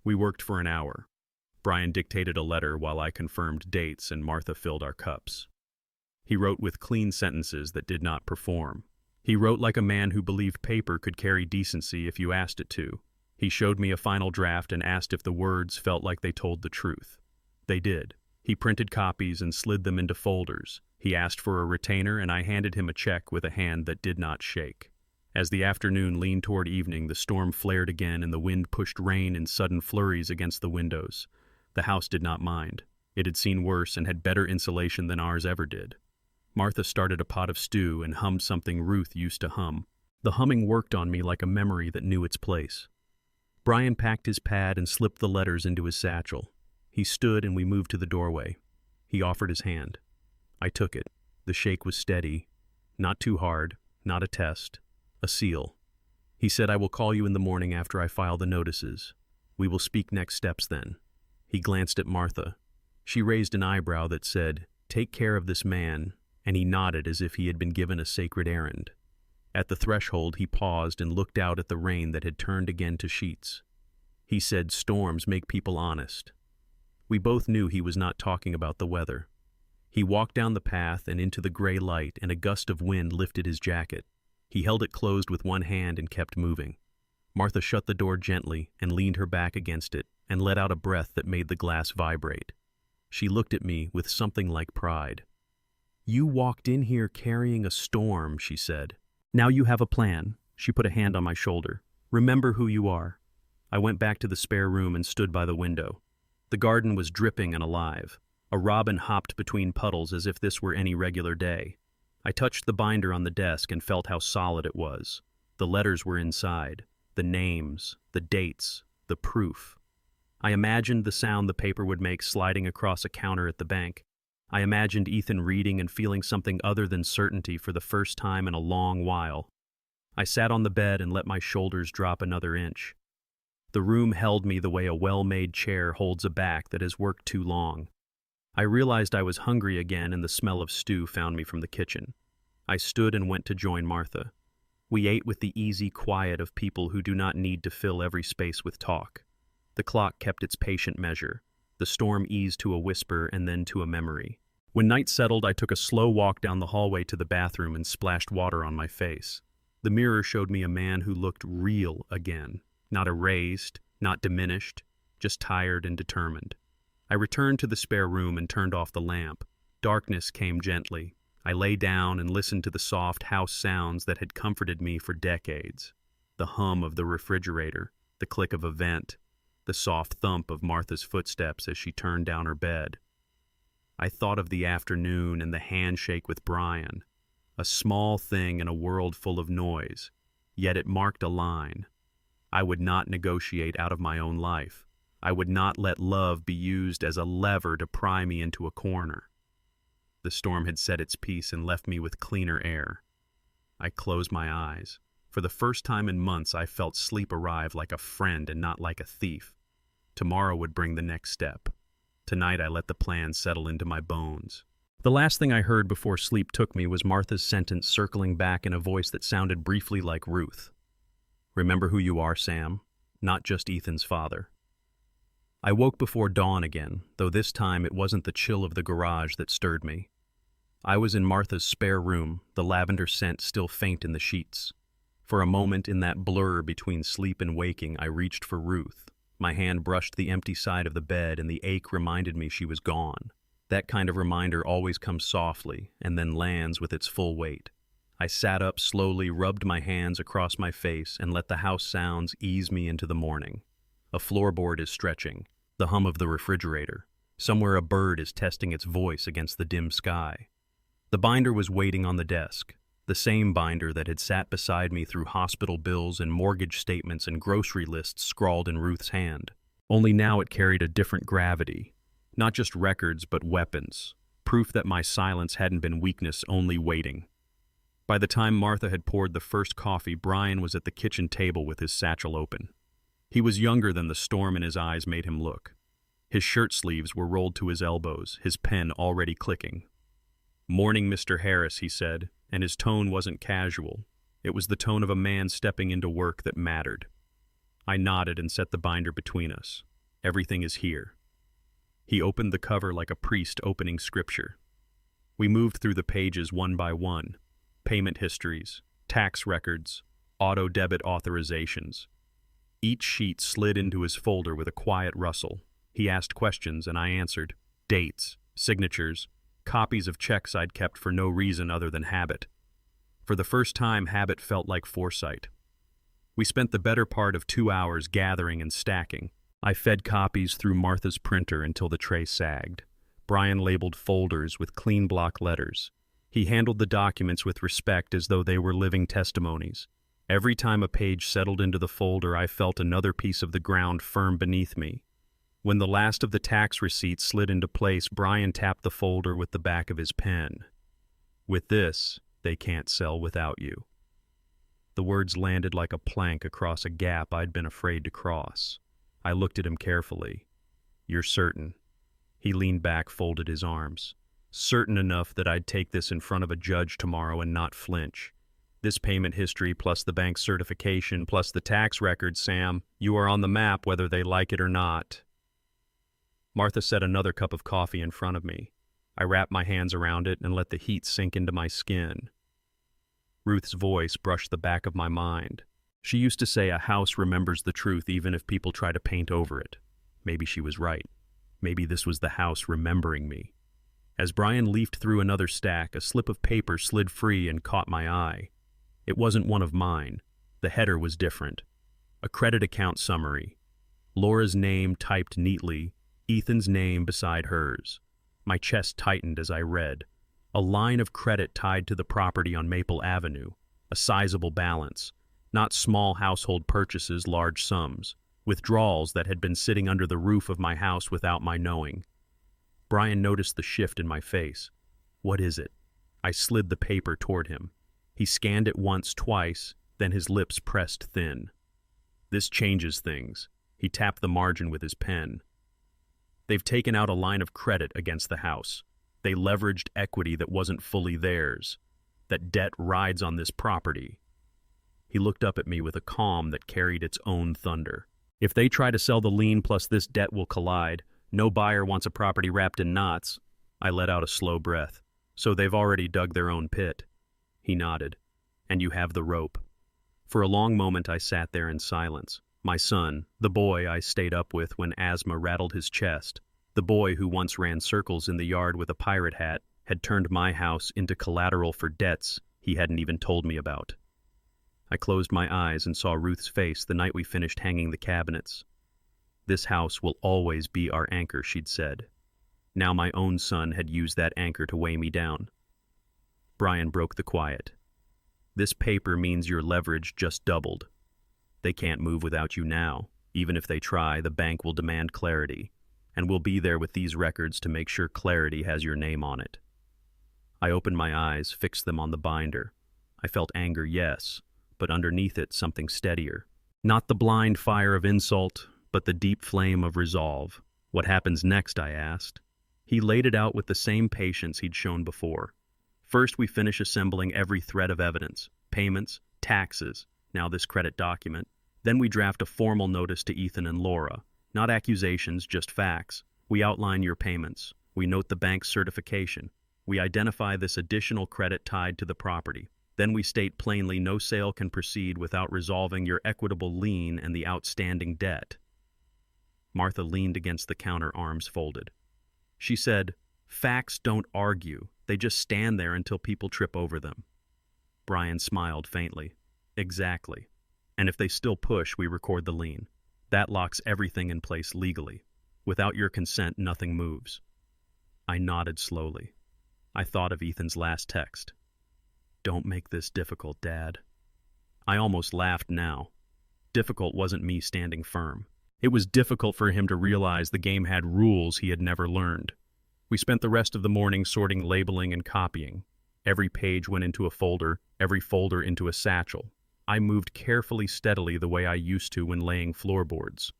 We worked for an hour. Brian dictated a letter while I confirmed dates and Martha filled our cups. He wrote with clean sentences that did not perform. He wrote like a man who believed paper could carry decency if you asked it to. He showed me a final draft and asked if the words felt like they told the truth. They did. He printed copies and slid them into folders. He asked for a retainer and I handed him a check with a hand that did not shake. As the afternoon leaned toward evening, the storm flared again and the wind pushed rain in sudden flurries against the windows. The house did not mind. It had seen worse and had better insulation than ours ever did. Martha started a pot of stew and hummed something Ruth used to hum. The humming worked on me like a memory that knew its place. Brian packed his pad and slipped the letters into his satchel. He stood and we moved to the doorway. He offered his hand. I took it. The shake was steady. Not too hard, not a test. A seal. He said, I will call you in the morning after I file the notices. We will speak next steps then. He glanced at Martha. She raised an eyebrow that said, Take care of this man, and he nodded as if he had been given a sacred errand. At the threshold, he paused and looked out at the rain that had turned again to sheets. He said, Storms make people honest. We both knew he was not talking about the weather. He walked down the path and into the gray light, and a gust of wind lifted his jacket. He held it closed with one hand and kept moving. Martha shut the door gently and leaned her back against it and let out a breath that made the glass vibrate. She looked at me with something like pride. You walked in here carrying a storm, she said. Now you have a plan. She put a hand on my shoulder. Remember who you are. I went back to the spare room and stood by the window. The garden was dripping and alive. A robin hopped between puddles as if this were any regular day. I touched the binder on the desk and felt how solid it was. The letters were inside. The names, the dates, the proof. I imagined the sound the paper would make sliding across a counter at the bank. I imagined Ethan reading and feeling something other than certainty for the first time in a long while. I sat on the bed and let my shoulders drop another inch. The room held me the way a well-made chair holds a back that has worked too long. I realized I was hungry again and the smell of stew found me from the kitchen. I stood and went to join Martha. We ate with the easy quiet of people who do not need to fill every space with talk. The clock kept its patient measure. The storm eased to a whisper and then to a memory. When night settled, I took a slow walk down the hallway to the bathroom and splashed water on my face. The mirror showed me a man who looked real again. Not erased, not diminished, just tired and determined. I returned to the spare room and turned off the lamp. Darkness came gently. I lay down and listened to the soft house sounds that had comforted me for decades. The hum of the refrigerator, the click of a vent, the soft thump of Martha's footsteps as she turned down her bed. I thought of the afternoon and the handshake with Brian, a small thing in a world full of noise, yet it marked a line. I would not negotiate out of my own life. I would not let love be used as a lever to pry me into a corner. The storm had said its piece and left me with cleaner air. I closed my eyes. For the first time in months, I felt sleep arrive like a friend and not like a thief. Tomorrow would bring the next step. Tonight, I let the plan settle into my bones. The last thing I heard before sleep took me was Martha's sentence circling back in a voice that sounded briefly like Ruth. Remember who you are, Sam, not just Ethan's father. I woke before dawn again, though this time it wasn't the chill of the garage that stirred me. I was in Martha's spare room, the lavender scent still faint in the sheets. For a moment in that blur between sleep and waking, I reached for Ruth. My hand brushed the empty side of the bed, and the ache reminded me she was gone. That kind of reminder always comes softly and then lands with its full weight. I sat up slowly, rubbed my hands across my face, and let the house sounds ease me into the morning. A floorboard is stretching, the hum of the refrigerator. Somewhere a bird is testing its voice against the dim sky. The binder was waiting on the desk, the same binder that had sat beside me through hospital bills and mortgage statements and grocery lists scrawled in Ruth's hand. Only now it carried a different gravity. Not just records, but weapons. Proof that my silence hadn't been weakness, only waiting. By the time Martha had poured the first coffee, Brian was at the kitchen table with his satchel open. He was younger than the storm in his eyes made him look. His shirt sleeves were rolled to his elbows, his pen already clicking. "Morning, Mr. Harris," he said, and his tone wasn't casual. It was the tone of a man stepping into work that mattered. I nodded and set the binder between us. "Everything is here." He opened the cover like a priest opening scripture. We moved through the pages one by one. Payment histories, tax records, auto debit authorizations. Each sheet slid into his folder with a quiet rustle. He asked questions and I answered. Dates, signatures, copies of checks I'd kept for no reason other than habit. For the first time, habit felt like foresight. We spent the better part of 2 hours gathering and stacking. I fed copies through Martha's printer until the tray sagged. Brian labeled folders with clean block letters. He handled the documents with respect as though they were living testimonies. Every time a page settled into the folder, I felt another piece of the ground firm beneath me. When the last of the tax receipts slid into place, Brian tapped the folder with the back of his pen. "With this, they can't sell without you." The words landed like a plank across a gap I'd been afraid to cross. I looked at him carefully. "You're certain?" He leaned back, folded his arms. "Certain enough that I'd take this in front of a judge tomorrow and not flinch. This payment history plus the bank certification plus the tax records, Sam, you are on the map whether they like it or not." Martha set another cup of coffee in front of me. I wrapped my hands around it and let the heat sink into my skin. Ruth's voice brushed the back of my mind. She used to say a house remembers the truth even if people try to paint over it. Maybe she was right. Maybe this was the house remembering me. As Brian leafed through another stack, a slip of paper slid free and caught my eye. It wasn't one of mine. The header was different. A credit account summary. Laura's name typed neatly, Ethan's name beside hers. My chest tightened as I read. A line of credit tied to the property on Maple Avenue. A sizable balance. Not small household purchases, large sums. Withdrawals that had been sitting under the roof of my house without my knowing. Brian noticed the shift in my face. "What is it?" I slid the paper toward him. He scanned it once, twice, then his lips pressed thin. "This changes things." He tapped the margin with his pen. "They've taken out a line of credit against the house. They leveraged equity that wasn't fully theirs. That debt rides on this property." He looked up at me with a calm that carried its own thunder. "If they try to sell the lien plus this debt will collide. No buyer wants a property wrapped in knots." I let out a slow breath. "So they've already dug their own pit." He nodded. "And you have the rope." For a long moment I sat there in silence. My son, the boy I stayed up with when asthma rattled his chest, the boy who once ran circles in the yard with a pirate hat, had turned my house into collateral for debts he hadn't even told me about. I closed my eyes and saw Ruth's face the night we finished hanging the cabinets. "This house will always be our anchor," she'd said. Now my own son had used that anchor to weigh me down. Brian broke the quiet. "This paper means your leverage just doubled. They can't move without you now. Even if they try, the bank will demand clarity, and we'll be there with these records to make sure clarity has your name on it." I opened my eyes, fixed them on the binder. I felt anger, yes, but underneath it something steadier. Not the blind fire of insult, but the deep flame of resolve. "What happens next?" I asked. He laid it out with the same patience he'd shown before. "First, we finish assembling every thread of evidence, payments, taxes, now this credit document. Then we draft a formal notice to Ethan and Laura. Not accusations, just facts. We outline your payments. We note the bank's certification. We identify this additional credit tied to the property. Then we state plainly no sale can proceed without resolving your equitable lien and the outstanding debt. Martha leaned against the counter, arms folded. She said, "Facts don't argue. They just stand there until people trip over them." Brian smiled faintly. "Exactly. And if they still push, we record the lien. That locks everything in place legally. Without your consent, nothing moves." I nodded slowly. I thought of Ethan's last text. "Don't make this difficult, Dad." I almost laughed now. Difficult wasn't me standing firm. It was difficult for him to realize the game had rules he had never learned. We spent the rest of the morning sorting, labeling, and copying. Every page went into a folder, every folder into a satchel. I moved carefully, steadily, the way I used to when laying floorboards.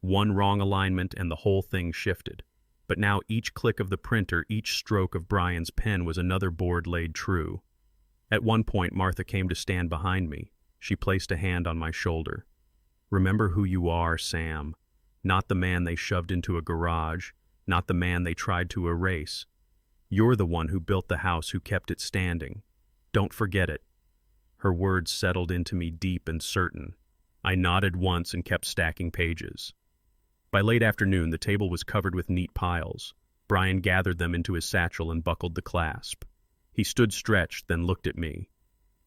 One wrong alignment and the whole thing shifted. But now each click of the printer, each stroke of Brian's pen was another board laid true. At one point, Martha came to stand behind me. She placed a hand on my shoulder. "Remember who you are, Sam. Not the man they shoved into a garage, not the man they tried to erase. You're the one who built the house, who kept it standing. Don't forget it." Her words settled into me deep and certain. I nodded once and kept stacking pages. By late afternoon, the table was covered with neat piles. Brian gathered them into his satchel and buckled the clasp. He stood stretched, then looked at me.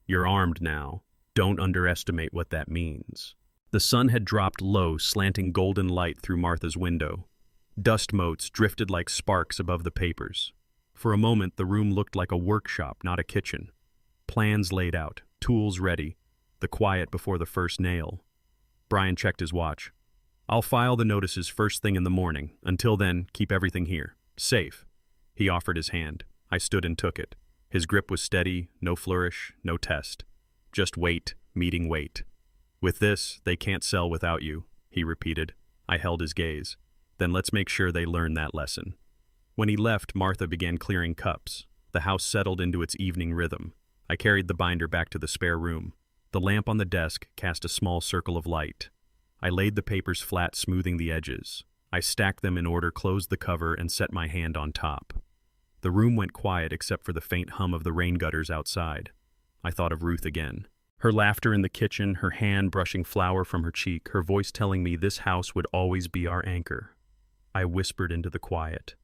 "You're armed now. Don't underestimate what that means." The sun had dropped low, slanting golden light through Martha's window. Dust motes drifted like sparks above the papers. For a moment, the room looked like a workshop, not a kitchen. Plans laid out, tools ready, the quiet before the first nail. Brian checked his watch. "I'll file the notices first thing in the morning. Until then, keep everything here. Safe." He offered his hand. I stood and took it. His grip was steady, no flourish, no test. Just wait, meeting wait. "With this, they can't sell without you," he repeated. I held his gaze. "Then let's make sure they learn that lesson." When he left, Martha began clearing cups. The house settled into its evening rhythm. I carried the binder back to the spare room. The lamp on the desk cast a small circle of light. I laid the papers flat, smoothing the edges. I stacked them in order, closed the cover, and set my hand on top. The room went quiet except for the faint hum of the rain gutters outside. I thought of Ruth again. Her laughter in the kitchen, her hand brushing flour from her cheek, her voice telling me this house would always be our anchor. I whispered into the quiet.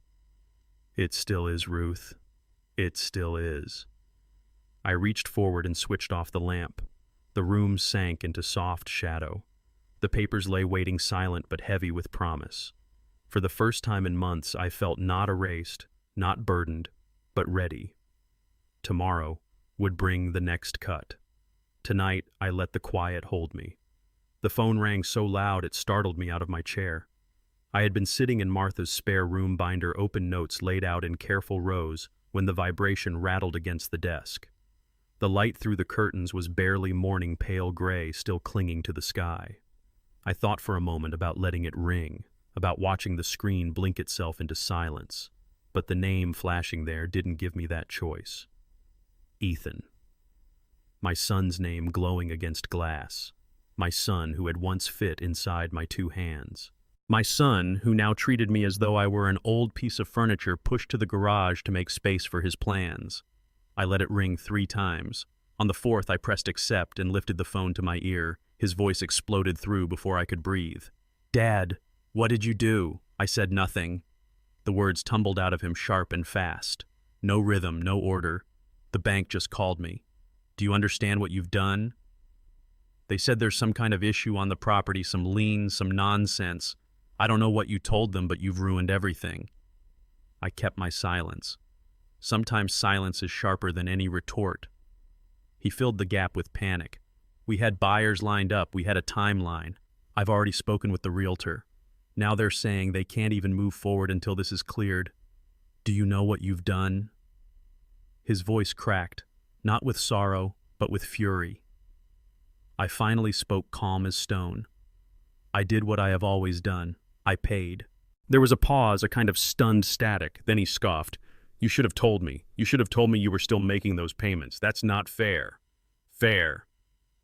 "It still is, Ruth. It still is." I reached forward and switched off the lamp. The room sank into soft shadow. The papers lay waiting, silent but heavy with promise. For the first time in months, I felt not erased, not burdened, but ready. Tomorrow would bring the next cut. Tonight, I let the quiet hold me. The phone rang so loud it startled me out of my chair. I had been sitting in Martha's spare room, binder open, notes laid out in careful rows, when the vibration rattled against the desk. The light through the curtains was barely morning, pale gray, still clinging to the sky. I thought for a moment about letting it ring, about watching the screen blink itself into silence, but the name flashing there didn't give me that choice. Ethan. My son's name glowing against glass. My son who had once fit inside my two hands. My son who now treated me as though I were an old piece of furniture pushed to the garage to make space for his plans. I let it ring 3 times. On the 4th, I pressed accept and lifted the phone to my ear. His voice exploded through before I could breathe. "Dad, what did you do?" I said nothing. The words tumbled out of him sharp and fast. No rhythm, no order. The bank just called me. "Do you understand what you've done?" "They said there's some kind of issue on the property, some liens, some nonsense. I don't know what you told them, but you've ruined everything." I kept my silence. Sometimes silence is sharper than any retort. He filled the gap with panic. "We had buyers lined up. We had a timeline. I've already spoken with the realtor. Now they're saying they can't even move forward until this is cleared. Do you know what you've done?" His voice cracked, not with sorrow, but with fury. I finally spoke calm as stone. "I did what I have always done. I paid." There was a pause, a kind of stunned static. Then he scoffed. "You should have told me. You should have told me you were still making those payments. That's not fair." Fair.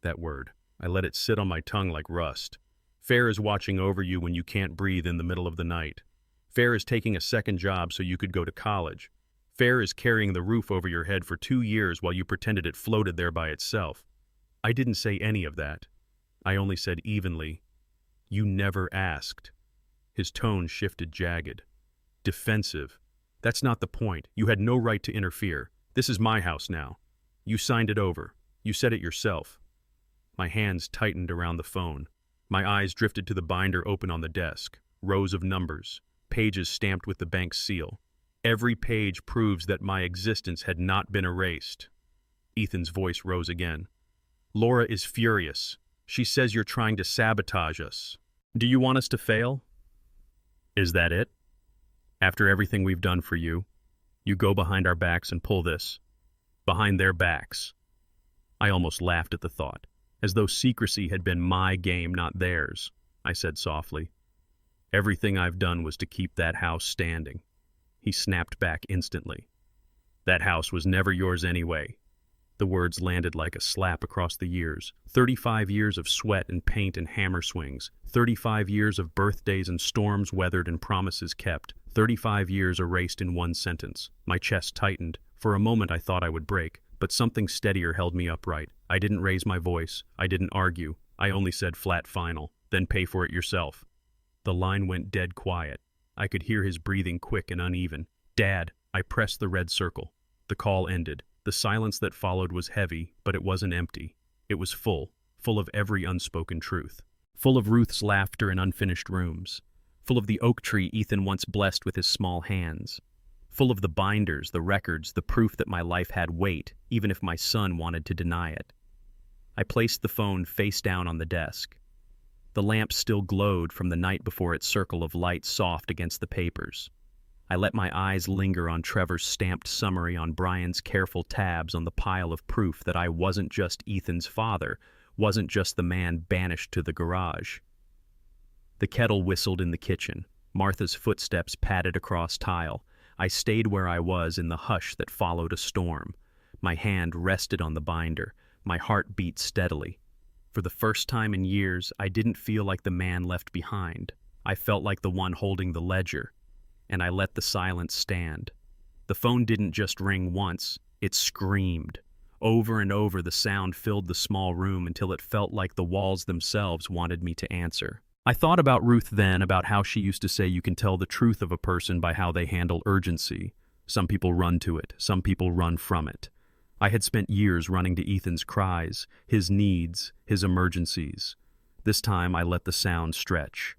That word. I let it sit on my tongue like rust. Fair is watching over you when you can't breathe in the middle of the night. Fair is taking a second job so you could go to college. Fair is carrying the roof over your head for 2 years while you pretended it floated there by itself. I didn't say any of that. I only said evenly, "You never asked." His tone shifted jagged. Defensive. "That's not the point. You had no right to interfere. This is my house now. You signed it over. You said it yourself." My hands tightened around the phone. My eyes drifted to the binder open on the desk. Rows of numbers. Pages stamped with the bank's seal. Every page proves that my existence had not been erased. Ethan's voice rose again. "Laura is furious. She says you're trying to sabotage us. Do you want us to fail? Is that it? After everything we've done for you, you go behind our backs and pull this. Behind their backs." I almost laughed at the thought, as though secrecy had been my game, not theirs. I said softly, "Everything I've done was to keep that house standing." He snapped back instantly. "That house was never yours anyway." The words landed like a slap across the years. 35 years of sweat and paint and hammer swings. 35 years of birthdays and storms weathered and promises kept. 35 years erased in one sentence. My chest tightened. For a moment I thought I would break, but something steadier held me upright. I didn't raise my voice. I didn't argue. I only said flat final. "Then pay for it yourself." The line went dead quiet. I could hear his breathing quick and uneven. "Dad," I pressed the red circle. The call ended. The silence that followed was heavy, but it wasn't empty. It was full of every unspoken truth. Full of Ruth's laughter in unfinished rooms. Full of the oak tree Ethan once blessed with his small hands. Full of the binders, the records, the proof that my life had weight, even if my son wanted to deny it. I placed the phone face down on the desk. The lamp still glowed from the night before its circle of light soft against the papers. I let my eyes linger on Trevor's stamped summary, on Brian's careful tabs, on the pile of proof that I wasn't just Ethan's father, wasn't just the man banished to the garage. The kettle whistled in the kitchen. Martha's footsteps padded across tile. I stayed where I was in the hush that followed a storm. My hand rested on the binder. My heart beat steadily. For the first time in years, I didn't feel like the man left behind. I felt like the one holding the ledger. And I let the silence stand. The phone didn't just ring once, it screamed. Over and over the sound filled the small room until it felt like the walls themselves wanted me to answer. I thought about Ruth then, about how she used to say you can tell the truth of a person by how they handle urgency. Some people run to it, some people run from it. I had spent years running to Ethan's cries, his needs, his emergencies. This time I let the sound stretch.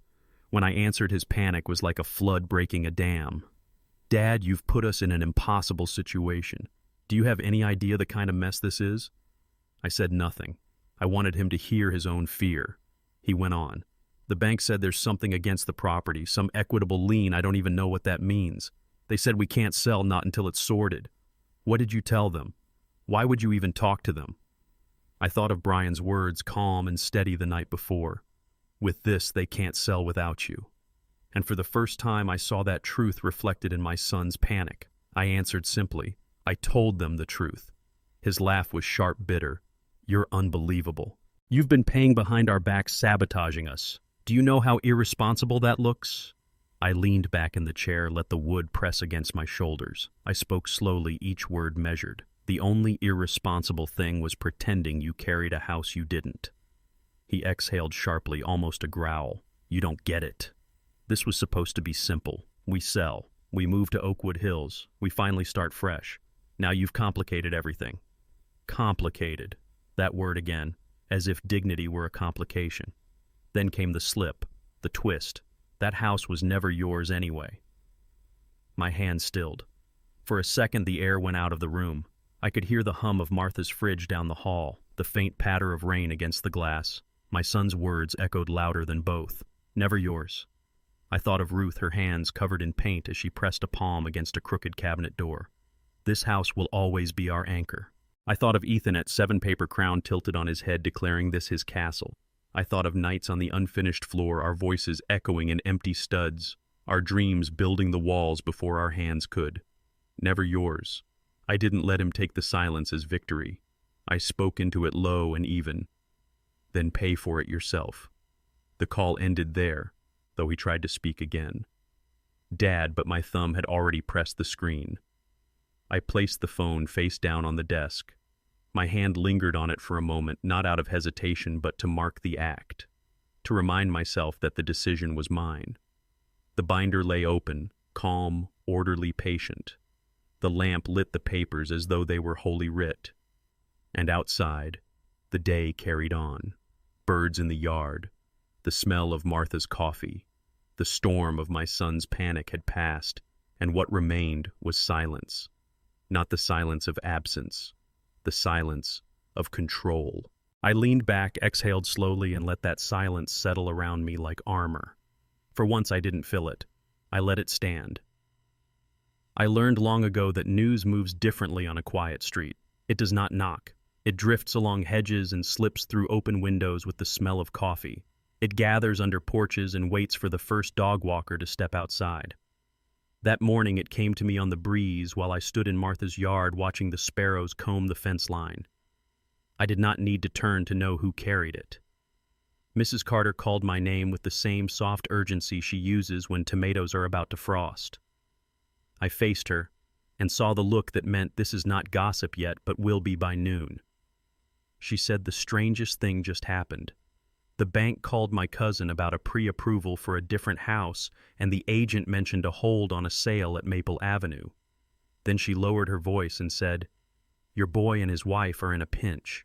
When I answered, his panic was like a flood breaking a dam. "Dad, you've put us in an impossible situation. Do you have any idea the kind of mess this is?" I said nothing. I wanted him to hear his own fear. He went on. "The bank said there's something against the property, some equitable lien. I don't even know what that means. They said we can't sell not until it's sorted. What did you tell them? Why would you even talk to them?" I thought of Brian's words, calm and steady the night before. "With this, they can't sell without you." And for the first time, I saw that truth reflected in my son's panic. I answered simply, "I told them the truth." His laugh was sharp, bitter. "You're unbelievable. You've been paying behind our backs, sabotaging us. Do you know how irresponsible that looks?" I leaned back in the chair, let the wood press against my shoulders. I spoke slowly, each word measured. "The only irresponsible thing was pretending you carried a house you didn't." He exhaled sharply, almost a growl. "You don't get it. This was supposed to be simple. We sell. We move to Oakwood Hills. We finally start fresh. Now you've complicated everything." Complicated. That word again, as if dignity were a complication. Then came the slip, the twist. That house was never yours anyway. My hand stilled. For a second the air went out of the room. I could hear the hum of Martha's fridge down the hall, the faint patter of rain against the glass. My son's words echoed louder than both. "Never yours." I thought of Ruth, her hands covered in paint as she pressed a palm against a crooked cabinet door. "This house will always be our anchor." I thought of Ethan at 7-paper crown tilted on his head, declaring this his castle. I thought of nights on the unfinished floor, our voices echoing in empty studs, our dreams building the walls before our hands could. "Never yours." I didn't let him take the silence as victory. I spoke into it low and even. "Then pay for it yourself." The call ended there, though he tried to speak again. Dad, but my thumb had already pressed the screen. I placed the phone face down on the desk. My hand lingered on it for a moment, not out of hesitation, but to mark the act, to remind myself that the decision was mine. The binder lay open, calm, orderly, patient. The lamp lit the papers as though they were holy writ. And outside, the day carried on. Birds in the yard, the smell of Martha's coffee, the storm of my son's panic had passed, and what remained was silence. Not the silence of absence, the silence of control. I leaned back, exhaled slowly, and let that silence settle around me like armor. For once I didn't fill it. I let it stand. I learned long ago that news moves differently on a quiet street. It does not knock. It drifts along hedges and slips through open windows with the smell of coffee. It gathers under porches and waits for the first dog walker to step outside. That morning it came to me on the breeze while I stood in Martha's yard watching the sparrows comb the fence line. I did not need to turn to know who carried it. Mrs. Carter called my name with the same soft urgency she uses when tomatoes are about to frost. I faced her and saw the look that meant this is not gossip yet, but will be by noon. She said the strangest thing just happened. The bank called my cousin about a pre-approval for a different house, and the agent mentioned a hold on a sale at Maple Avenue. Then she lowered her voice and said, "Your boy and his wife are in a pinch."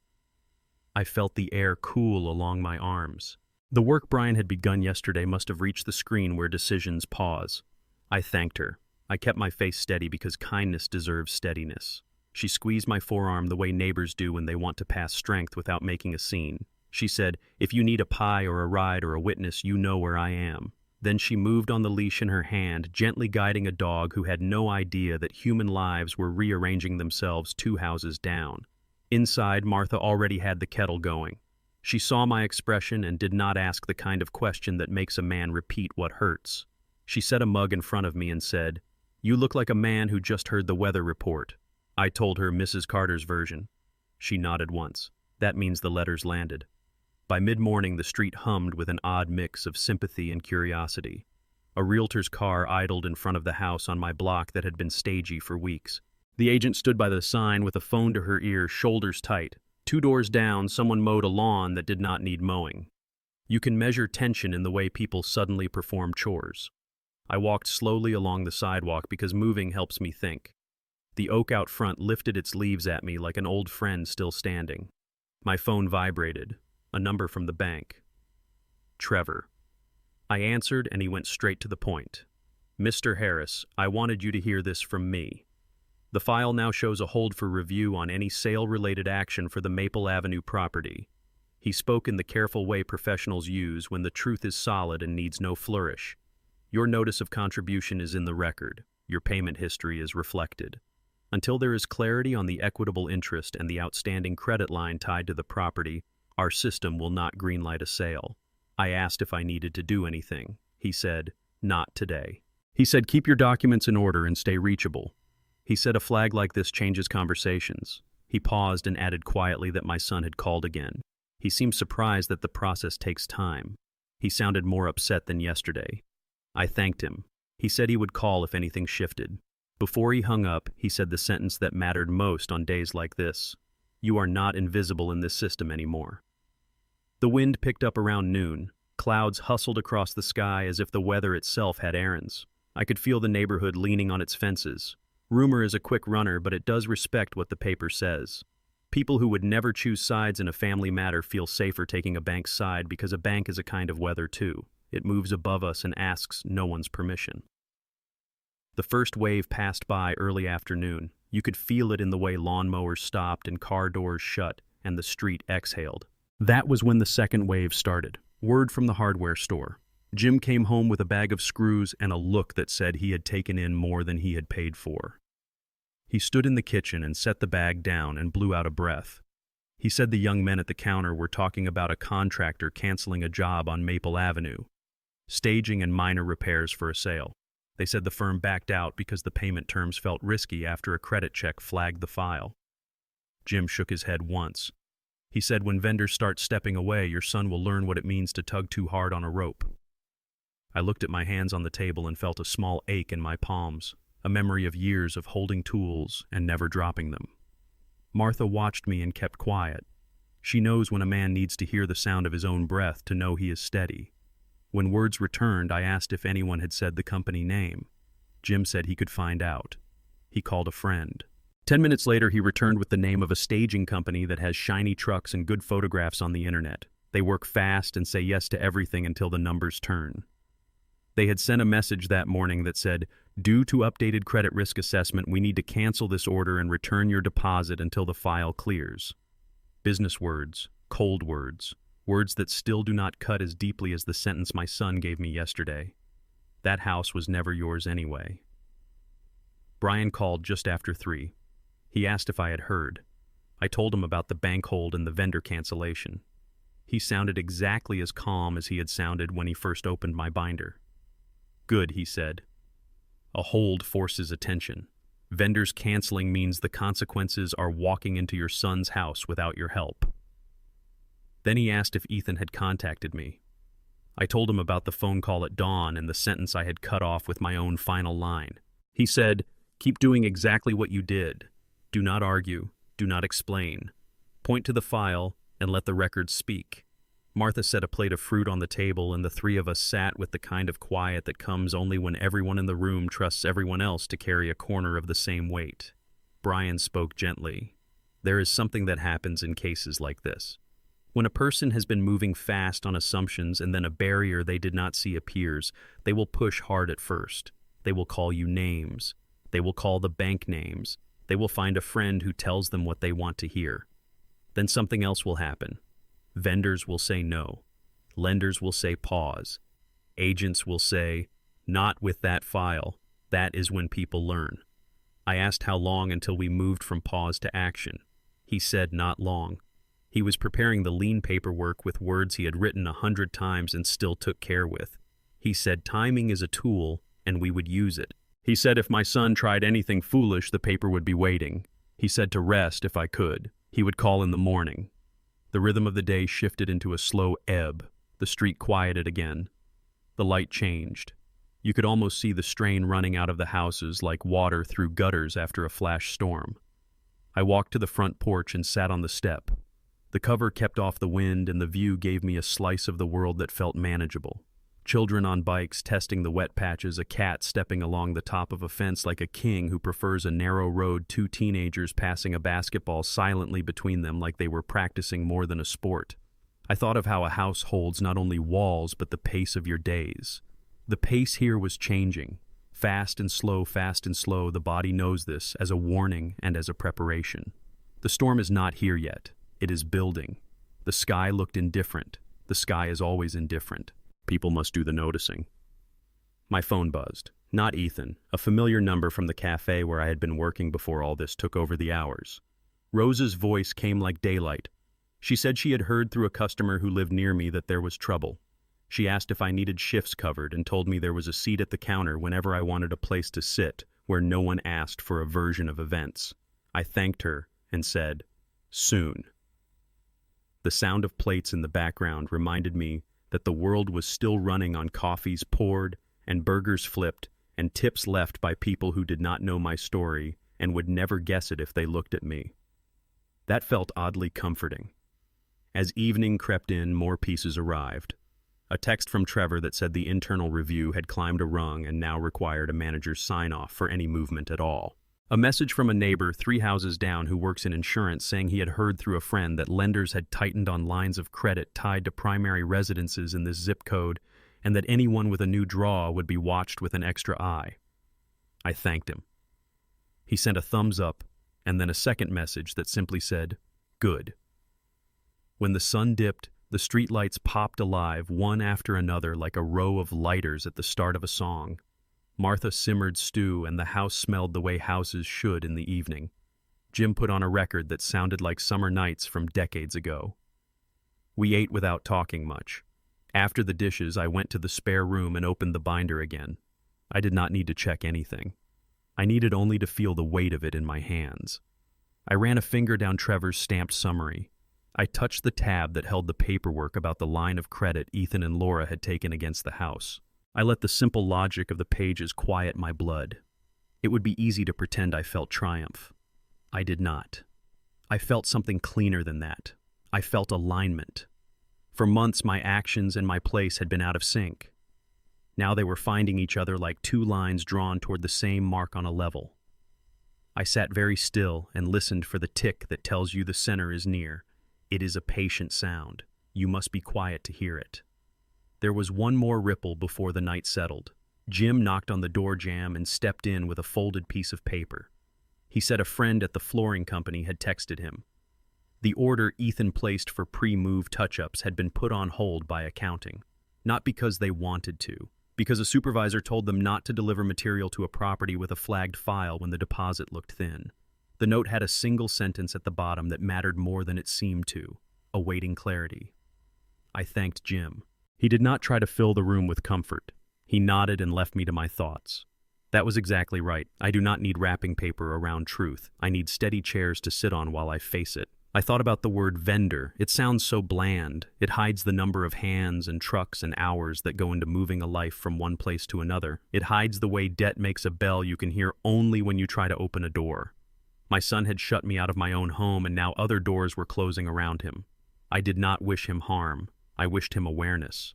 I felt the air cool along my arms. The work Brian had begun yesterday must have reached the screen where decisions pause. I thanked her. I kept my face steady because kindness deserves steadiness. She squeezed my forearm the way neighbors do when they want to pass strength without making a scene. She said, "If you need a pie or a ride or a witness, you know where I am." Then she moved on the leash in her hand, gently guiding a dog who had no idea that human lives were rearranging themselves 2 houses down. Inside, Martha already had the kettle going. She saw my expression and did not ask the kind of question that makes a man repeat what hurts. She set a mug in front of me and said, "You look like a man who just heard the weather report." I told her Mrs. Carter's version. She nodded once. That means the letters landed. By mid-morning, the street hummed with an odd mix of sympathy and curiosity. A realtor's car idled in front of the house on my block that had been stagey for weeks. The agent stood by the sign with a phone to her ear, shoulders tight. 2 doors down, someone mowed a lawn that did not need mowing. You can measure tension in the way people suddenly perform chores. I walked slowly along the sidewalk because moving helps me think. The oak out front lifted its leaves at me like an old friend still standing. My phone vibrated. A number from the bank. Trevor. I answered and he went straight to the point. "Mr. Harris, I wanted you to hear this from me. The file now shows a hold for review on any sale-related action for the Maple Avenue property." He spoke in the careful way professionals use when the truth is solid and needs no flourish. "Your notice of contribution is in the record. Your payment history is reflected. Until there is clarity on the equitable interest and the outstanding credit line tied to the property, our system will not greenlight a sale." I asked if I needed to do anything. He said, "Not today." He said, "Keep your documents in order and stay reachable." He said, "A flag like this changes conversations." He paused and added quietly that my son had called again. He seemed surprised that the process takes time. He sounded more upset than yesterday. I thanked him. He said he would call if anything shifted. Before he hung up, he said the sentence that mattered most on days like this. "You are not invisible in this system anymore." The wind picked up around noon. Clouds hustled across the sky as if the weather itself had errands. I could feel the neighborhood leaning on its fences. Rumor is a quick runner, but it does respect what the paper says. People who would never choose sides in a family matter feel safer taking a bank's side because a bank is a kind of weather too. It moves above us and asks no one's permission. The first wave passed by early afternoon. You could feel it in the way lawnmowers stopped and car doors shut and the street exhaled. That was when the second wave started. Word from the hardware store. Jim came home with a bag of screws and a look that said he had taken in more than he had paid for. He stood in the kitchen and set the bag down and blew out a breath. He said the young men at the counter were talking about a contractor canceling a job on Maple Avenue, staging and minor repairs for a sale. They said the firm backed out because the payment terms felt risky after a credit check flagged the file. Jim shook his head once. He said, when vendors start stepping away, your son will learn what it means to tug too hard on a rope. I looked at my hands on the table and felt a small ache in my palms, a memory of years of holding tools and never dropping them. Martha watched me and kept quiet. She knows when a man needs to hear the sound of his own breath to know he is steady. When words returned, I asked if anyone had said the company name. Jim said he could find out. He called a friend. 10 minutes later, he returned with the name of a staging company that has shiny trucks and good photographs on the internet. They work fast and say yes to everything until the numbers turn. They had sent a message that morning that said, due to updated credit risk assessment, we need to cancel this order and return your deposit until the file clears. Business words, cold words, words that still do not cut as deeply as the sentence my son gave me yesterday. That house was never yours anyway. Brian called just after 3. He asked if I had heard. I told him about the bank hold and the vendor cancellation. He sounded exactly as calm as he had sounded when he first opened my binder. Good, he said. A hold forces attention. Vendors canceling means the consequences are walking into your son's house without your help. Then he asked if Ethan had contacted me. I told him about the phone call at dawn and the sentence I had cut off with my own final line. He said, keep doing exactly what you did. Do not argue. Do not explain. Point to the file and let the records speak. Martha set a plate of fruit on the table, and the 3 of us sat with the kind of quiet that comes only when everyone in the room trusts everyone else to carry a corner of the same weight. Brian spoke gently. There is something that happens in cases like this. When a person has been moving fast on assumptions and then a barrier they did not see appears, they will push hard at first. They will call you names. They will call the bank names. They will find a friend who tells them what they want to hear. Then something else will happen. Vendors will say no. Lenders will say pause. Agents will say, not with that file. That is when people learn. I asked how long until we moved from pause to action. He said not long. He was preparing the lien paperwork with words he had written 100 times and still took care with. He said timing is a tool and we would use it. He said if my son tried anything foolish, the paper would be waiting. He said to rest if I could. He would call in the morning. The rhythm of the day shifted into a slow ebb. The street quieted again. The light changed. You could almost see the strain running out of the houses like water through gutters after a flash storm. I walked to the front porch and sat on the step. The cover kept off the wind, and the view gave me a slice of the world that felt manageable. Children on bikes testing the wet patches, a cat stepping along the top of a fence like a king who prefers a narrow road, 2 teenagers passing a basketball silently between them like they were practicing more than a sport. I thought of how a house holds not only walls but the pace of your days. The pace here was changing. Fast and slow, the body knows this as a warning and as a preparation. The storm is not here yet. It is building. The sky looked indifferent. The sky is always indifferent. People must do the noticing. My phone buzzed. Not Ethan. A familiar number from the cafe where I had been working before all this took over the hours. Rose's voice came like daylight. She said she had heard through a customer who lived near me that there was trouble. She asked if I needed shifts covered and told me there was a seat at the counter whenever I wanted a place to sit where no one asked for a version of events. I thanked her and said, soon. The sound of plates in the background reminded me that the world was still running on coffees poured and burgers flipped and tips left by people who did not know my story and would never guess it if they looked at me. That felt oddly comforting. As evening crept in, more pieces arrived. A text from Trevor that said the internal review had climbed a rung and now required a manager's sign-off for any movement at all. A message from a neighbor 3 houses down who works in insurance saying he had heard through a friend that lenders had tightened on lines of credit tied to primary residences in this zip code and that anyone with a new draw would be watched with an extra eye. I thanked him. He sent a thumbs up and then a second message that simply said, good. When the sun dipped, the streetlights popped alive one after another like a row of lighters at the start of a song. Martha simmered stew, and the house smelled the way houses should in the evening. Jim put on a record that sounded like summer nights from decades ago. We ate without talking much. After the dishes, I went to the spare room and opened the binder again. I did not need to check anything. I needed only to feel the weight of it in my hands. I ran a finger down Trevor's stamped summary. I touched the tab that held the paperwork about the line of credit Ethan and Laura had taken against the house. I let the simple logic of the pages quiet my blood. It would be easy to pretend I felt triumph. I did not. I felt something cleaner than that. I felt alignment. For months, my actions and my place had been out of sync. Now they were finding each other like two lines drawn toward the same mark on a level. I sat very still and listened for the tick that tells you the center is near. It is a patient sound. You must be quiet to hear it. There was one more ripple before the night settled. Jim knocked on the door jamb and stepped in with a folded piece of paper. He said a friend at the flooring company had texted him. The order Ethan placed for pre-move touch-ups had been put on hold by accounting. Not because they wanted to, because a supervisor told them not to deliver material to a property with a flagged file when the deposit looked thin. The note had a single sentence at the bottom that mattered more than it seemed to, awaiting clarity. I thanked Jim. He did not try to fill the room with comfort. He nodded and left me to my thoughts. That was exactly right. I do not need wrapping paper around truth. I need steady chairs to sit on while I face it. I thought about the word vendor. It sounds so bland. It hides the number of hands and trucks and hours that go into moving a life from one place to another. It hides the way debt makes a bell you can hear only when you try to open a door. My son had shut me out of my own home, and now other doors were closing around him. I did not wish him harm. I wished him awareness.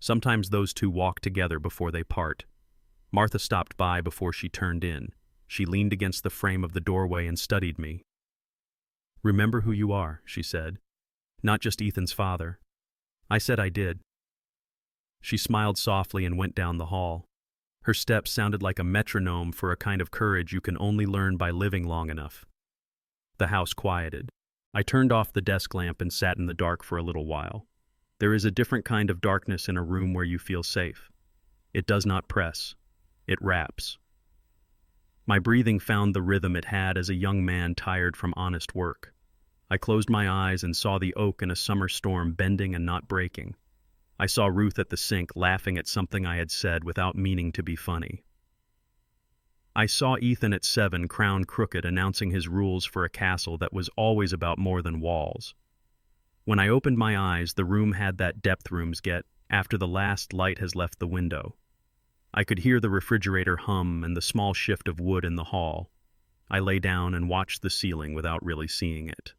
Sometimes those two walk together before they part. Martha stopped by before she turned in. She leaned against the frame of the doorway and studied me. "Remember who you are," she said. "Not just Ethan's father." I said I did. She smiled softly and went down the hall. Her steps sounded like a metronome for a kind of courage you can only learn by living long enough. The house quieted. I turned off the desk lamp and sat in the dark for a little while. There is a different kind of darkness in a room where you feel safe. It does not press. It wraps. My breathing found the rhythm it had as a young man tired from honest work. I closed my eyes and saw the oak in a summer storm bending and not breaking. I saw Ruth at the sink laughing at something I had said without meaning to be funny. I saw Ethan at 7, crowned crooked, announcing his rules for a castle that was always about more than walls. When I opened my eyes, the room had that depth rooms get after the last light has left the window. I could hear the refrigerator hum and the small shift of wood in the hall. I lay down and watched the ceiling without really seeing it.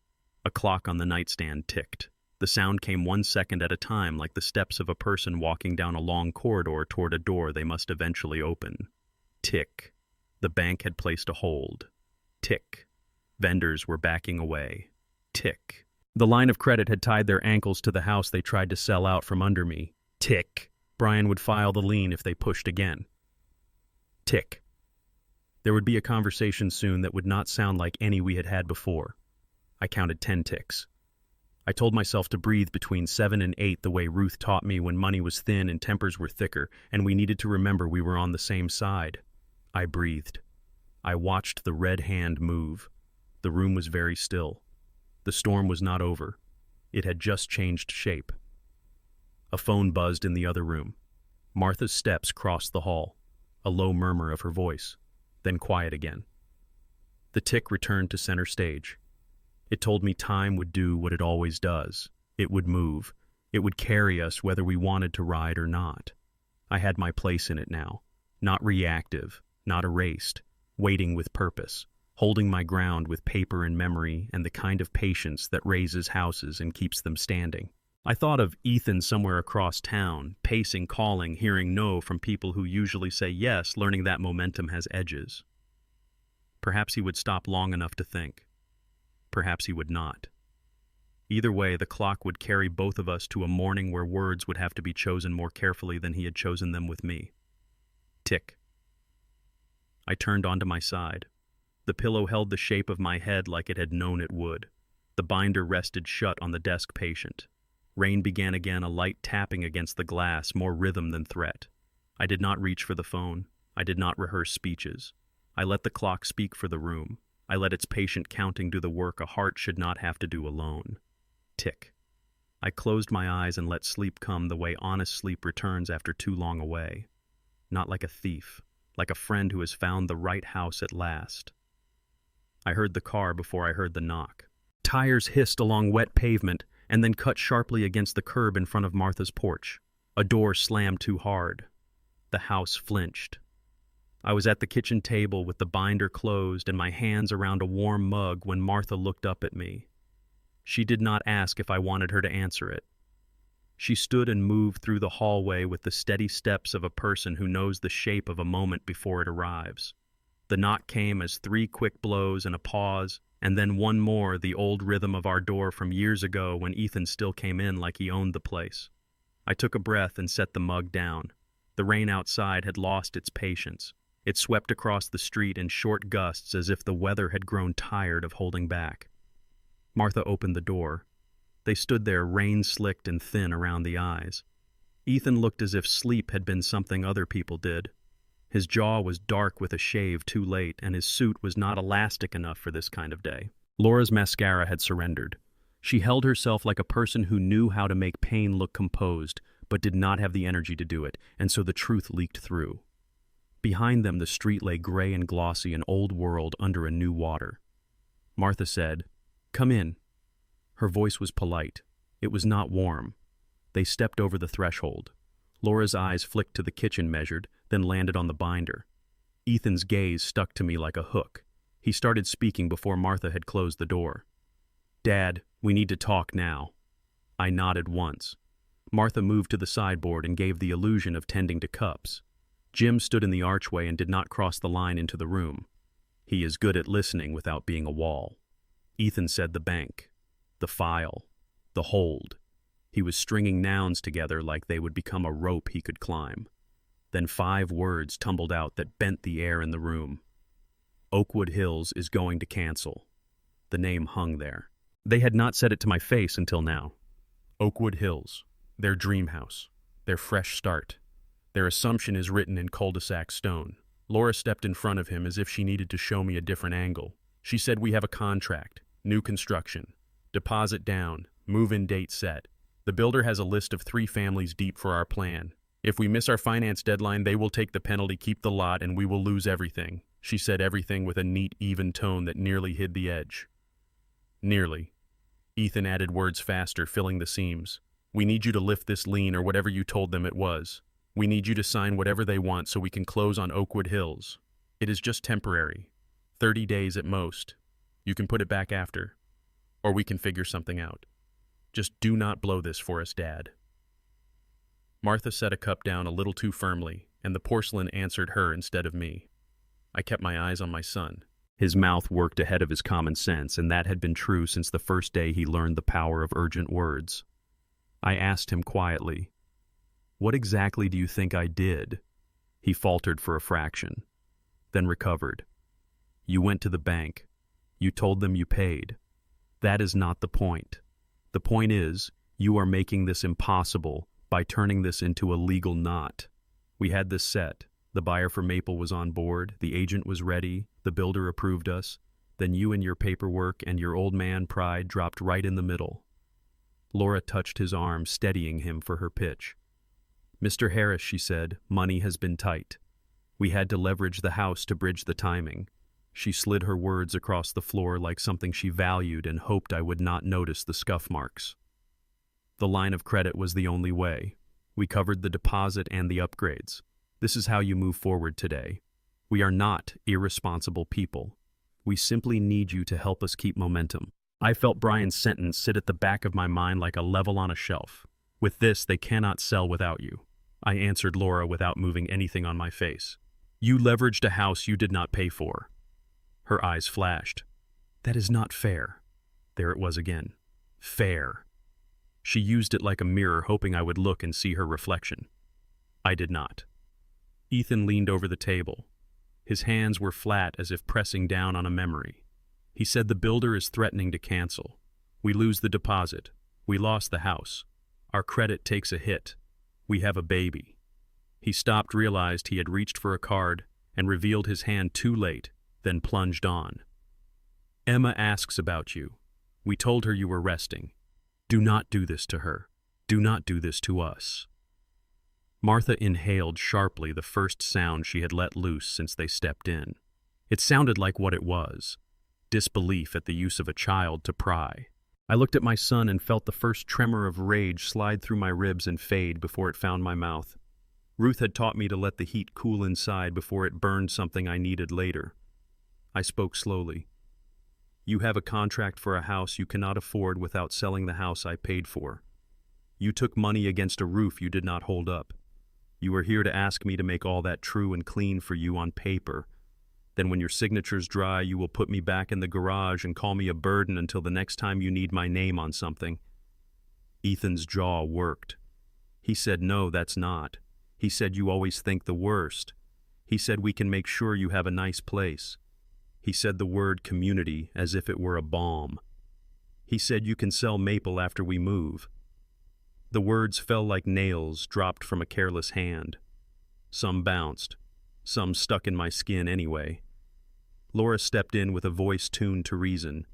A clock on the nightstand ticked. The sound came 1 second at a time, like the steps of a person walking down a long corridor toward a door they must eventually open. Tick. The bank had placed a hold. Tick. Vendors were backing away. Tick. The line of credit had tied their ankles to the house they tried to sell out from under me. Tick. Brian would file the lien if they pushed again. Tick. There would be a conversation soon that would not sound like any we had had before. I counted 10 ticks. I told myself to breathe between 7 and 8 the way Ruth taught me when money was thin and tempers were thicker, and we needed to remember we were on the same side. I breathed. I watched the red hand move. The room was very still. The storm was not over. It had just changed shape. A phone buzzed in the other room. Martha's steps crossed the hall, a low murmur of her voice, then quiet again. The tick returned to center stage. It told me time would do what it always does. It would move. It would carry us whether we wanted to ride or not. I had my place in it now, not reactive, not erased, waiting with purpose, holding my ground with paper and memory and the kind of patience that raises houses and keeps them standing. I thought of Ethan somewhere across town, pacing, calling, hearing no from people who usually say yes, learning that momentum has edges. Perhaps he would stop long enough to think. Perhaps he would not. Either way, the clock would carry both of us to a morning where words would have to be chosen more carefully than he had chosen them with me. Tick. I turned onto my side. The pillow held the shape of my head like it had known it would. The binder rested shut on the desk patient. Rain began again, a light tapping against the glass, more rhythm than threat. I did not reach for the phone. I did not rehearse speeches. I let the clock speak for the room. I let its patient counting do the work a heart should not have to do alone. Tick. I closed my eyes and let sleep come the way honest sleep returns after too long away. Not like a thief, like a friend who has found the right house at last. I heard the car before I heard the knock. tires hissed along wet pavement and then cut sharply against the curb in front of Martha's porch. A door slammed too hard. The house flinched. I was at the kitchen table with the binder closed and my hands around a warm mug when Martha looked up at me. She did not ask if I wanted her to answer it. She stood and moved through the hallway with the steady steps of a person who knows the shape of a moment before it arrives. The knock came as 3 quick blows and a pause, and then one more, the old rhythm of our door from years ago when Ethan still came in like he owned the place. I took a breath and set the mug down. The rain outside had lost its patience. It swept across the street in short gusts as if the weather had grown tired of holding back. Martha opened the door. They stood there, rain-slicked and thin around the eyes. Ethan looked as if sleep had been something other people did. His jaw was dark with a shave too late, and his suit was not elastic enough for this kind of day. Laura's mascara had surrendered. She held herself like a person who knew how to make pain look composed, but did not have the energy to do it, and so the truth leaked through. Behind them, the street lay gray and glossy, an old world under a new water. Martha said, "Come in." Her voice was polite. It was not warm. They stepped over the threshold. Laura's eyes flicked to the kitchen, measured, then landed on the binder. Ethan's gaze stuck to me like a hook. He started speaking before Martha had closed the door. "Dad, we need to talk now." I nodded once. Martha moved to the sideboard and gave the illusion of tending to cups. Jim stood in the archway and did not cross the line into the room. He is good at listening without being a wall. Ethan said the bank, the file, the hold. He was stringing nouns together like they would become a rope he could climb. Then 5 words tumbled out that bent the air in the room. Oakwood Hills is going to cancel. The name hung there. They had not said it to my face until now. Oakwood Hills, their dream house, their fresh start. Their assumption is written in cul-de-sac stone. Laura stepped in front of him as if she needed to show me a different angle. She said, "We have a contract, new construction, deposit down, move-in date set. The builder has a list of 3 families deep for our plan. If we miss our finance deadline, they will take the penalty, keep the lot, and we will lose everything." She said everything with a neat, even tone that nearly hid the edge. Nearly. Ethan added words faster, filling the seams. "We need you to lift this lien or whatever you told them it was. We need you to sign whatever they want so we can close on Oakwood Hills. It is just temporary. 30 days at most. You can put it back after. Or we can figure something out. Just do not blow this for us, Dad." Martha set a cup down a little too firmly, and the porcelain answered her instead of me. I kept my eyes on my son. His mouth worked ahead of his common sense, and that had been true since the first day he learned the power of urgent words. I asked him quietly, "What exactly do you think I did?" He faltered for a fraction, then recovered. "You went to the bank. You told them you paid. That is not the point. The point is, you are making this impossible by turning this into a legal knot. We had this set. The buyer for Maple was on board, the agent was ready, the builder approved us. Then you and your paperwork and your old man pride dropped right in the middle." Laura touched his arm, steadying him for her pitch. "Mr. Harris," she said, "money has been tight. We had to leverage the house to bridge the timing." She slid her words across the floor like something she valued and hoped I would not notice the scuff marks. "The line of credit was the only way. We covered the deposit and the upgrades. This is how you move forward today. We are not irresponsible people. We simply need you to help us keep momentum." I felt Brian's sentence sit at the back of my mind like a level on a shelf. "With this, they cannot sell without you." I answered Laura without moving anything on my face. "You leveraged a house you did not pay for." Her eyes flashed. "That is not fair." There it was again. Fair. She used it like a mirror, hoping I would look and see her reflection. I did not. Ethan leaned over the table. His hands were flat as if pressing down on a memory. He said, "The builder is threatening to cancel. We lose the deposit. We lost the house. Our credit takes a hit. We have a baby." He stopped, realized he had reached for a card, and revealed his hand too late, then plunged on. "Emma asks about you. We told her you were resting. Do not do this to her. Do not do this to us." Martha inhaled sharply, the first sound she had let loose since they stepped in. It sounded like what it was. disbelief at the use of a child to pry. I looked at my son and felt the first tremor of rage slide through my ribs and fade before it found my mouth. Ruth had taught me to let the heat cool inside before it burned something I needed later. I spoke slowly. You have a contract for a house you cannot afford without selling the house I paid for. You took money against a roof you did not hold up. You are here to ask me to make all that true and clean for you on paper. Then when your signature's dry, you will put me back in the garage and call me a burden until the next time you need my name on something. Ethan's jaw worked. He said, no, that's not. He said, you always think the worst. He said, we can make sure you have a nice place. He said the word community as if it were a bomb. He said, you can sell maple after we move. The words fell like nails dropped from a careless hand. Some bounced. Some stuck in my skin anyway. Laura stepped in with a voice tuned to reason.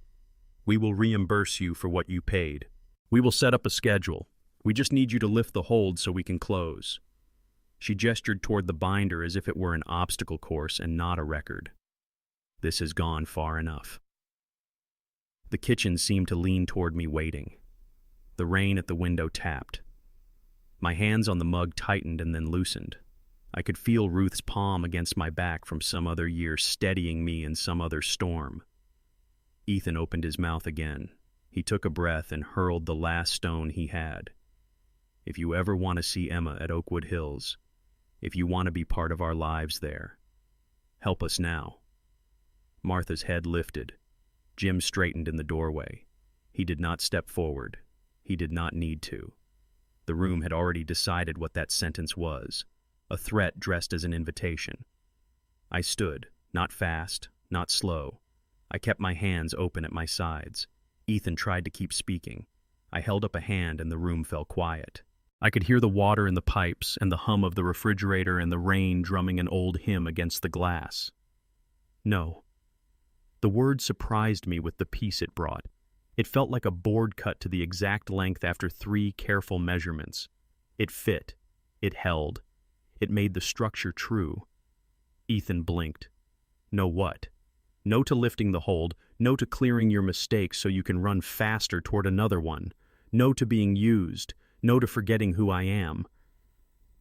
We will reimburse you for what you paid. We will set up a schedule. We just need you to lift the hold so we can close. She gestured toward the binder as if it were an obstacle course and not a record. This has gone far enough. The kitchen seemed to lean toward me waiting. The rain at the window tapped. My hands on the mug tightened and then loosened. I could feel Ruth's palm against my back from some other year steadying me in some other storm. Ethan opened his mouth again. He took a breath and hurled the last stone he had. If you ever want to see Emma at Oakwood Hills, if you want to be part of our lives there, help us now. Martha's head lifted. Jim straightened in the doorway. He did not step forward. He did not need to. The room had already decided what that sentence was, a threat dressed as an invitation. I stood, not fast, not slow. I kept my hands open at my sides. Ethan tried to keep speaking. I held up a hand and the room fell quiet. I could hear the water in the pipes and the hum of the refrigerator and the rain drumming an old hymn against the glass. No. The word surprised me with the peace it brought. It felt like a board cut to the exact length after 3 careful measurements. It fit. It held. It made the structure true. Ethan blinked. No what? No to lifting the hold. No to clearing your mistakes so you can run faster toward another one. No to being used. No to forgetting who I am.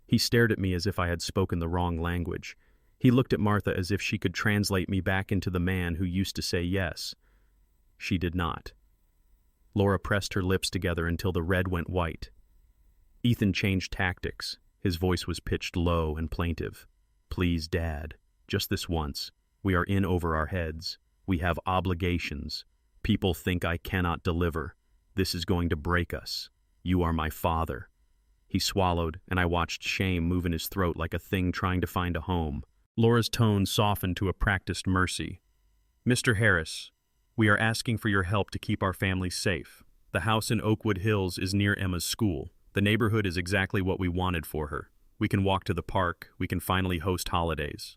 He stared at me as if I had spoken the wrong language. He looked at Martha as if she could translate me back into the man who used to say yes. She did not. Laura pressed her lips together until the red went white. Ethan changed tactics. His voice was pitched low and plaintive. Please, Dad, just this once. We are in over our heads. We have obligations. People think I cannot deliver. This is going to break us. You are my father. He swallowed, and I watched shame move in his throat like a thing trying to find a home. Laura's tone softened to a practiced mercy. Mr. Harris, we are asking for your help to keep our family safe. The house in Oakwood Hills is near Emma's school. The neighborhood is exactly what we wanted for her. We can walk to the park. We can finally host holidays.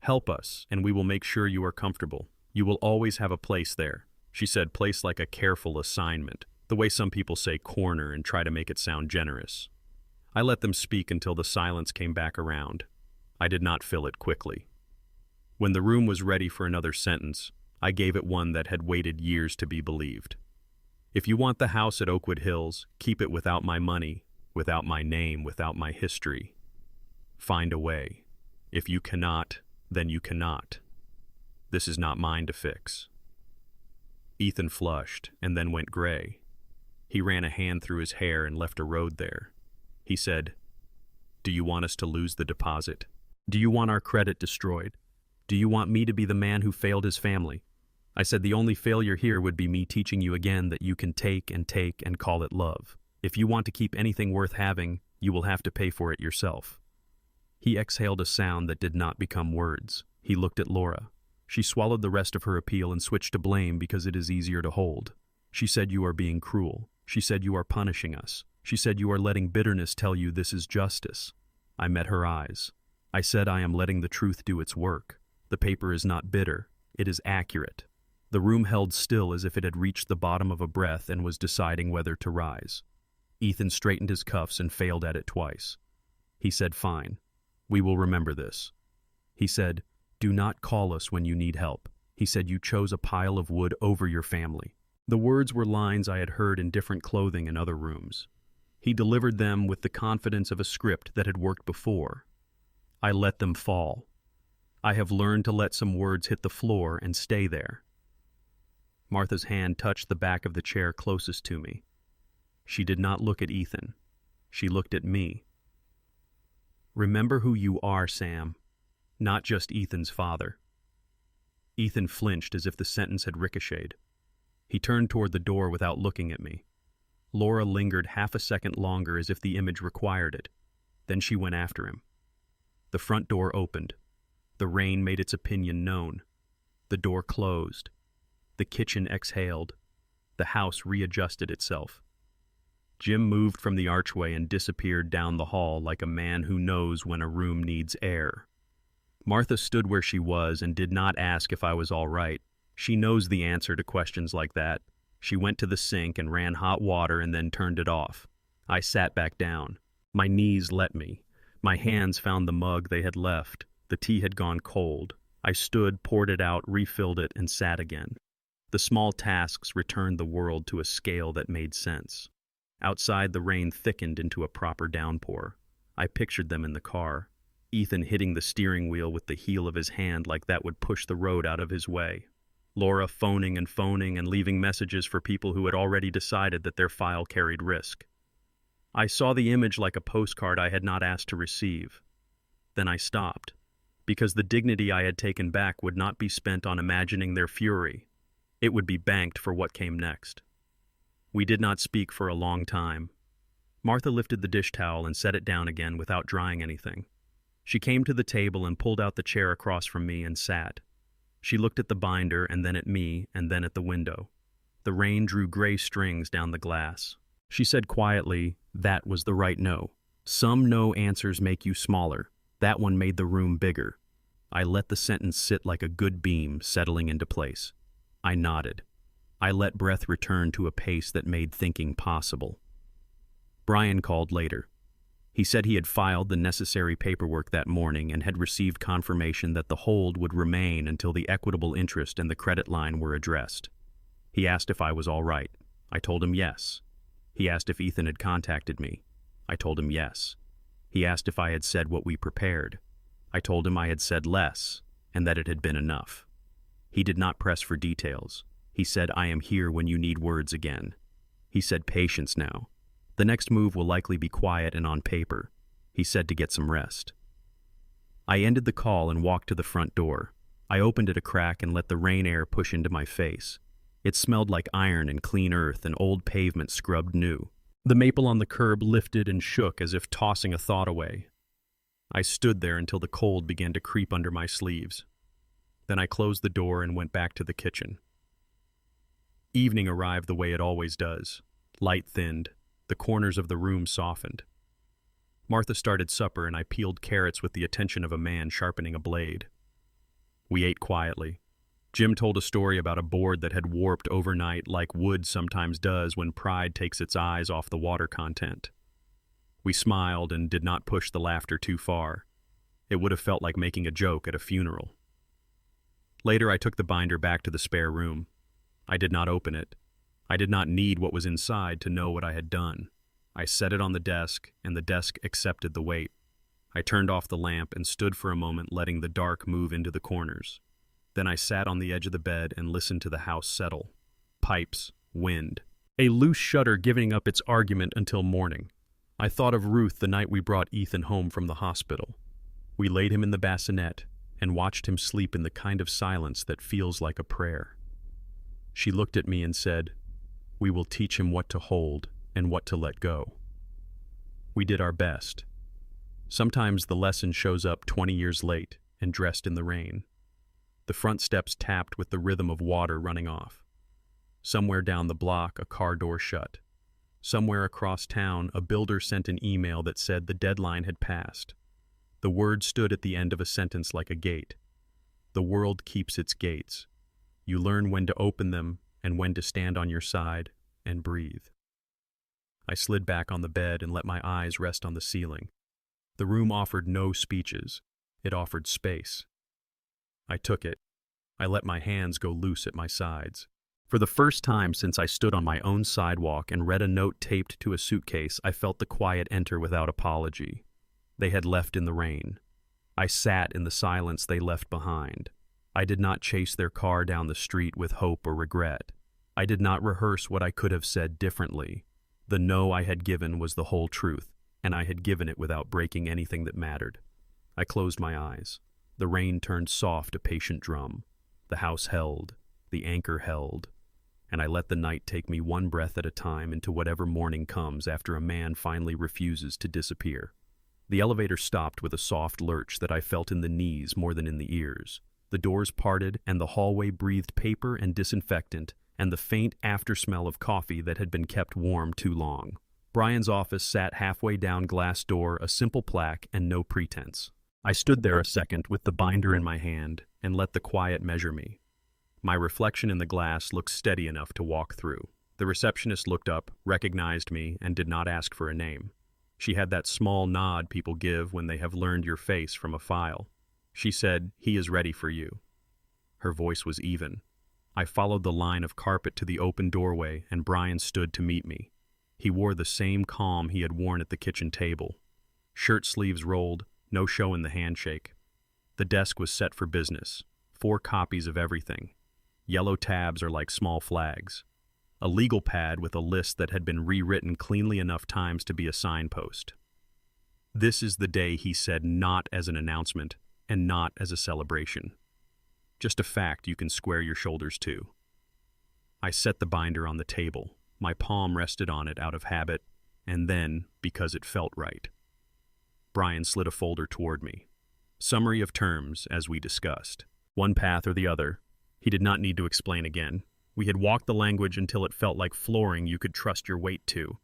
Help us, and we will make sure you are comfortable. You will always have a place there. She said place like a careful assignment, the way some people say corner and try to make it sound generous. I let them speak until the silence came back around. I did not fill it quickly. When the room was ready for another sentence, I gave it one that had waited years to be believed. If you want the house at Oakwood Hills, keep it without my money, without my name, without my history. Find a way. If you cannot, then you cannot. This is not mine to fix. Ethan flushed and then went gray. He ran a hand through his hair and left a road there. He said, "Do you want us to lose the deposit? Do you want our credit destroyed? Do you want me to be the man who failed his family?" I said the only failure here would be me teaching you again that you can take and call it love. If you want to keep anything worth having, you will have to pay for it yourself. He exhaled a sound that did not become words. He looked at Laura. She swallowed the rest of her appeal and switched to blame because it is easier to hold. She said you are being cruel. She said you are punishing us. She said you are letting bitterness tell you this is justice. I met her eyes. I said I am letting the truth do its work. The paper is not bitter. It is accurate. The room held still as if it had reached the bottom of a breath and was deciding whether to rise. Ethan straightened his cuffs and failed at it twice. He said, "Fine. We will remember this." He said, "Do not call us when you need help. He said, "You chose a pile of wood over your family." The words were lines I had heard in different clothing in other rooms. He delivered them with the confidence of a script that had worked before. I let them fall. I have learned to let some words hit the floor and stay there. Martha's hand touched the back of the chair closest to me. She did not look at Ethan. She looked at me. "Remember who you are, Sam, not just Ethan's father." Ethan flinched as if the sentence had ricocheted. He turned toward the door without looking at me. Laura lingered half a second longer as if the image required it. Then she went after him. The front door opened. The rain made its opinion known. The door closed. The kitchen exhaled. The house readjusted itself. Jim moved from the archway and disappeared down the hall like a man who knows when a room needs air. Martha stood where she was and did not ask if I was all right. She knows the answer to questions like that. She went to the sink and ran hot water and then turned it off. I sat back down. My knees let me. My hands found the mug they had left. The tea had gone cold. I stood, poured it out, refilled it, and sat again. The small tasks returned the world to a scale that made sense. Outside, the rain thickened into a proper downpour. I pictured them in the car. Ethan hitting the steering wheel with the heel of his hand like that would push the road out of his way. Laura phoning and leaving messages for people who had already decided that their file carried risk. I saw the image like a postcard I had not asked to receive. Then I stopped, because the dignity I had taken back would not be spent on imagining their fury. It would be banked for what came next. We did not speak for a long time. Martha lifted the dish towel and set it down again without drying anything. She came to the table and pulled out the chair across from me and sat. She looked at the binder and then at me and then at the window. The rain drew gray strings down the glass. She said quietly, "That was the right no. Some no answers make you smaller. That one made the room bigger." I let the sentence sit like a good beam settling into place. I nodded. I let breath return to a pace that made thinking possible. Brian called later. He said he had filed the necessary paperwork that morning and had received confirmation that the hold would remain until the equitable interest and the credit line were addressed. He asked if I was all right. I told him yes. He asked if Ethan had contacted me. I told him yes. He asked if I had said what we prepared. I told him I had said less, and that it had been enough. He did not press for details. He said, "I am here when you need words again." He said, "Patience now. The next move will likely be quiet and on paper." He said to get some rest. I ended the call and walked to the front door. I opened it a crack and let the rain air push into my face. It smelled like iron and clean earth and old pavement scrubbed new. The maple on the curb lifted and shook as if tossing a thought away. I stood there until the cold began to creep under my sleeves. Then I closed the door and went back to the kitchen. Evening arrived the way it always does. Light thinned. The corners of the room softened. Martha started supper and I peeled carrots with the attention of a man sharpening a blade. We ate quietly. Jim told a story about a board that had warped overnight like wood sometimes does when pride takes its eyes off the water content. We smiled and did not push the laughter too far. It would have felt like making a joke at a funeral. Later I took the binder back to the spare room. I did not open it. I did not need what was inside to know what I had done. I set it on the desk, and the desk accepted the weight. I turned off the lamp and stood for a moment letting the dark move into the corners. Then I sat on the edge of the bed and listened to the house settle. Pipes, wind. A loose shutter giving up its argument until morning. I thought of Ruth the night we brought Ethan home from the hospital. We laid him in the bassinet and watched him sleep in the kind of silence that feels like a prayer. She looked at me and said, "We will teach him what to hold and what to let go." We did our best. Sometimes the lesson shows up 20 years late and dressed in the rain. The front steps tapped with the rhythm of water running off. Somewhere down the block, a car door shut. Somewhere across town, a builder sent an email that said the deadline had passed. The word stood at the end of a sentence like a gate. The world keeps its gates. You learn when to open them and when to stand on your side and breathe. I slid back on the bed and let my eyes rest on the ceiling. The room offered no speeches. It offered space. I took it. I let my hands go loose at my sides. For the first time since I stood on my own sidewalk and read a note taped to a suitcase, I felt the quiet enter without apology. They had left in the rain. I sat in the silence they left behind. I did not chase their car down the street with hope or regret. I did not rehearse what I could have said differently. The no I had given was the whole truth, and I had given it without breaking anything that mattered. I closed my eyes. The rain turned soft, a patient drum. The house held, the anchor held, and I let the night take me one breath at a time into whatever morning comes after a man finally refuses to disappear. The elevator stopped with a soft lurch that I felt in the knees more than in the ears. The doors parted, and the hallway breathed paper and disinfectant, and the faint aftersmell of coffee that had been kept warm too long. Brian's office sat halfway down glass door, a simple plaque, and no pretense. I stood there a second with the binder in my hand and let the quiet measure me. My reflection in the glass looked steady enough to walk through. The receptionist looked up, recognized me, and did not ask for a name. She had that small nod people give when they have learned your face from a file. She said, "He is ready for you." Her voice was even. I followed the line of carpet to the open doorway, and Brian stood to meet me. He wore the same calm he had worn at the kitchen table. Shirt sleeves rolled, no show in the handshake. The desk was set for business. 4 copies of everything. Yellow tabs are like small flags. A legal pad with a list that had been rewritten cleanly enough times to be a signpost. This is the day, he said, not as an announcement and not as a celebration. Just a fact you can square your shoulders to. I set the binder on the table. My palm rested on it out of habit, and then because it felt right. Brian slid a folder toward me. Summary of terms, as we discussed. One path or the other. He did not need to explain again. We had walked the language until it felt like flooring you could trust your weight to.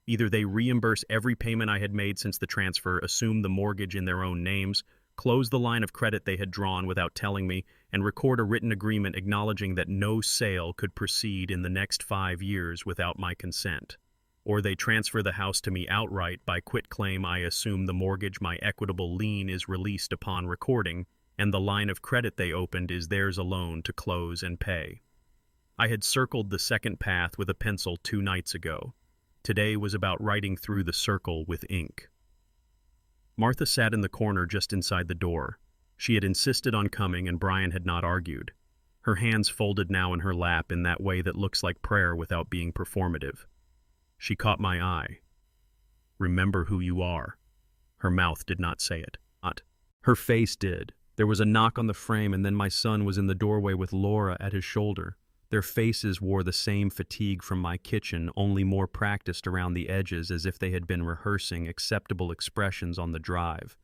Either they reimburse every payment I had made since the transfer, assume the mortgage in their own names, close the line of credit they had drawn without telling me, and record a written agreement acknowledging that no sale could proceed in the next 5 years without my consent. Or they transfer the house to me outright by quitclaim. I assume the mortgage, my equitable lien, is released upon recording, and the line of credit they opened is theirs alone to close and pay. I had circled the second path with a pencil 2 nights ago. Today was about writing through the circle with ink. Martha sat in the corner just inside the door. She had insisted on coming, and Brian had not argued. Her hands folded now in her lap in that way that looks like prayer without being performative. She caught my eye. "Remember who you are." Her mouth did not say it. Her face did. There was a knock on the frame, and then my son was in the doorway with Laura at his shoulder. Their faces wore the same fatigue from my kitchen, only more practiced around the edges, as if they had been rehearsing acceptable expressions on the drive.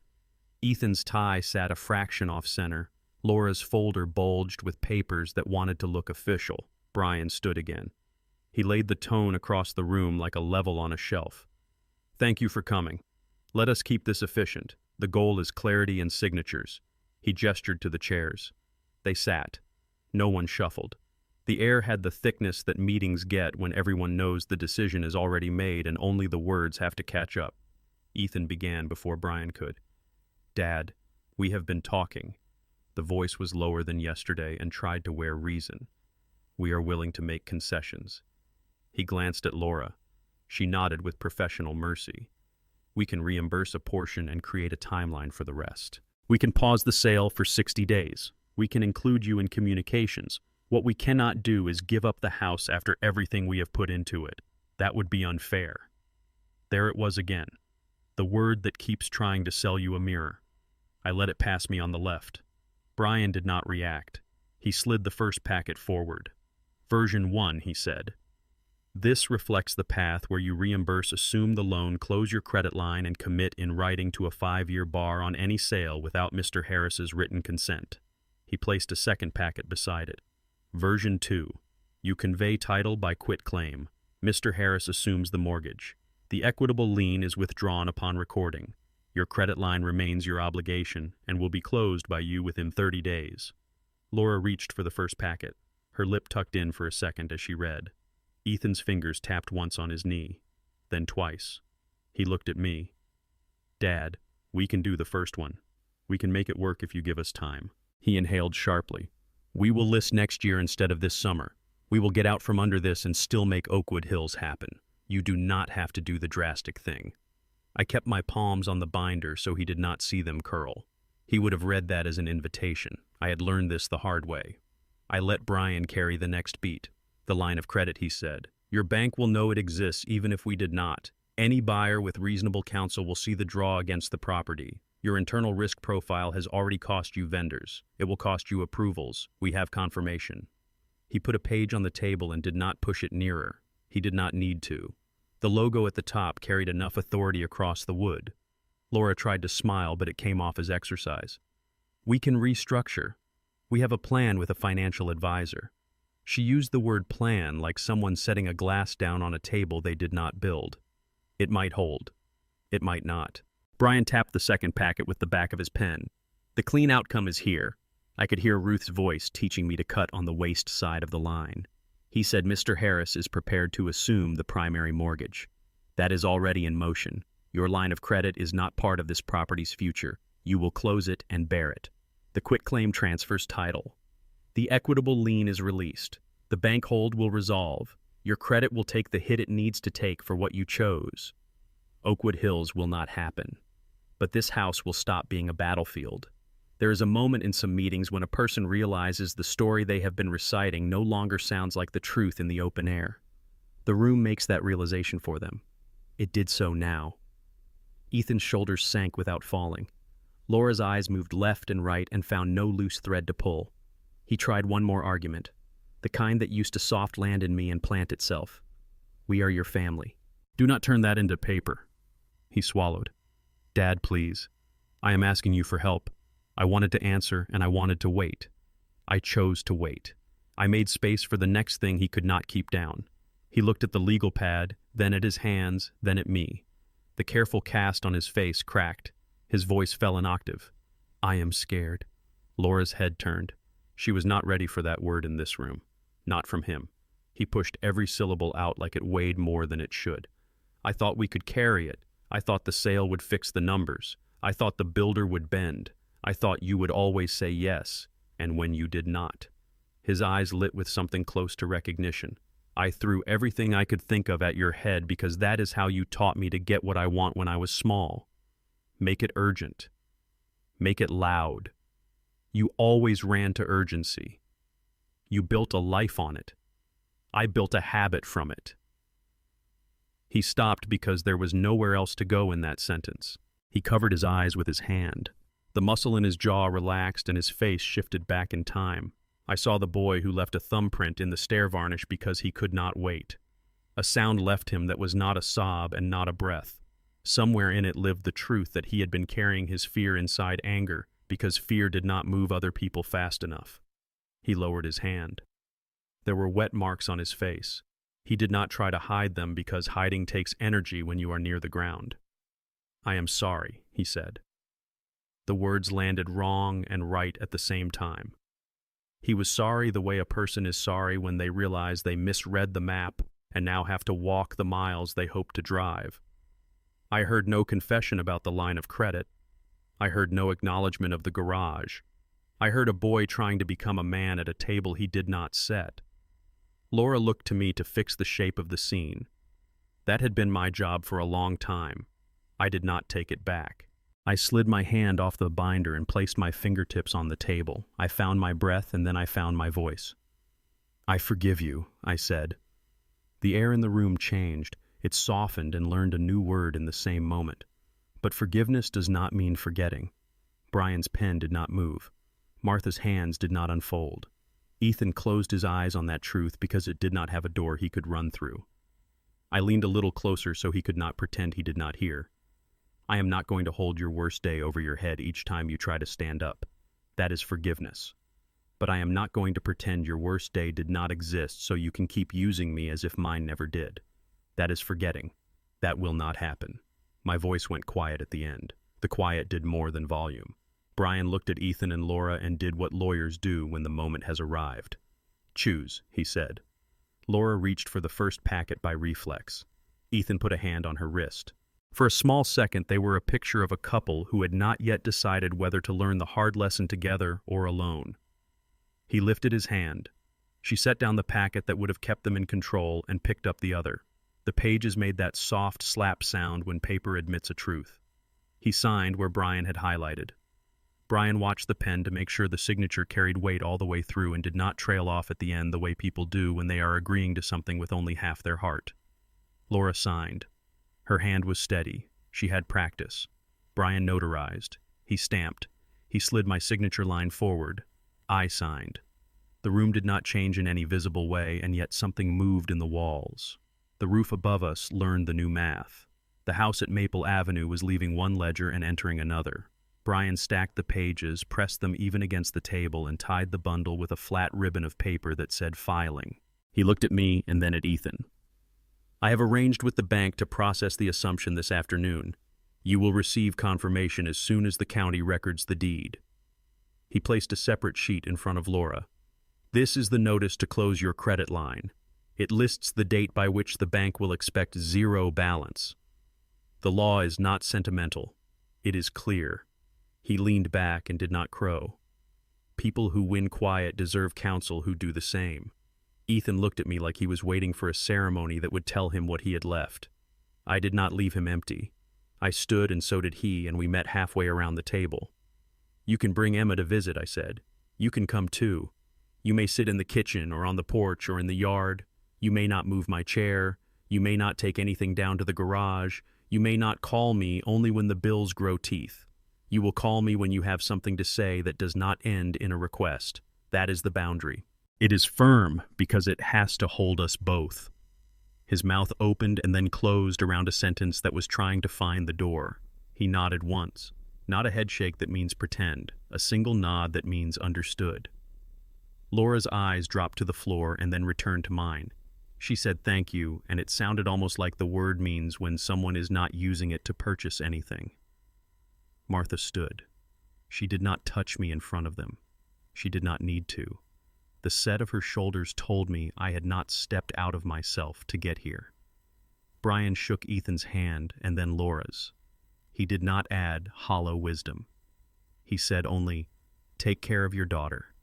Ethan's tie sat a fraction off center. Laura's folder bulged with papers that wanted to look official. Brian stood again. He laid the tone across the room like a level on a shelf. "Thank you for coming. Let us keep this efficient. The goal is clarity and signatures." He gestured to the chairs. They sat. No one shuffled. The air had the thickness that meetings get when everyone knows the decision is already made and only the words have to catch up. Ethan began before Brian could. "Dad, we have been talking." The voice was lower than yesterday and tried to wear reason. "We are willing to make concessions." He glanced at Laura. She nodded with professional mercy. "We can reimburse a portion and create a timeline for the rest. We can pause the sale for 60 days. We can include you in communications. What we cannot do is give up the house after everything we have put into it. That would be unfair." There it was again. The word that keeps trying to sell you a mirror. I let it pass me on the left. Brian did not react. He slid the first packet forward. "Version 1, he said. "This reflects the path where you reimburse, assume the loan, close your credit line, and commit in writing to a 5-year bar on any sale without Mr. Harris's written consent." He placed a second packet beside it. "Version 2. You convey title by quitclaim. Mr. Harris assumes the mortgage. The equitable lien is withdrawn upon recording. Your credit line remains your obligation and will be closed by you within 30 days. Laura reached for the first packet, her lip tucked in for a second as she read. Ethan's fingers tapped once on his knee, then twice. He looked at me. "Dad, we can do the first one. We can make it work if you give us time." He inhaled sharply. We will list next year instead of this summer. We will get out from under this and still make Oakwood Hills happen. You do not have to do the drastic thing." I kept my palms on the binder so he did not see them curl. He would have read that as an invitation. I had learned this the hard way. I let Brian carry the next beat. "The line of credit," he said. "Your bank will know it exists even if we did not. Any buyer with reasonable counsel will see the draw against the property. Your internal risk profile has already cost you vendors. It will cost you approvals. We have confirmation." He put a page on the table and did not push it nearer. He did not need to. The logo at the top carried enough authority across the wood. Laura tried to smile, but it came off as exercise. "We can restructure. We have a plan with a financial advisor." She used the word plan like someone setting a glass down on a table they did not build. It might hold. It might not. Brian tapped the second packet with the back of his pen. "The clean outcome is here." I could hear Ruth's voice teaching me to cut on the waste side of the line. He said Mr. Harris is prepared to assume the primary mortgage. That is already in motion. Your line of credit is not part of this property's future. You will close it and bear it. The quitclaim transfers title. The equitable lien is released. The bank hold will resolve. Your credit will take the hit it needs to take for what you chose. Oakwood Hills will not happen. But this house will stop being a battlefield. There is a moment in some meetings when a person realizes the story they have been reciting no longer sounds like the truth in the open air. The room makes that realization for them. It did so now. Ethan's shoulders sank without falling. Laura's eyes moved left and right and found no loose thread to pull. He tried one more argument, the kind that used to soft land in me and plant itself. "We are your family. Do not turn that into paper." He swallowed. "Dad, please. I am asking you for help. I wanted to answer and I wanted to wait. I chose to wait. I made space for the next thing he could not keep down." He looked at the legal pad, then at his hands, then at me. The careful cast on his face cracked. His voice fell an octave. "I am scared." Laura's head turned. She was not ready for that word in this room. Not from him. He pushed every syllable out like it weighed more than it should. "I thought we could carry it. I thought the sale would fix the numbers. I thought the builder would bend. I thought you would always say yes, and when you did not." His eyes lit with something close to recognition. "I threw everything I could think of at your head because that is how you taught me to get what I want when I was small. Make it urgent. Make it loud. You always ran to urgency. You built a life on it. I built a habit from it." He stopped because there was nowhere else to go in that sentence. He covered his eyes with his hand. The muscle in his jaw relaxed and his face shifted back in time. I saw the boy who left a thumbprint in the stair varnish because he could not wait. A sound left him that was not a sob and not a breath. Somewhere in it lived the truth that he had been carrying his fear inside anger because fear did not move other people fast enough. He lowered his hand. There were wet marks on his face. He did not try to hide them because hiding takes energy when you are near the ground. "I am sorry," he said. The words landed wrong and right at the same time. He was sorry the way a person is sorry when they realize they misread the map and now have to walk the miles they hoped to drive. I heard no confession about the line of credit. I heard no acknowledgement of the garage. I heard a boy trying to become a man at a table he did not set. Laura looked to me to fix the shape of the scene. That had been my job for a long time. I did not take it back. I slid my hand off the binder and placed my fingertips on the table. I found my breath and then I found my voice. "I forgive you," I said. The air in the room changed. It softened and learned a new word in the same moment. But forgiveness does not mean forgetting. Brian's pen did not move. Martha's hands did not unfold. Ethan closed his eyes on that truth because it did not have a door he could run through. I leaned a little closer so he could not pretend he did not hear. "I am not going to hold your worst day over your head each time you try to stand up. That is forgiveness. But I am not going to pretend your worst day did not exist so you can keep using me as if mine never did. That is forgetting. That will not happen." My voice went quiet at the end. The quiet did more than volume. Brian looked at Ethan and Laura and did what lawyers do when the moment has arrived. "Choose," he said. Laura reached for the first packet by reflex. Ethan put a hand on her wrist. For a small second, they were a picture of a couple who had not yet decided whether to learn the hard lesson together or alone. He lifted his hand. She set down the packet that would have kept them in control and picked up the other. The pages made that soft slap sound when paper admits a truth. He signed where Brian had highlighted. Brian watched the pen to make sure the signature carried weight all the way through and did not trail off at the end the way people do when they are agreeing to something with only half their heart. Laura signed. Her hand was steady. She had practice. Brian notarized. He stamped. He slid my signature line forward. I signed. The room did not change in any visible way, and yet something moved in the walls. The roof above us learned the new math. The house at Maple Avenue was leaving one ledger and entering another. Brian stacked the pages, pressed them even against the table, and tied the bundle with a flat ribbon of paper that said filing. He looked at me and then at Ethan. I have arranged with the bank to process the assumption this afternoon. You will receive confirmation as soon as the county records the deed. He placed a separate sheet in front of Laura. This is the notice to close your credit line. It lists the date by which the bank will expect zero balance. The law is not sentimental. It is clear. He leaned back and did not crow. People who win quiet deserve counsel who do the same. Ethan looked at me like he was waiting for a ceremony that would tell him what he had left. I did not leave him empty. I stood and so did he, and we met halfway around the table. You can bring Emma to visit, I said. You can come too. You may sit in the kitchen or on the porch or in the yard. You may not move my chair. You may not take anything down to the garage. You may not call me only when the bills grow teeth. You will call me when you have something to say that does not end in a request. That is the boundary. It is firm because it has to hold us both. His mouth opened and then closed around a sentence that was trying to find the door. He nodded once. Not a headshake that means pretend, a single nod that means understood. Laura's eyes dropped to the floor and then returned to mine. She said thank you, and it sounded almost like the word means when someone is not using it to purchase anything. Martha stood. She did not touch me in front of them. She did not need to. The set of her shoulders told me I had not stepped out of myself to get here. Brian shook Ethan's hand and then Laura's. He did not add hollow wisdom. He said only, "Take care of your daughter."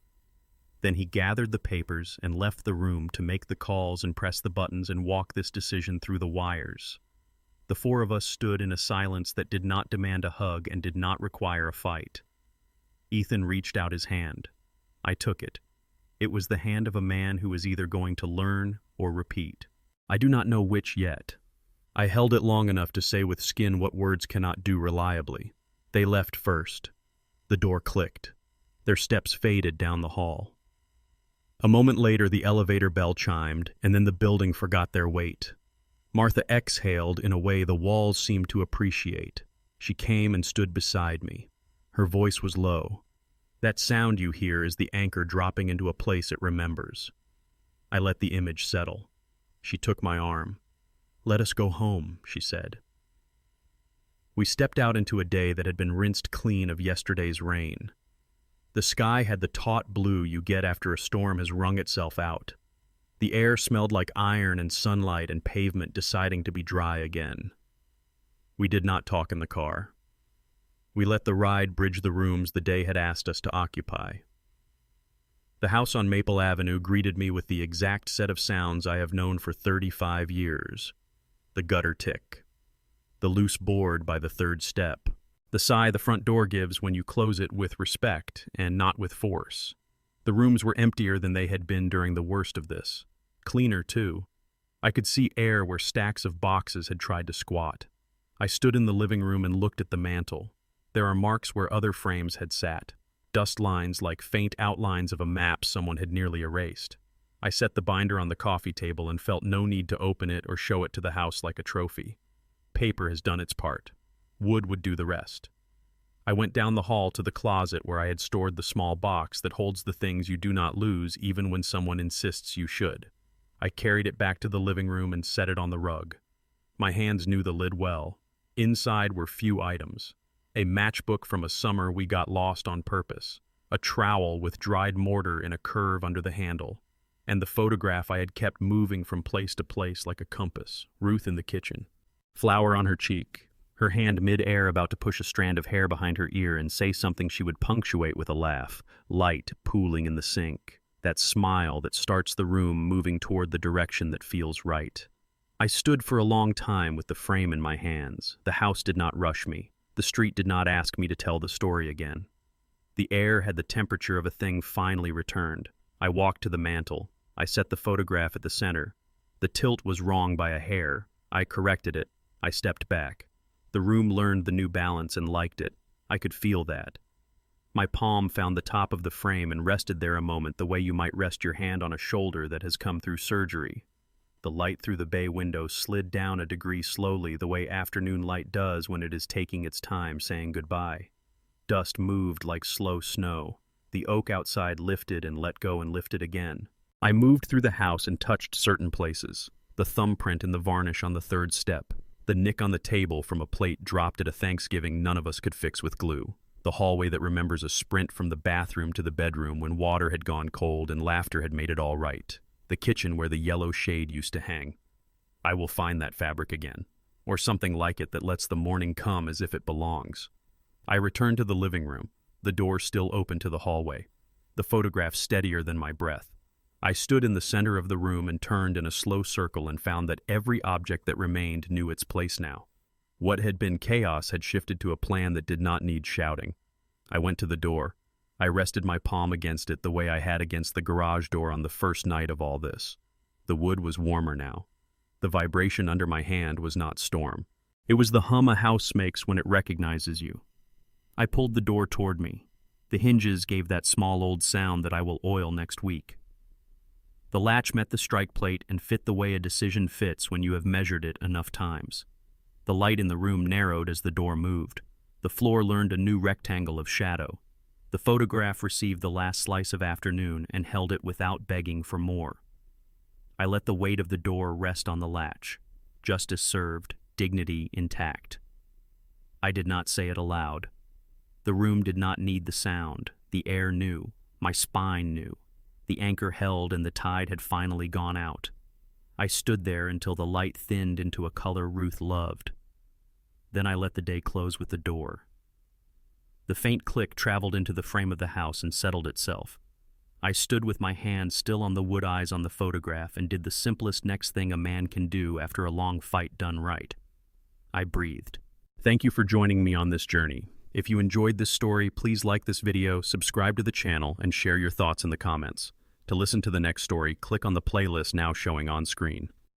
Then he gathered the papers and left the room to make the calls and press the buttons and walk this decision through the wires. The four of us stood in a silence that did not demand a hug and did not require a fight. Ethan reached out his hand. I took it. It was the hand of a man who was either going to learn or repeat. I do not know which yet. I held it long enough to say with skin what words cannot do reliably. They left first. The door clicked. Their steps faded down the hall. A moment later, the elevator bell chimed, and then the building forgot their weight. Martha exhaled in a way the walls seemed to appreciate. She came and stood beside me. Her voice was low. That sound you hear is the anchor dropping into a place it remembers. I let the image settle. She took my arm. "Let us go home," she said. We stepped out into a day that had been rinsed clean of yesterday's rain. The sky had the taut blue you get after a storm has wrung itself out. The air smelled like iron and sunlight and pavement deciding to be dry again. We did not talk in the car. We let the ride bridge the rooms the day had asked us to occupy. The house on Maple Avenue greeted me with the exact set of sounds I have known for 35 years. The gutter tick. The loose board by the third step. The sigh the front door gives when you close it with respect and not with force. The rooms were emptier than they had been during the worst of this. Cleaner, too. I could see air where stacks of boxes had tried to squat. I stood in the living room and looked at the mantel. There are marks where other frames had sat. Dust lines like faint outlines of a map someone had nearly erased. I set the binder on the coffee table and felt no need to open it or show it to the house like a trophy. Paper has done its part. Wood would do the rest. I went down the hall to the closet where I had stored the small box that holds the things you do not lose even when someone insists you should. I carried it back to the living room and set it on the rug. My hands knew the lid well. Inside were few items. A matchbook from a summer we got lost on purpose, a trowel with dried mortar in a curve under the handle, and the photograph I had kept moving from place to place like a compass, Ruth in the kitchen. Flower on her cheek, her hand mid-air about to push a strand of hair behind her ear and say something she would punctuate with a laugh, light pooling in the sink, that smile that starts the room moving toward the direction that feels right. I stood for a long time with the frame in my hands. The house did not rush me. The street did not ask me to tell the story again. The air had the temperature of a thing finally returned. I walked to the mantel. I set the photograph at the center. The tilt was wrong by a hair. I corrected it. I stepped back. The room learned the new balance and liked it. I could feel that. My palm found the top of the frame and rested there a moment the way you might rest your hand on a shoulder that has come through surgery. The light through the bay window slid down a degree slowly the way afternoon light does when it is taking its time saying goodbye. Dust moved like slow snow. The oak outside lifted and let go and lifted again. I moved through the house and touched certain places. The thumbprint in the varnish on the third step. The nick on the table from a plate dropped at a Thanksgiving none of us could fix with glue. The hallway that remembers a sprint from the bathroom to the bedroom when water had gone cold and laughter had made it all right. The kitchen where the yellow shade used to hang. I will find that fabric again, or something like it that lets the morning come as if it belongs. I returned to the living room, the door still open to the hallway, the photograph steadier than my breath. I stood in the center of the room and turned in a slow circle and found that every object that remained knew its place now. What had been chaos had shifted to a plan that did not need shouting. I went to the door. I rested my palm against it the way I had against the garage door on the first night of all this. The wood was warmer now. The vibration under my hand was not storm. It was the hum a house makes when it recognizes you. I pulled the door toward me. The hinges gave that small old sound that I will oil next week. The latch met the strike plate and fit the way a decision fits when you have measured it enough times. The light in the room narrowed as the door moved. The floor learned a new rectangle of shadow. The photograph received the last slice of afternoon and held it without begging for more. I let the weight of the door rest on the latch. Justice served, dignity intact. I did not say it aloud. The room did not need the sound. The air knew. My spine knew. The anchor held and the tide had finally gone out. I stood there until the light thinned into a color Ruth loved. Then I let the day close with the door. The faint click traveled into the frame of the house and settled itself. I stood with my hand still on the wood eyes on the photograph and did the simplest next thing a man can do after a long fight done right. I breathed. Thank you for joining me on this journey. If you enjoyed this story, please like this video, subscribe to the channel, and share your thoughts in the comments. To listen to the next story, click on the playlist now showing on screen.